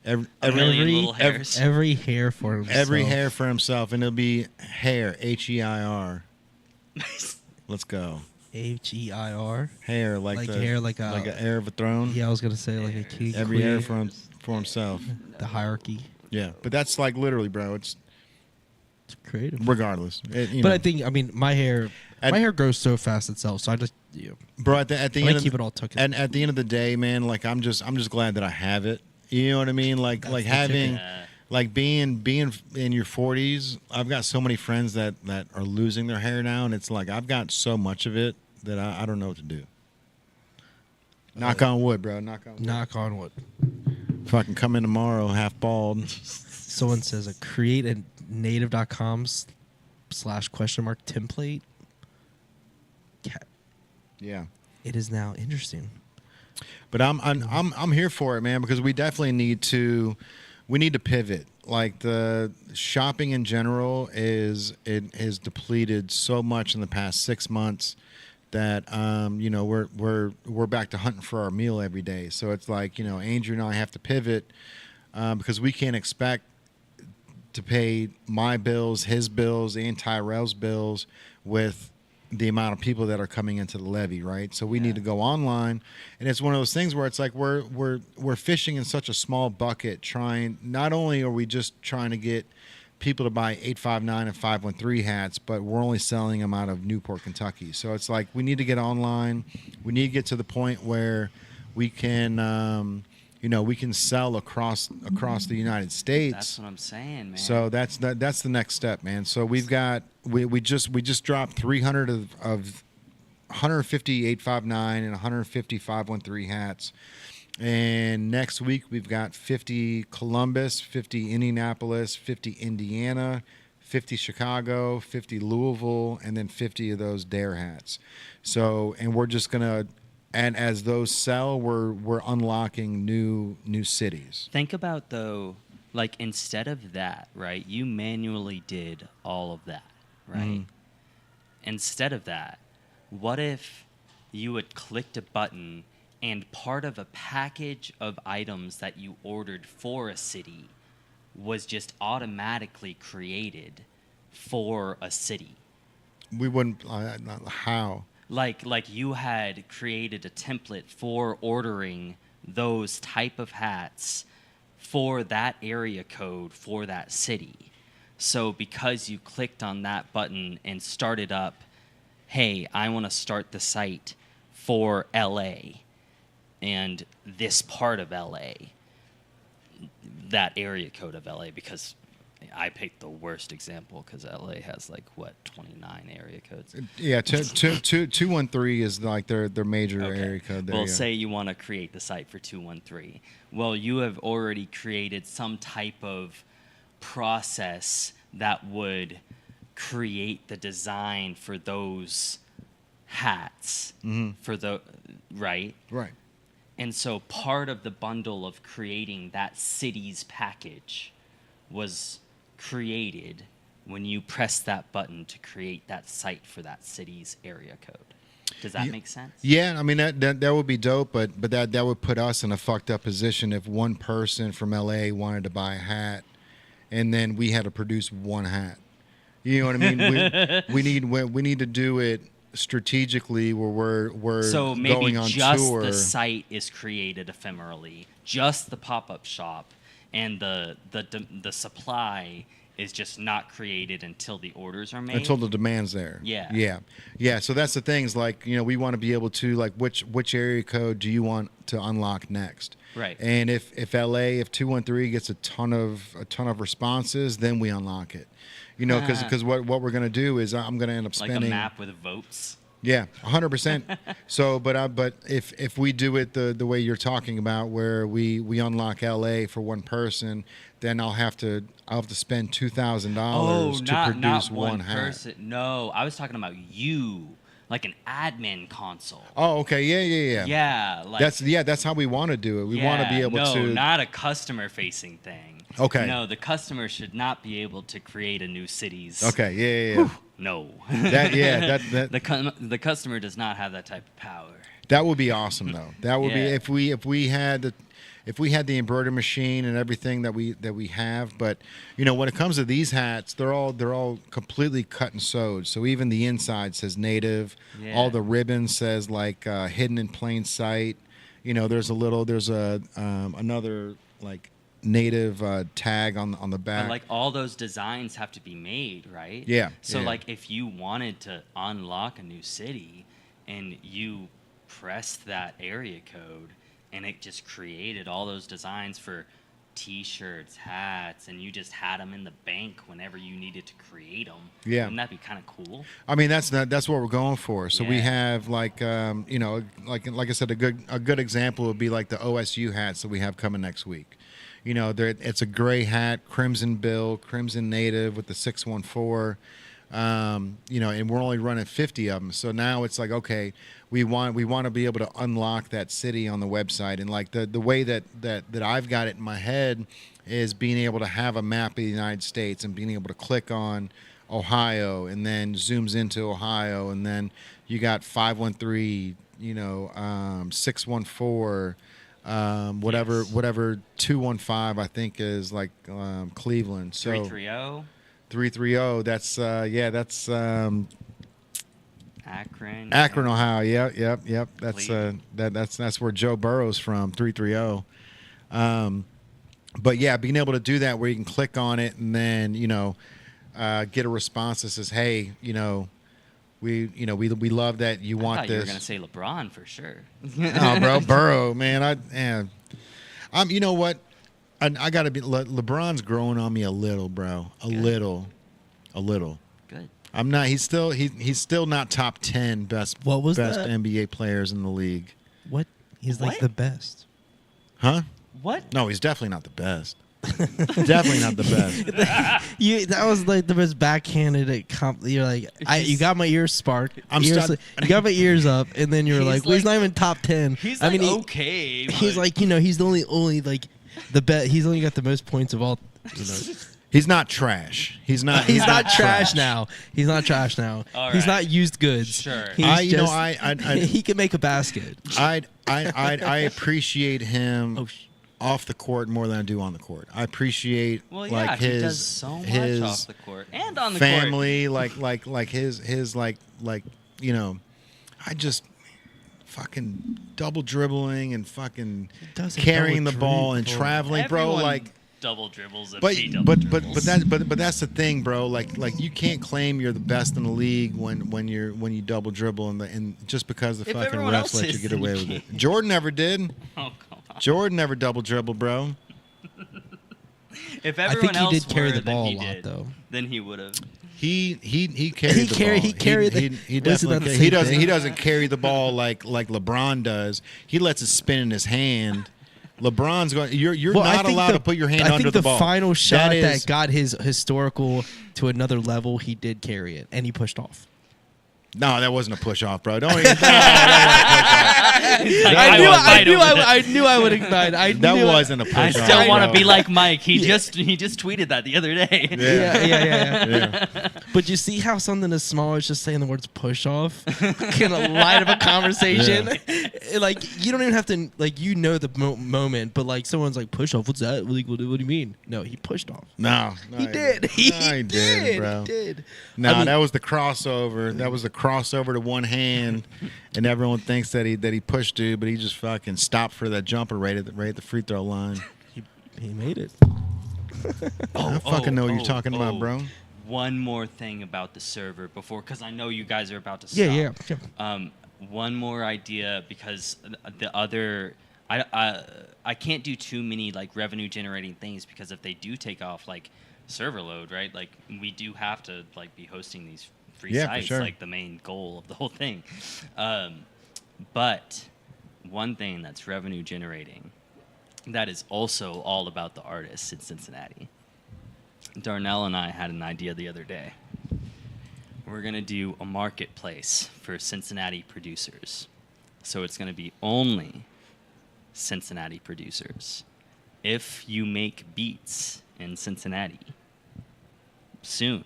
A million little hairs. every hair for himself. Every hair for himself, and it'll be hair, H-E-I-R. Let's go. H-E-I-R. Hair, Like the hair, like an heir of a throne. Yeah, I was gonna say like a king. Every hair queen, for himself. the hierarchy. Yeah, but that's like literally, bro. It's It's creative. regardless. But I think my hair grows so fast itself. So I just bro, at the end I of keep it all tucked in. and at the end of the day, man, like I'm just glad that I have it. You know what I mean? Like having. Yeah. Like being in your 40s, I've got so many friends that are losing their hair now, and it's like I've got so much of it that I don't know what to do. Knock on wood, bro. Knock on wood. Knock on wood. Fucking come in tomorrow, half bald. Someone says create a native.com / template. Yeah, It is now interesting. but I'm here for it, man, because we definitely need to pivot. Like the shopping in general is depleted so much in the past 6 months that you know we're back to hunting for our meal every day. So it's like, you know, Andrew and I have to pivot because we can't expect to pay my bills, his bills, and Tyrell's bills with the amount of people that are coming into the levee, right? So we need to go online, and it's one of those things where it's like we're fishing in such a small bucket. Trying, not only are we just trying to get people to buy 859 and 513 hats, but we're only selling them out of Newport, Kentucky. So it's like we need to get online. We need to get to the point where we can. We can sell across the United States. That's what I'm saying, man. So that's the next step, man. So we just dropped 300 of 150 859 and 150 513 hats. And next week we've got 50 Columbus, 50 Indianapolis, 50 Indiana, 50 Chicago, 50 Louisville, and then 50 of those Dare hats. So, and we're just gonna. And as those sell, we're unlocking new cities. Think about, though, like, instead of that, right, you manually did all of that, right? Instead of that, what if you had clicked a button and part of a package of items that you ordered for a city was just automatically created for a city? We wouldn't. How? Like you had created a template for ordering those type of hats for that area code for that city. So because you clicked on that button and started up, hey, I want to start the site for LA and this part of LA, that area code of LA, because I picked the worst example because LA has 29 area codes. Yeah, 213 is like their major area code there. Well, say you want to create the site for 213. Well, you have already created some type of process that would create the design for those hats for the right. And so part of the bundle of creating that city's package was created when you press that button to create that site for that city's area code. Does that make sense? Yeah, I mean that would be dope, but that would put us in a fucked up position if one person from LA wanted to buy a hat, and then we had to produce one hat. You know what I mean? we need to do it strategically where we're so maybe going on just tour. The site is created ephemerally, just the pop-up shop, and the supply is just not created until the orders are made. Until the demand's there. Yeah. So that's the things, like, we want to be able to, like, which area code do you want to unlock next? Right. And if 213 gets a ton of responses, then we unlock it. Because what we're gonna do is I'm gonna end up spending like a map with votes. Yeah, 100%. So, but if we do it the way you're talking about, where we unlock LA for one person, then I'll have to spend $2,000 to produce one hat. Person. No, I was talking about you, like an admin console. Oh, okay, yeah. Yeah, that's how we want to do it. We want to be able to. No, not a customer-facing thing. Okay. No, the customer should not be able to create a new city's. Okay, yeah. No. The customer does not have that type of power. That would be awesome, though. That would be if we had the embroidery machine and everything that we have. But when it comes to these hats, they're all completely cut and sewed. So even the inside says native. Yeah. All the ribbon says hidden in plain sight. There's another like native tag on the back. But all those designs have to be made, right? Yeah. So if you wanted to unlock a new city and you pressed that area code and it just created all those designs for T-shirts, hats, and you just had them in the bank whenever you needed to create them. Yeah. Wouldn't that be kind of cool? I mean, that's what we're going for. So we have like I said, a good example would be like the OSU hats that we have coming next week. It's a gray hat, crimson bill, crimson native with the 614. And we're only running 50 of them. So now it's like, okay, we want to be able to unlock that city on the website. And like the way that I've got it in my head is being able to have a map of the United States and being able to click on Ohio and then zooms into Ohio, and then you got 513, 614. Whatever 215 I think is like Cleveland. So 330. 330. That's Akron. Akron, Ohio. Yep. That's Cleveland. that's where Joe Burrow's from. 330. But yeah, being able to do that where you can click on it and then get a response that says, "Hey, we love that you I want thought this." you were gonna say LeBron for sure. Oh, bro, Burrow, man, you know what? I gotta be. LeBron's growing on me a little, bro. A little. Good. I'm not. He's still not top 10 best What was best that? NBA players in the league. What? He's like What? the best. Huh? What? No, he's definitely not the best. Definitely not the best. That was like the most backhanded You're like, you got my ears sparked. You got my ears up, and then you're He's like, well, he's not even top 10. He's I like mean, okay. he's but- like, he's the only like the best. He's only got the most points of all. He's not trash. He's not trash now. He's not trash now. All He's right. not used goods. Sure. He's he can make a basket. I appreciate him Oh, off the court more than I do on the court. I appreciate Well, yeah, like he his does so much his off the court and on the court. family, like his I just fucking double dribbling and fucking doesn't carrying the double ball and dribble. traveling, bro. Everyone Like, double dribbles. If but he double but dribbles. that's the thing, bro. Like you can't claim you're the best in the league when you double dribble and just because the If fucking everyone refs else let you is, get then away you with it. can't. Jordan never did. Oh, come on. Jordan never double dribbled, bro. If I everyone think he else did carry were, the ball then a he lot, did. though. Then he would have. He carried the ball. He carried the- he wasn't that definitely the he same doesn't thing? he doesn't carry the ball like LeBron does. He lets it spin in his hand. LeBron's going. You're Well, I not think allowed to put your hand I under think the ball. final shot that is, got his historical to another level, he did carry it, and he pushed off. No, that wasn't a push off, bro. Don't even. that I knew I would ignite. wasn't a push off. I still want to bro. be like Mike. He just tweeted that the other day. Yeah. Yeah. But you see how something as small as just saying the words push off can light up a conversation? Like, you don't even have to, like, the moment, but, like, someone's like, push off? What's that? Like, what do you mean? No, he pushed off. No, He did. He did, bro. He did. No, I mean- that was the crossover. That was the crossover to one hand, and everyone thinks that he pushed dude, but he just fucking stopped for that jumper right at the free throw line. He made it. I fucking know what you're talking about, bro. One more thing about the server before, because I know you guys are about to stop. Yeah. One more idea, because the other, I can't do too many like revenue generating things, because if they do take off, like server load, right? Like we do have to like be hosting these free Yeah, for sites, sure. like the main goal of the whole thing. But one thing that's revenue generating that is also all about the artists in Cincinnati. Darnell and I had an idea the other day. We're going to do a marketplace for Cincinnati producers. So it's going to be only Cincinnati producers. If you make beats in Cincinnati, soon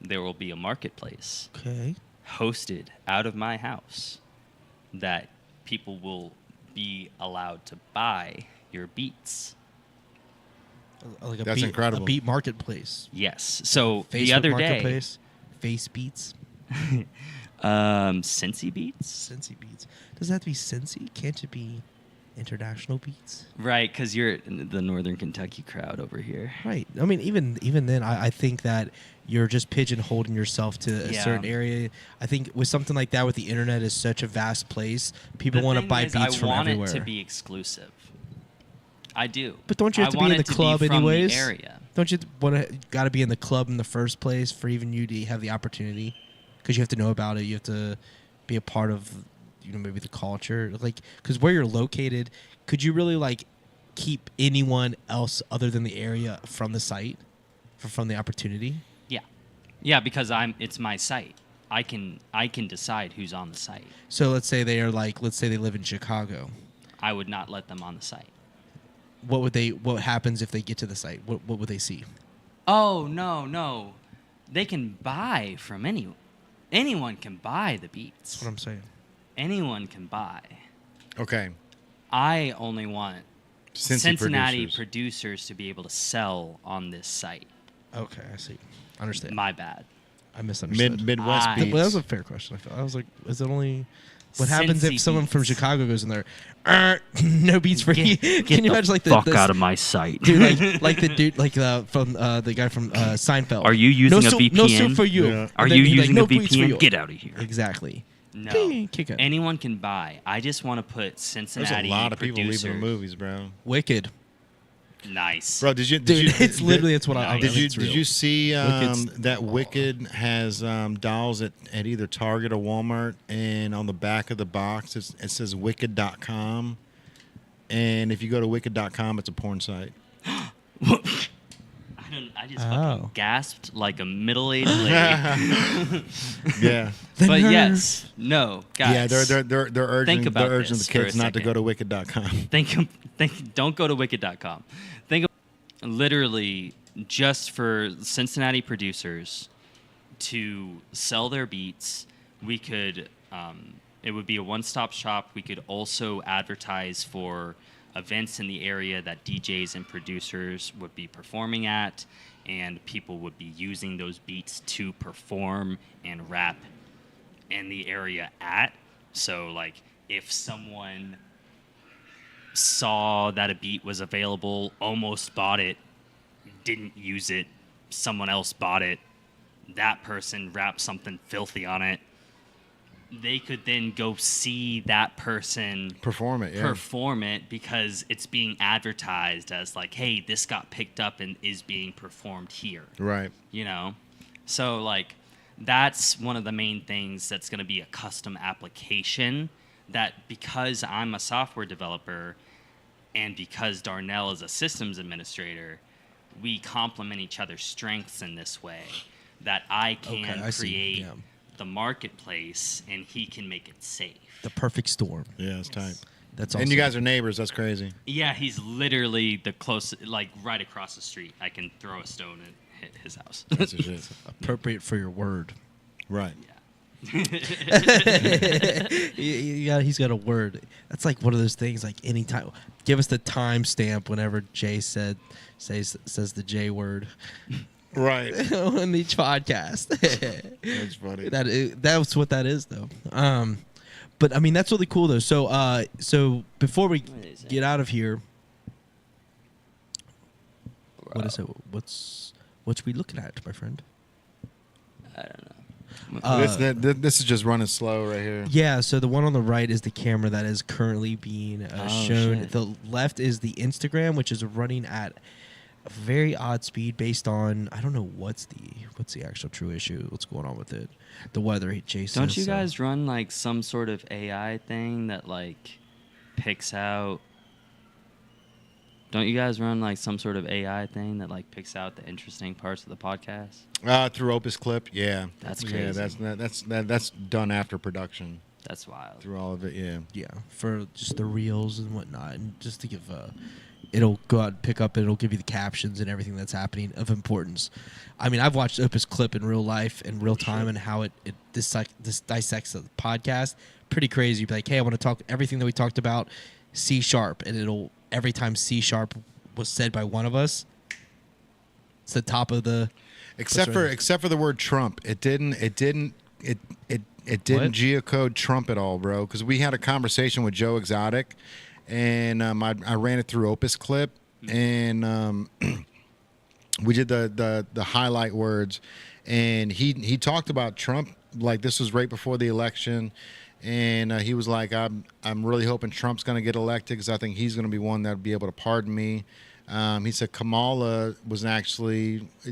there will be a marketplace Okay. hosted out of my house that people will be allowed to buy your beats. Like That's incredible. A beat marketplace. Yes. So Facebook the other day, marketplace. Face beats. Cincy Beats, Cincy beats. Does it have to be Cincy? Can't it be international beats? right? Because you're in the Northern Kentucky crowd over here. Right. I mean, even then, I think that you're just pigeonholing yourself to a Yeah. certain area. I think with something like that, with the internet is such a vast place, people The want to thing buy is, beats from I want everywhere. it to be exclusive. I do. But don't you have I to be want in it the to club be from anyways? The area. Don't you got to be in the club in the first place for even you to have the opportunity? Because you have to know about it. You have to be a part of, maybe the culture. Like, because where you're located, could you really like keep anyone else other than the area from the site, from the opportunity? Yeah, because it's my site. I can decide who's on the site. So let's say they live in Chicago. I would not let them on the site. What happens if they get to the site? What would they see? Oh, no. They can buy from anyone. Anyone can buy the beats. That's what I'm saying. Anyone can buy. Okay. I only want Cincy Cincinnati producers. producers to be able to sell on this site. Okay, I see. Understand. My bad. I misunderstood. Midwest beats. That was a fair question. I was like, is it only... What happens if someone from Chicago goes in there? No beats for you. Can you imagine like fuck out of my sight, dude? Like the dude, like from the guy from Seinfeld. Are you using a VPN? No soup for you. Yeah. Are you using a VPN? Get out of here. Exactly. No. Kick it. Anyone can buy. I just want to put Cincinnati There's a lot of people producer. leaving the movies, bro. Wicked. Nice. Bro, did you? It's literally it's what I. Did it's you? real. Did you see Wicked's- that Wicked has dolls at either Target or Walmart, and on the back of the box it says Wicked.com, and if you go to Wicked.com, it's a porn site. I just fucking gasped like a middle-aged lady. Yeah. But yes, no, guys. Yeah, they're urging about the this for a kids not to second. go to Wicked.com. Don't go to Wicked.com. Think of literally just for Cincinnati producers to sell their beats. We could, it would be a one-stop shop. We could also advertise for events in the area that DJs and producers would be performing at, and people would be using those beats to perform and rap in the area at. So, like, if someone saw that a beat was available, almost bought it, didn't use it, someone else bought it, that person rapped something filthy on it, they could then go see that person Perform it because it's being advertised as like, hey, this got picked up and is being performed here. Right. You know? So, like, that's one of the main things that's going to be a custom application that, because I'm a software developer and because Darnell is a systems administrator, we complement each other's strengths in this way, that I can create the marketplace and he can make it safe. The perfect storm. Yeah, it's tight. That's awesome. And you guys are neighbors. That's crazy. Yeah, he's literally the closest, like right across the street. I can throw a stone and hit his house. That's the shit. Appropriate for your word. Right. He's got a word. That's like one of those things. Like anytime, give us the timestamp whenever Jay says the J word. Right. On each podcast. That's funny. That's what that is, though. But I mean, that's really cool, though. So before we get out of here, what is it? What's we looking at, my friend? I don't know. This is just running slow right here. Yeah, so the one on the right is the camera that is currently being shown. Shit. The left is the Instagram, which is running at a very odd speed based on, I don't know what's the actual true issue, what's going on with it. The weather, Jason. Don't you guys run like some sort of AI thing that like picks out? Don't you guys run like some sort of AI thing that like picks out the interesting parts of the podcast? Through Opus Clip, yeah. That's Yeah, crazy. that's done after production. That's wild. Through all of it, yeah. Yeah, for just the reels and whatnot, and just to give it'll go out and pick up, and it'll give you the captions and everything that's happening of importance. I mean, I've watched Opus Clip in real life, in real time, and how it dissects the podcast. Pretty crazy. You'd be like, hey, I want to talk everything that we talked about, C#, and it'll, every time C# was said by one of us, it's the top of the... Except for the word Trump. It didn't geocode Trump at all, bro, because we had a conversation with Joe Exotic, and I ran it through Opus Clip, and we did the highlight words, and he talked about Trump like this was right before the election, and he was like, I'm really hoping Trump's going to get elected because I think he's going to be one that would be able to pardon me. He said Kamala was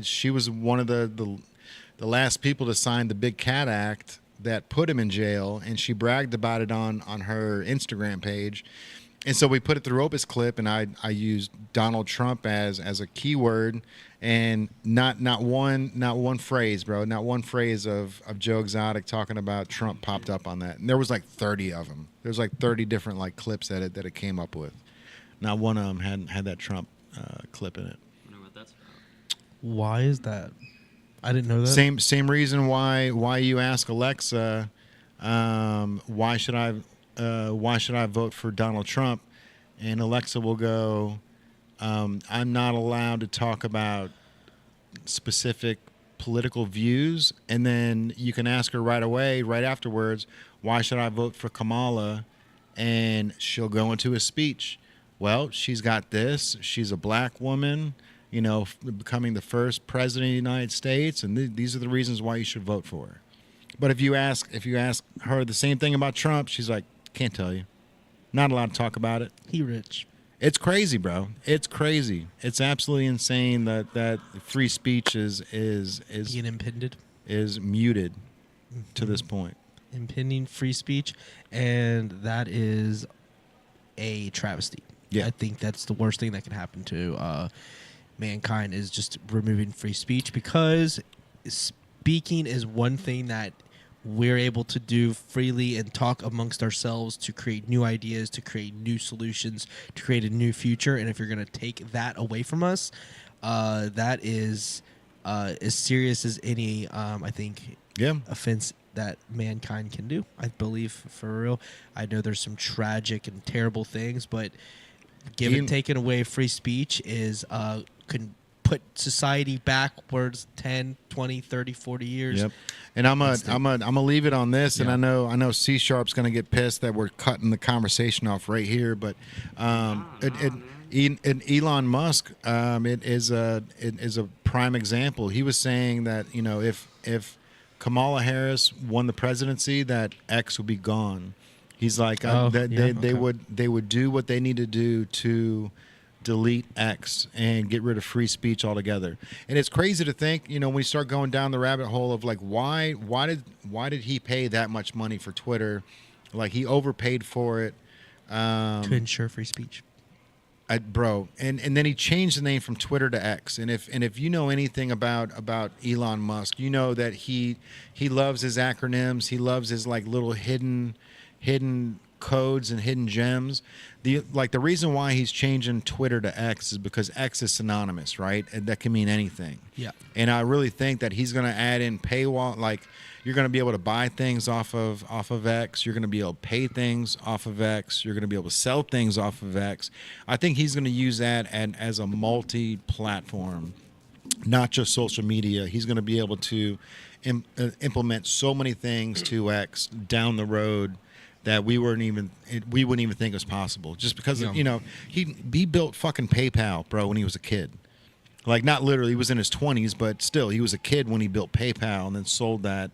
she was one of the last people to sign the Big Cat Act that put him in jail, and she bragged about it on her Instagram page. And so we put it through Opus Clip, and I used Donald Trump as a keyword, and not one phrase, bro, not one phrase of Joe Exotic talking about Trump popped up on that. And there was like 30 of them. There's like 30 different like clips that it came up with. Not one of them had that Trump clip in it. I wonder what that's about. Why is that? I didn't know that. Same reason why you ask Alexa, why should I vote for Donald Trump, and Alexa will go, I'm not allowed to talk about specific political views, and then you can ask her right away, right afterwards, why should I vote for Kamala? And she'll go into a speech. Well, she's got this. She's a black woman, you know, becoming the first president of the United States, and these are the reasons why you should vote for her. But if you ask her the same thing about Trump, she's like, can't tell you. Not allowed to talk about it. He rich. It's crazy, bro. It's crazy. It's absolutely insane that free speech is Being impeded. is muted to this point. Impending free speech, and that is a travesty. Yeah. I think that's the worst thing that can happen to mankind is just removing free speech, because speaking is one thing that we're able to do freely and talk amongst ourselves to create new ideas, to create new solutions, to create a new future. And if you're going to take that away from us, that is as serious as any, I think, offense that mankind can do. I believe, for real. I know there's some tragic and terrible things, but taking away free speech is can put society backwards 10, 20, 30, 40 years. Yep. And I'm gonna leave it on this. And I know C Sharp's gonna get pissed that we're cutting the conversation off right here. But Elon Musk, it is a prime example. He was saying that, you know, if Kamala Harris won the presidency, that X would be gone. He's like they would do what they need to do to delete X and get rid of free speech altogether. And it's crazy to think, you know, when we start going down the rabbit hole of like why did he pay that much money for Twitter? Like, he overpaid for it To ensure free speech. Bro, and then he changed the name from Twitter to X. And if you know anything about Elon Musk, you know that he loves his acronyms. He loves his like little hidden codes and hidden gems. The reason why he's changing Twitter to X is because X is synonymous, right? And that can mean anything. Yeah. And I really think that he's going to add in paywall. Like, you're going to be able to buy things off of X. You're going to be able to pay things off of X. You're going to be able to sell things off of X. I think he's going to use that as a multi-platform, not just social media. He's going to be able to implement so many things to X down the road that we wouldn't even think was possible. Just because you know, he built fucking PayPal, bro, when he was a kid. Like, not literally, he was in his 20s, but still, he was a kid when he built PayPal and then sold that.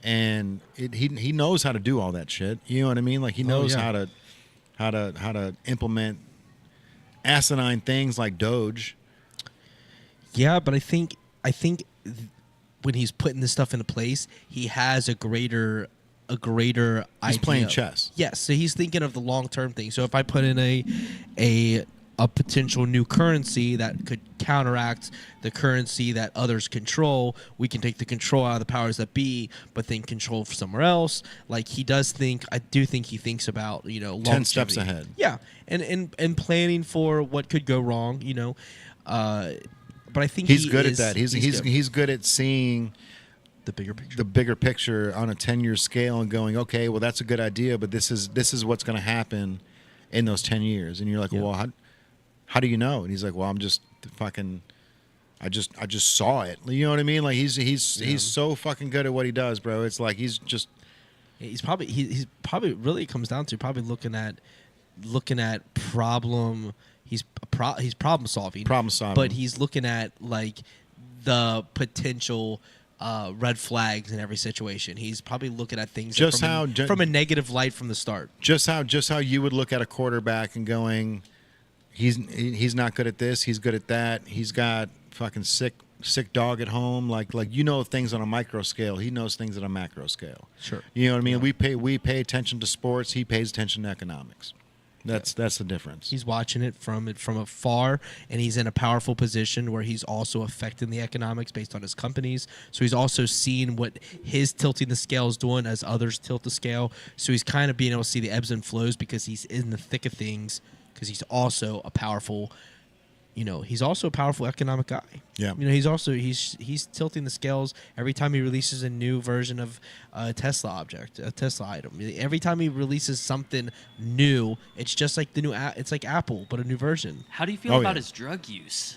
And he knows how to do all that shit. You know what I mean? Like, he knows how to implement asinine things like Doge. Yeah, but I think when he's putting this stuff into place, he has a greater idea. He's playing chess. Yes, so he's thinking of the long-term thing. So if I put in a potential new currency that could counteract the currency that others control, we can take the control out of the powers that be, but then control for somewhere else. Like, he does think, I do think he thinks about, you know, 10 steps ahead. Yeah, and planning for what could go wrong, you know. But I think he's good at that. He's good at seeing the bigger picture. The bigger picture on a 10-year scale and going, okay, well, that's a good idea, but this is what's going to happen in those 10 years. And you're like, well, how do you know? And he's like, well, I'm just fucking, I just saw it. You know what I mean? Like, he's so fucking good at what he does, bro. It's like he's probably really, it comes down to probably looking at problem. He's problem solving, but he's looking at like the potential red flags in every situation. He's probably looking at things from a negative light from the start. Just how you would look at a quarterback and going, he's not good at this, he's good at that. He's got fucking sick dog at home. Like you know things on a micro scale. He knows things at a macro scale. Sure. You know what I mean? Yeah. We pay attention to sports. He pays attention to economics. That's the difference. He's watching it from afar, and he's in a powerful position where he's also affecting the economics based on his companies. So he's also seeing what his tilting the scale is doing as others tilt the scale. So he's kind of being able to see the ebbs and flows because he's in the thick of things, because he's also a powerful, economic guy. Yeah. You know, he's tilting the scales every time he releases a new version of a Tesla item. Every time he releases something new, it's just like it's like Apple, but a new version. How do you feel about his drug use?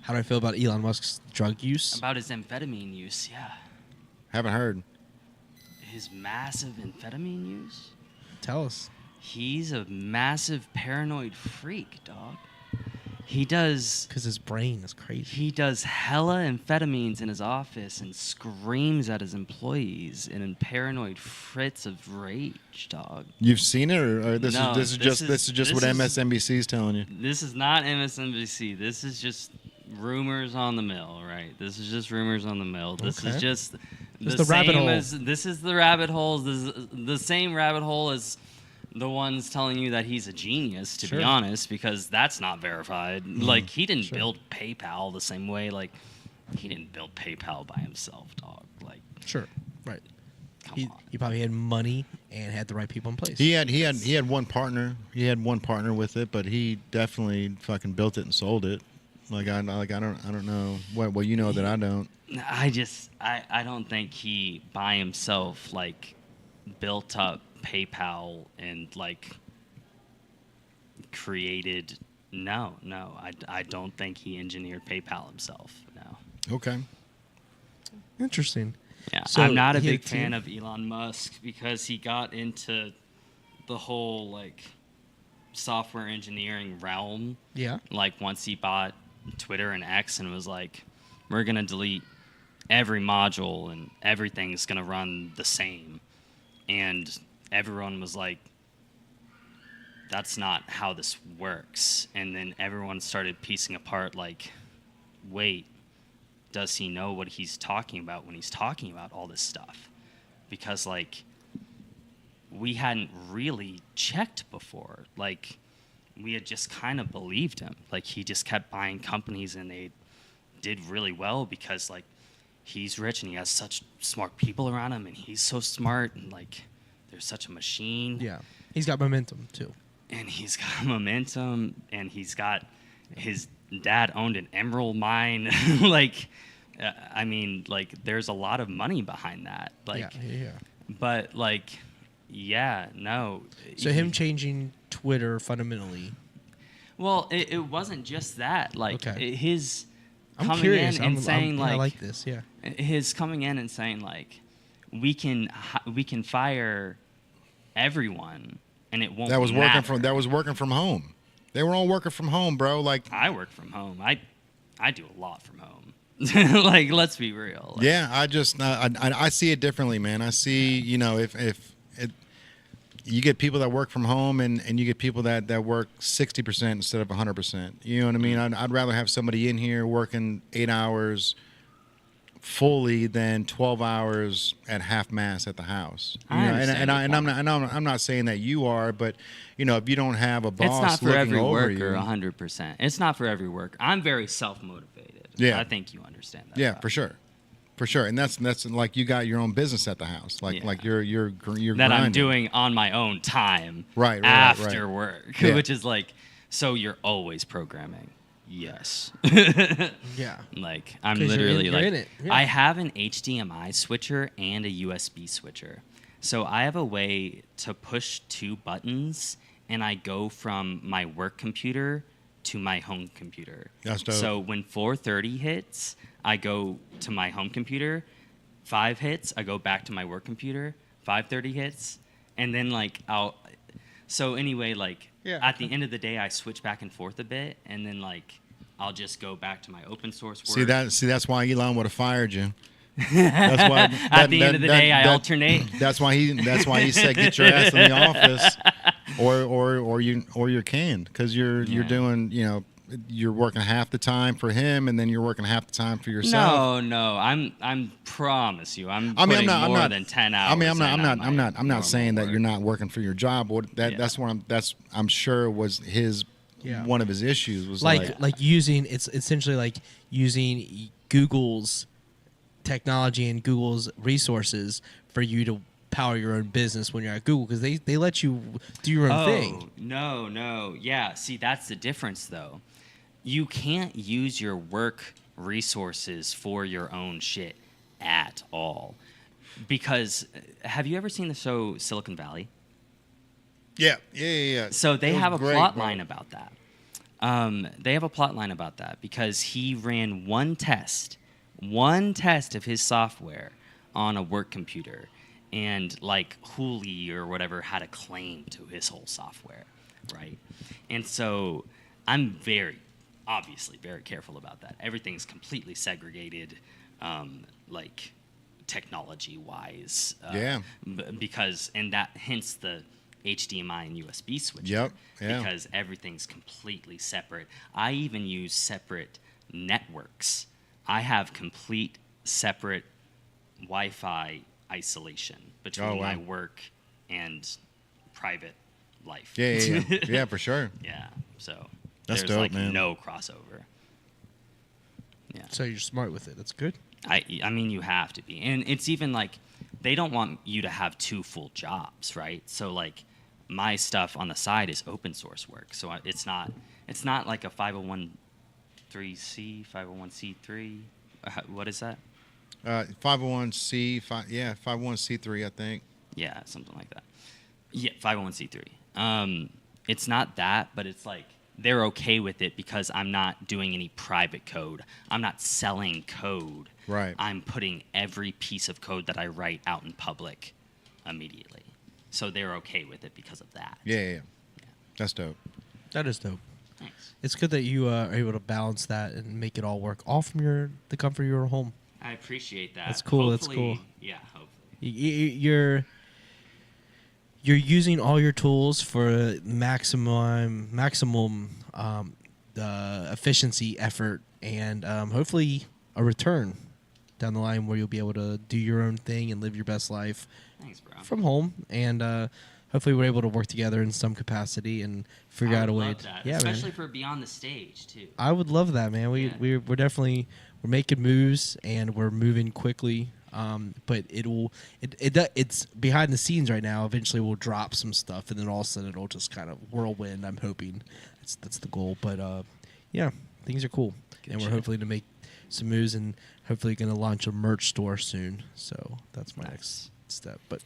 How do I feel about Elon Musk's drug use? About his amphetamine use, yeah. Haven't heard. His massive amphetamine use? Tell us. He's a massive paranoid freak, dog. He does... Because his brain is crazy. He does hella amphetamines in his office and screams at his employees in paranoid fits of rage, dog. You've seen it, or this No, is just what MSNBC is telling you? This is not MSNBC. This is just rumors on the mill, right? This is just rumors on the mill. This is just the rabbit hole. This is the rabbit hole. This is the same rabbit hole as the ones telling you that he's a genius, to be honest, because that's not verified. Like, he didn't build PayPal the same way. Like, he didn't build PayPal by himself, dog. Like, right. come on. He probably had money and had the right people in place. He had one partner. He had one partner with it, but he definitely fucking built it and sold it. I don't know what you know that I don't. I don't think he by himself like built up PayPal and like created. No, I don't think he engineered PayPal himself. No. Okay. Interesting. Yeah, So I'm not a he had big fan of Elon Musk because he got into the whole like software engineering realm. Yeah. Like once he bought Twitter and X and was like, we're gonna delete every module and everything's gonna run the same, and everyone was like, that's not how this works. And then everyone started piecing apart like, wait, does he know what he's talking about when he's talking about all this stuff? Because like we hadn't really checked before. Like we had just kind of believed him. Like he just kept buying companies and they did really well because like he's rich and he has such smart people around him and he's so smart and like there's such a machine. Yeah. He's got momentum too. And he's got momentum and he's got his dad owned an emerald mine. Like, I mean, like there's a lot of money behind that. Like, yeah. But like, yeah, no. So him changing Twitter fundamentally. Well, it wasn't just that. Like his I'm coming curious. in and saying I like like this. Yeah. His coming in and saying like, we can fire everyone and it won't. That was matter. working from home. They were all working from home, bro. Like I work from home. I do a lot from home. Like, let's be real. Like, yeah, I see it differently, man. I see, you know, if you get people that work from home and you get people that work 60% instead of 100%. You know what I mean? I'd rather have somebody in here working 8 hours fully than 12 hours at half mast at the house. You know? I'm not saying that you are, but you know, if you don't have a boss it's not for looking every over worker. 100%. It's not for every worker. I'm very self-motivated. Yeah, I think you understand that. Yeah, for sure, and that's like you got your own business at the house, like you're that grinding. I'm doing on my own time, right after work, yeah. Which is like, so you're always programming. Yes. Yeah. Like I'm 'Cause literally you're like in it. Yeah. I have an HDMI switcher and a USB switcher. So I have a way to push 2 buttons and I go from my work computer to my home computer. That's dope. So when 4:30 hits, I go to my home computer. 5 hits, I go back to my work computer. 5:30 hits, and then like so anyway, like at the end of the day, I switch back and forth a bit, and then like I'll just go back to my open source work. See that's why Elon would have fired you. That's why at the end of the day, I alternate. That's why he said get your ass in the office, or you're canned because you're doing, you know, you're working half the time for him and then you're working half the time for yourself. No, I'm promise you, I'm not than 10 hours. I mean, I'm not saying that you're not working for your job. That's what I'm sure was his one of his issues was like using it's essentially like using Google's technology and Google's resources for you to power your own business when you're at Google because they let you do your own thing. No. Yeah, see, that's the difference, though. You can't use your work resources for your own shit at all. Because have you ever seen the show Silicon Valley? Yeah. So they have a plot line about that. They have a plot line about that because he ran one test of his software on a work computer, and like Hooli or whatever had a claim to his whole software, right? And so I'm obviously very careful about that. Everything's completely segregated, like technology-wise. Because hence the HDMI and USB switcher. Yep. Yeah. Because everything's completely separate. I even use separate networks. I have complete separate Wi-Fi isolation between my work and private life. Yeah, for sure. Yeah. So That's there's dope, like man. no crossover. Yeah. So you're smart with it. That's good. I mean, you have to be. And it's even like they don't want you to have 2 full jobs, right? So like my stuff on the side is open source work. So it's not like a 501c3. What is that? 501c3, I think. Yeah, something like that. Yeah, 501c3. It's not that, but it's like they're okay with it because I'm not doing any private code. I'm not selling code. Right. I'm putting every piece of code that I write out in public immediately. So they're okay with it because of that. Yeah. That's dope. That is dope. Thanks. It's good that you are able to balance that and make it all work all from the comfort of your home. I appreciate that. That's cool. Hopefully, yeah, hopefully. You're using all your tools for maximum efficiency effort and hopefully a return down the line where you'll be able to do your own thing and live your best life. Thanks, bro. From home, and hopefully we're able to work together in some capacity and figure out a way. Yeah, especially for beyond the stage too. I would love that, man. We're definitely making moves and we're moving quickly. But it's behind the scenes right now. Eventually we'll drop some stuff, and then all of a sudden it'll just kind of whirlwind. I'm hoping that's the goal. But yeah, things are cool, and we're hopefully to make some moves and hopefully going to launch a merch store soon. So that's my next step. But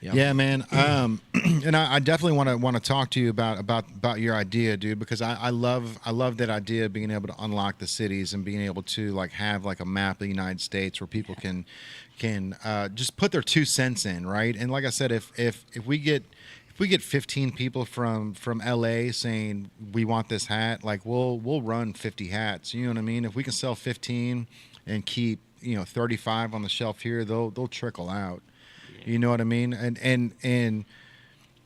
yeah, man. And I definitely want to talk to you about your idea, dude, because I love that idea of being able to unlock the cities and being able to like have like a map of the United States where people can just put their 2 cents in, right? And like I said, if we get 15 people from LA saying we want this hat, like we'll run 50 hats. You know what I mean? If we can sell 15 and keep 35 on the shelf here, they'll trickle out. You know what I mean? And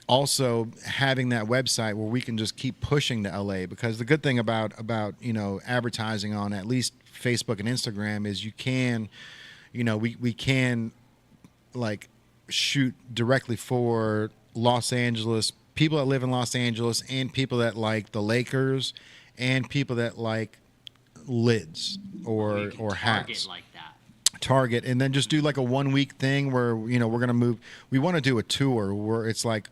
also having that website where we can just keep pushing to LA, because the good thing about advertising on at least Facebook and Instagram is you can, we can like shoot directly for Los Angeles, people that live in Los Angeles, and people that like the Lakers, and people that like lids or hats. Like that. Target, and then just do like a 1 week thing where we're gonna move. We want to do a tour where it's like,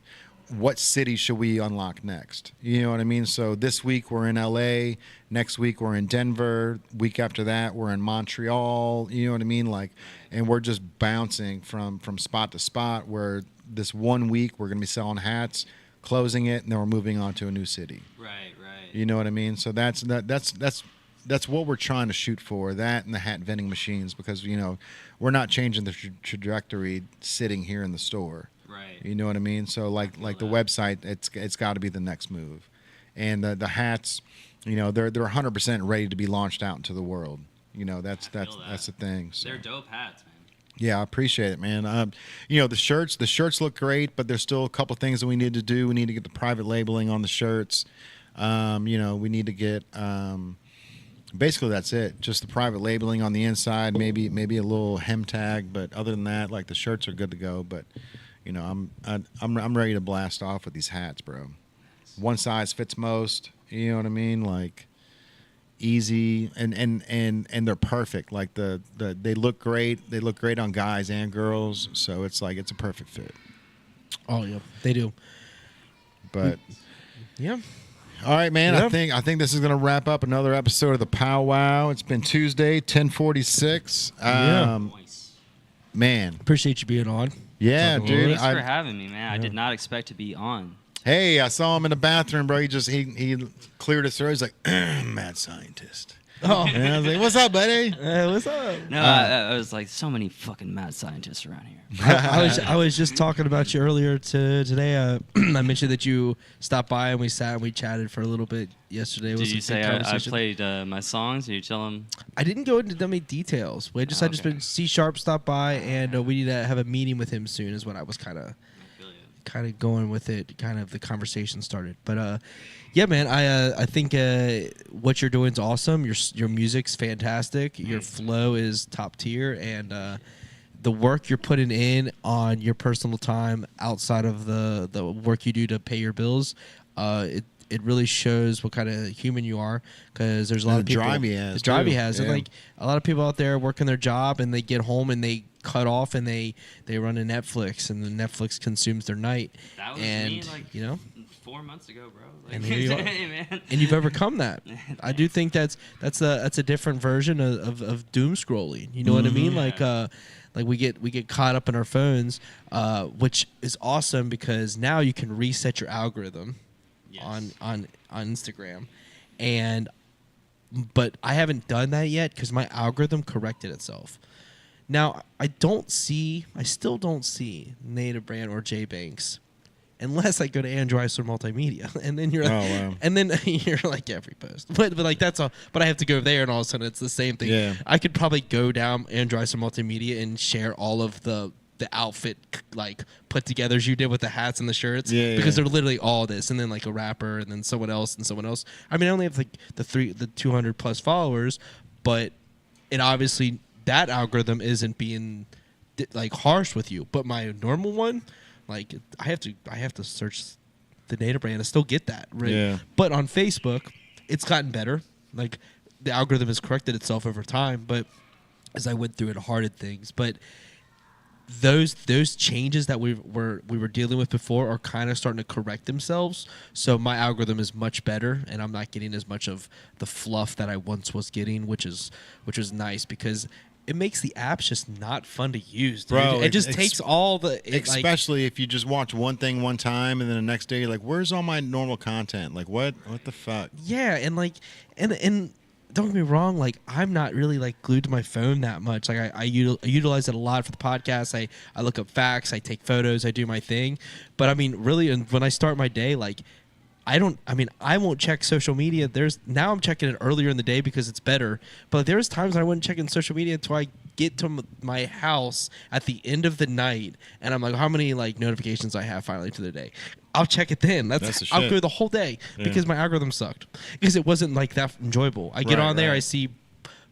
what city should we unlock next? You know what I mean? So this week we're in LA, next week we're in Denver, week after that we're in Montreal. You know what I mean? Like, and we're just bouncing from spot to spot. Where this 1 week we're gonna be selling hats, closing it, and then we're moving on to a new city. Right. You know what I mean? So that's what we're trying to shoot for, that and the hat vending machines, because we're not changing the trajectory sitting here in the store. Right. You know what I mean? So like the website, it's got to be the next move, and the hats, they're 100% ready to be launched out into the world. That's the thing. So. They're dope hats, man. Yeah, I appreciate it, man. The shirts look great, but there's still a couple things that we need to do. We need to get the private labeling on the shirts. We need to get. Basically, that's it. Just the private labeling on the inside, maybe a little hem tag, but other than that, like the shirts are good to go. But I'm ready to blast off with these hats, bro. One size fits most. You know what I mean? Like easy, and they're perfect. Like they look great. They look great on guys and girls. So it's like it's a perfect fit. Oh yeah, they do. But yeah. All right, man. Yep. I think this is going to wrap up another episode of the PowWow. It's been Tuesday, 10:46. Man, appreciate you being on. Yeah, dude. Thanks for having me, man. I did not expect to be on Hey, I saw him in the bathroom, bro. He cleared his throat. He's like, mad scientist. Oh, And I was like, what's up, buddy? what's up? No, I was like, so many fucking mad scientists around here. I was just talking about you earlier today. I mentioned that you stopped by and we sat and we chatted for a little bit yesterday. It was Did you a good say I conversation. played my songs? Did you tell them? I didn't go into many details. I just okay. been C Sharp stopped by and we need to have a meeting with him soon. Is what I was kind of going with it. Kind of the conversation started, but yeah, man. I think what you're doing is awesome. Your music's fantastic. Your flow is top tier, and the work you're putting in on your personal time outside of the work you do to pay your bills, it really shows what kind of human you are, because there's a lot of people. Drive he has, the drive he too. has, Yeah. and like a lot of people out there working their job and they get home and they cut off and they run to Netflix and then Netflix consumes their night. That was and me, like, 4 months ago, bro. Like, And here you are. hey, man. and you've overcome that. I do think that's a different version of doom scrolling. You know what I mean? Like we get caught up in our phones, which is awesome because now you can reset your algorithm on Instagram, but I haven't done that yet because my algorithm corrected itself. Now I still don't see Native Brand or J Banks unless I go to Android or Multimedia, and then you're and then you're like every post, but like that's all. But I have to go there, and all of a sudden it's the same thing. Yeah. I could probably go down Android or Multimedia and share all of the outfit like put togethers you did with the hats and the shirts, because they're literally all this, and then like a rapper, and then someone else and someone else. I mean, I only have like the 200 plus followers, but it obviously that algorithm isn't being like harsh with you. But my normal one, like I have to search the Native Brand to still get that, right? Yeah. But on Facebook, it's gotten better. Like the algorithm has corrected itself over time, but as I went through it, hearted things, but those changes that we were dealing with before are kind of starting to correct themselves. So my algorithm is much better, and I'm not getting as much of the fluff that I once was getting, which is nice because it makes the apps just not fun to use, dude. Bro, it just takes all the especially if you just watch one thing one time and then the next day you're like, where's all my normal content? Like what the fuck? Yeah, and like and don't get me wrong, like I'm not really like glued to my phone that much. Like I utilize it a lot for the podcast. I look up facts, I take photos, I do my thing. But I mean, really, when I start my day, like I won't check social media. Now I'm checking it earlier in the day because it's better. But there's times I wouldn't check in social media until I get to my house at the end of the night, and I'm like, how many like notifications I have finally to the day? I'll check it then. That's the I'll shit. go the whole day because my algorithm sucked because it wasn't like that enjoyable. I get on there, I see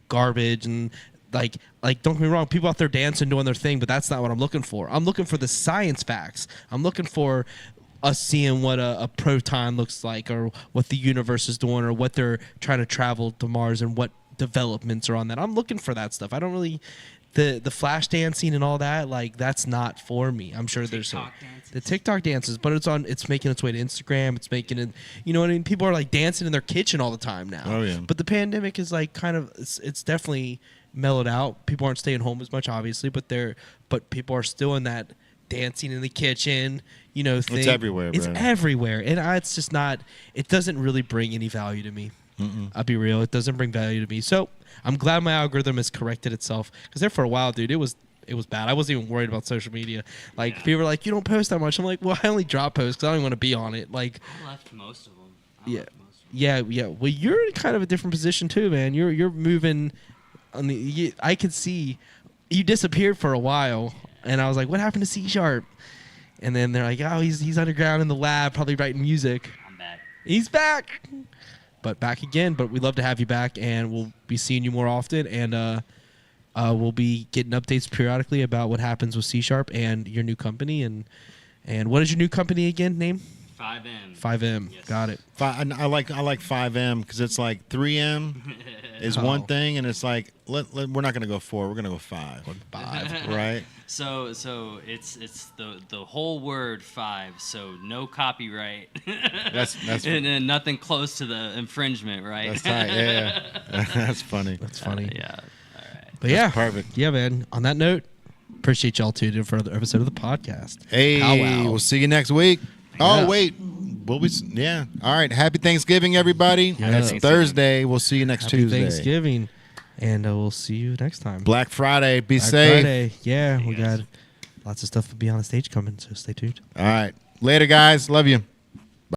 garbage and like don't get me wrong, people out there dancing, doing their thing, but that's not what I'm looking for. I'm looking for the science facts. I'm looking for us seeing what a proton looks like, or what the universe is doing, or what they're trying to travel to Mars, and what developments are on that. I'm looking for that stuff. I don't really the flash dancing and all that, like that's not for me. I'm sure there's the TikTok dances, but it's making its way to Instagram. It's making it, you know what I mean? People are like dancing in their kitchen all the time now. Oh yeah. But the pandemic is like kind of it's definitely mellowed out. People aren't staying home as much, obviously, but people are still in that dancing in the kitchen, you know, thing. It's everywhere, bro. It's everywhere, and it's just not. It doesn't really bring any value to me. I'll be real. It doesn't bring value to me. So I'm glad my algorithm has corrected itself, because there for a while, dude, it was bad. I wasn't even worried about social media. Like people were like, "You don't post that much." I'm like, "Well, I only drop posts because I don't even want to be on it." Like, I left most of them. Yeah. Well, you're in kind of a different position too, man. You're moving. I could see you disappeared for a while, and I was like, "What happened to C Sharp?" And then they're like, "Oh, he's underground in the lab, probably writing music." I'm back. He's back. But back again. But we'd love to have you back, and we'll be seeing you more often, and we'll be getting updates periodically about what happens with C Sharp and your new company. And what is your new company again? Name? 5M. 5M. Yes. Got it. I like 5M because it's like 3M is one thing, and it's like we're not gonna go 4, we're gonna go 5. 5. Right? So it's the whole word 5. So no copyright. That's and then nothing close to the infringement, right? That's tight. Yeah. That's funny. That's funny. Yeah. All right. But yeah, perfect. Yeah, man. On that note, appreciate y'all tuning in for another episode of the podcast. Hey, PowWow. we'll see you next week. Yeah. Oh wait, Yeah. All right. Happy Thanksgiving, everybody. Yeah. That's Thursday. We'll see you next Happy Tuesday. Thanksgiving, and we'll see you next time. Black Friday. Be Black safe. Friday. Yeah, we got lots of stuff to be on the stage coming, so stay tuned. All right. Later, guys. Love you.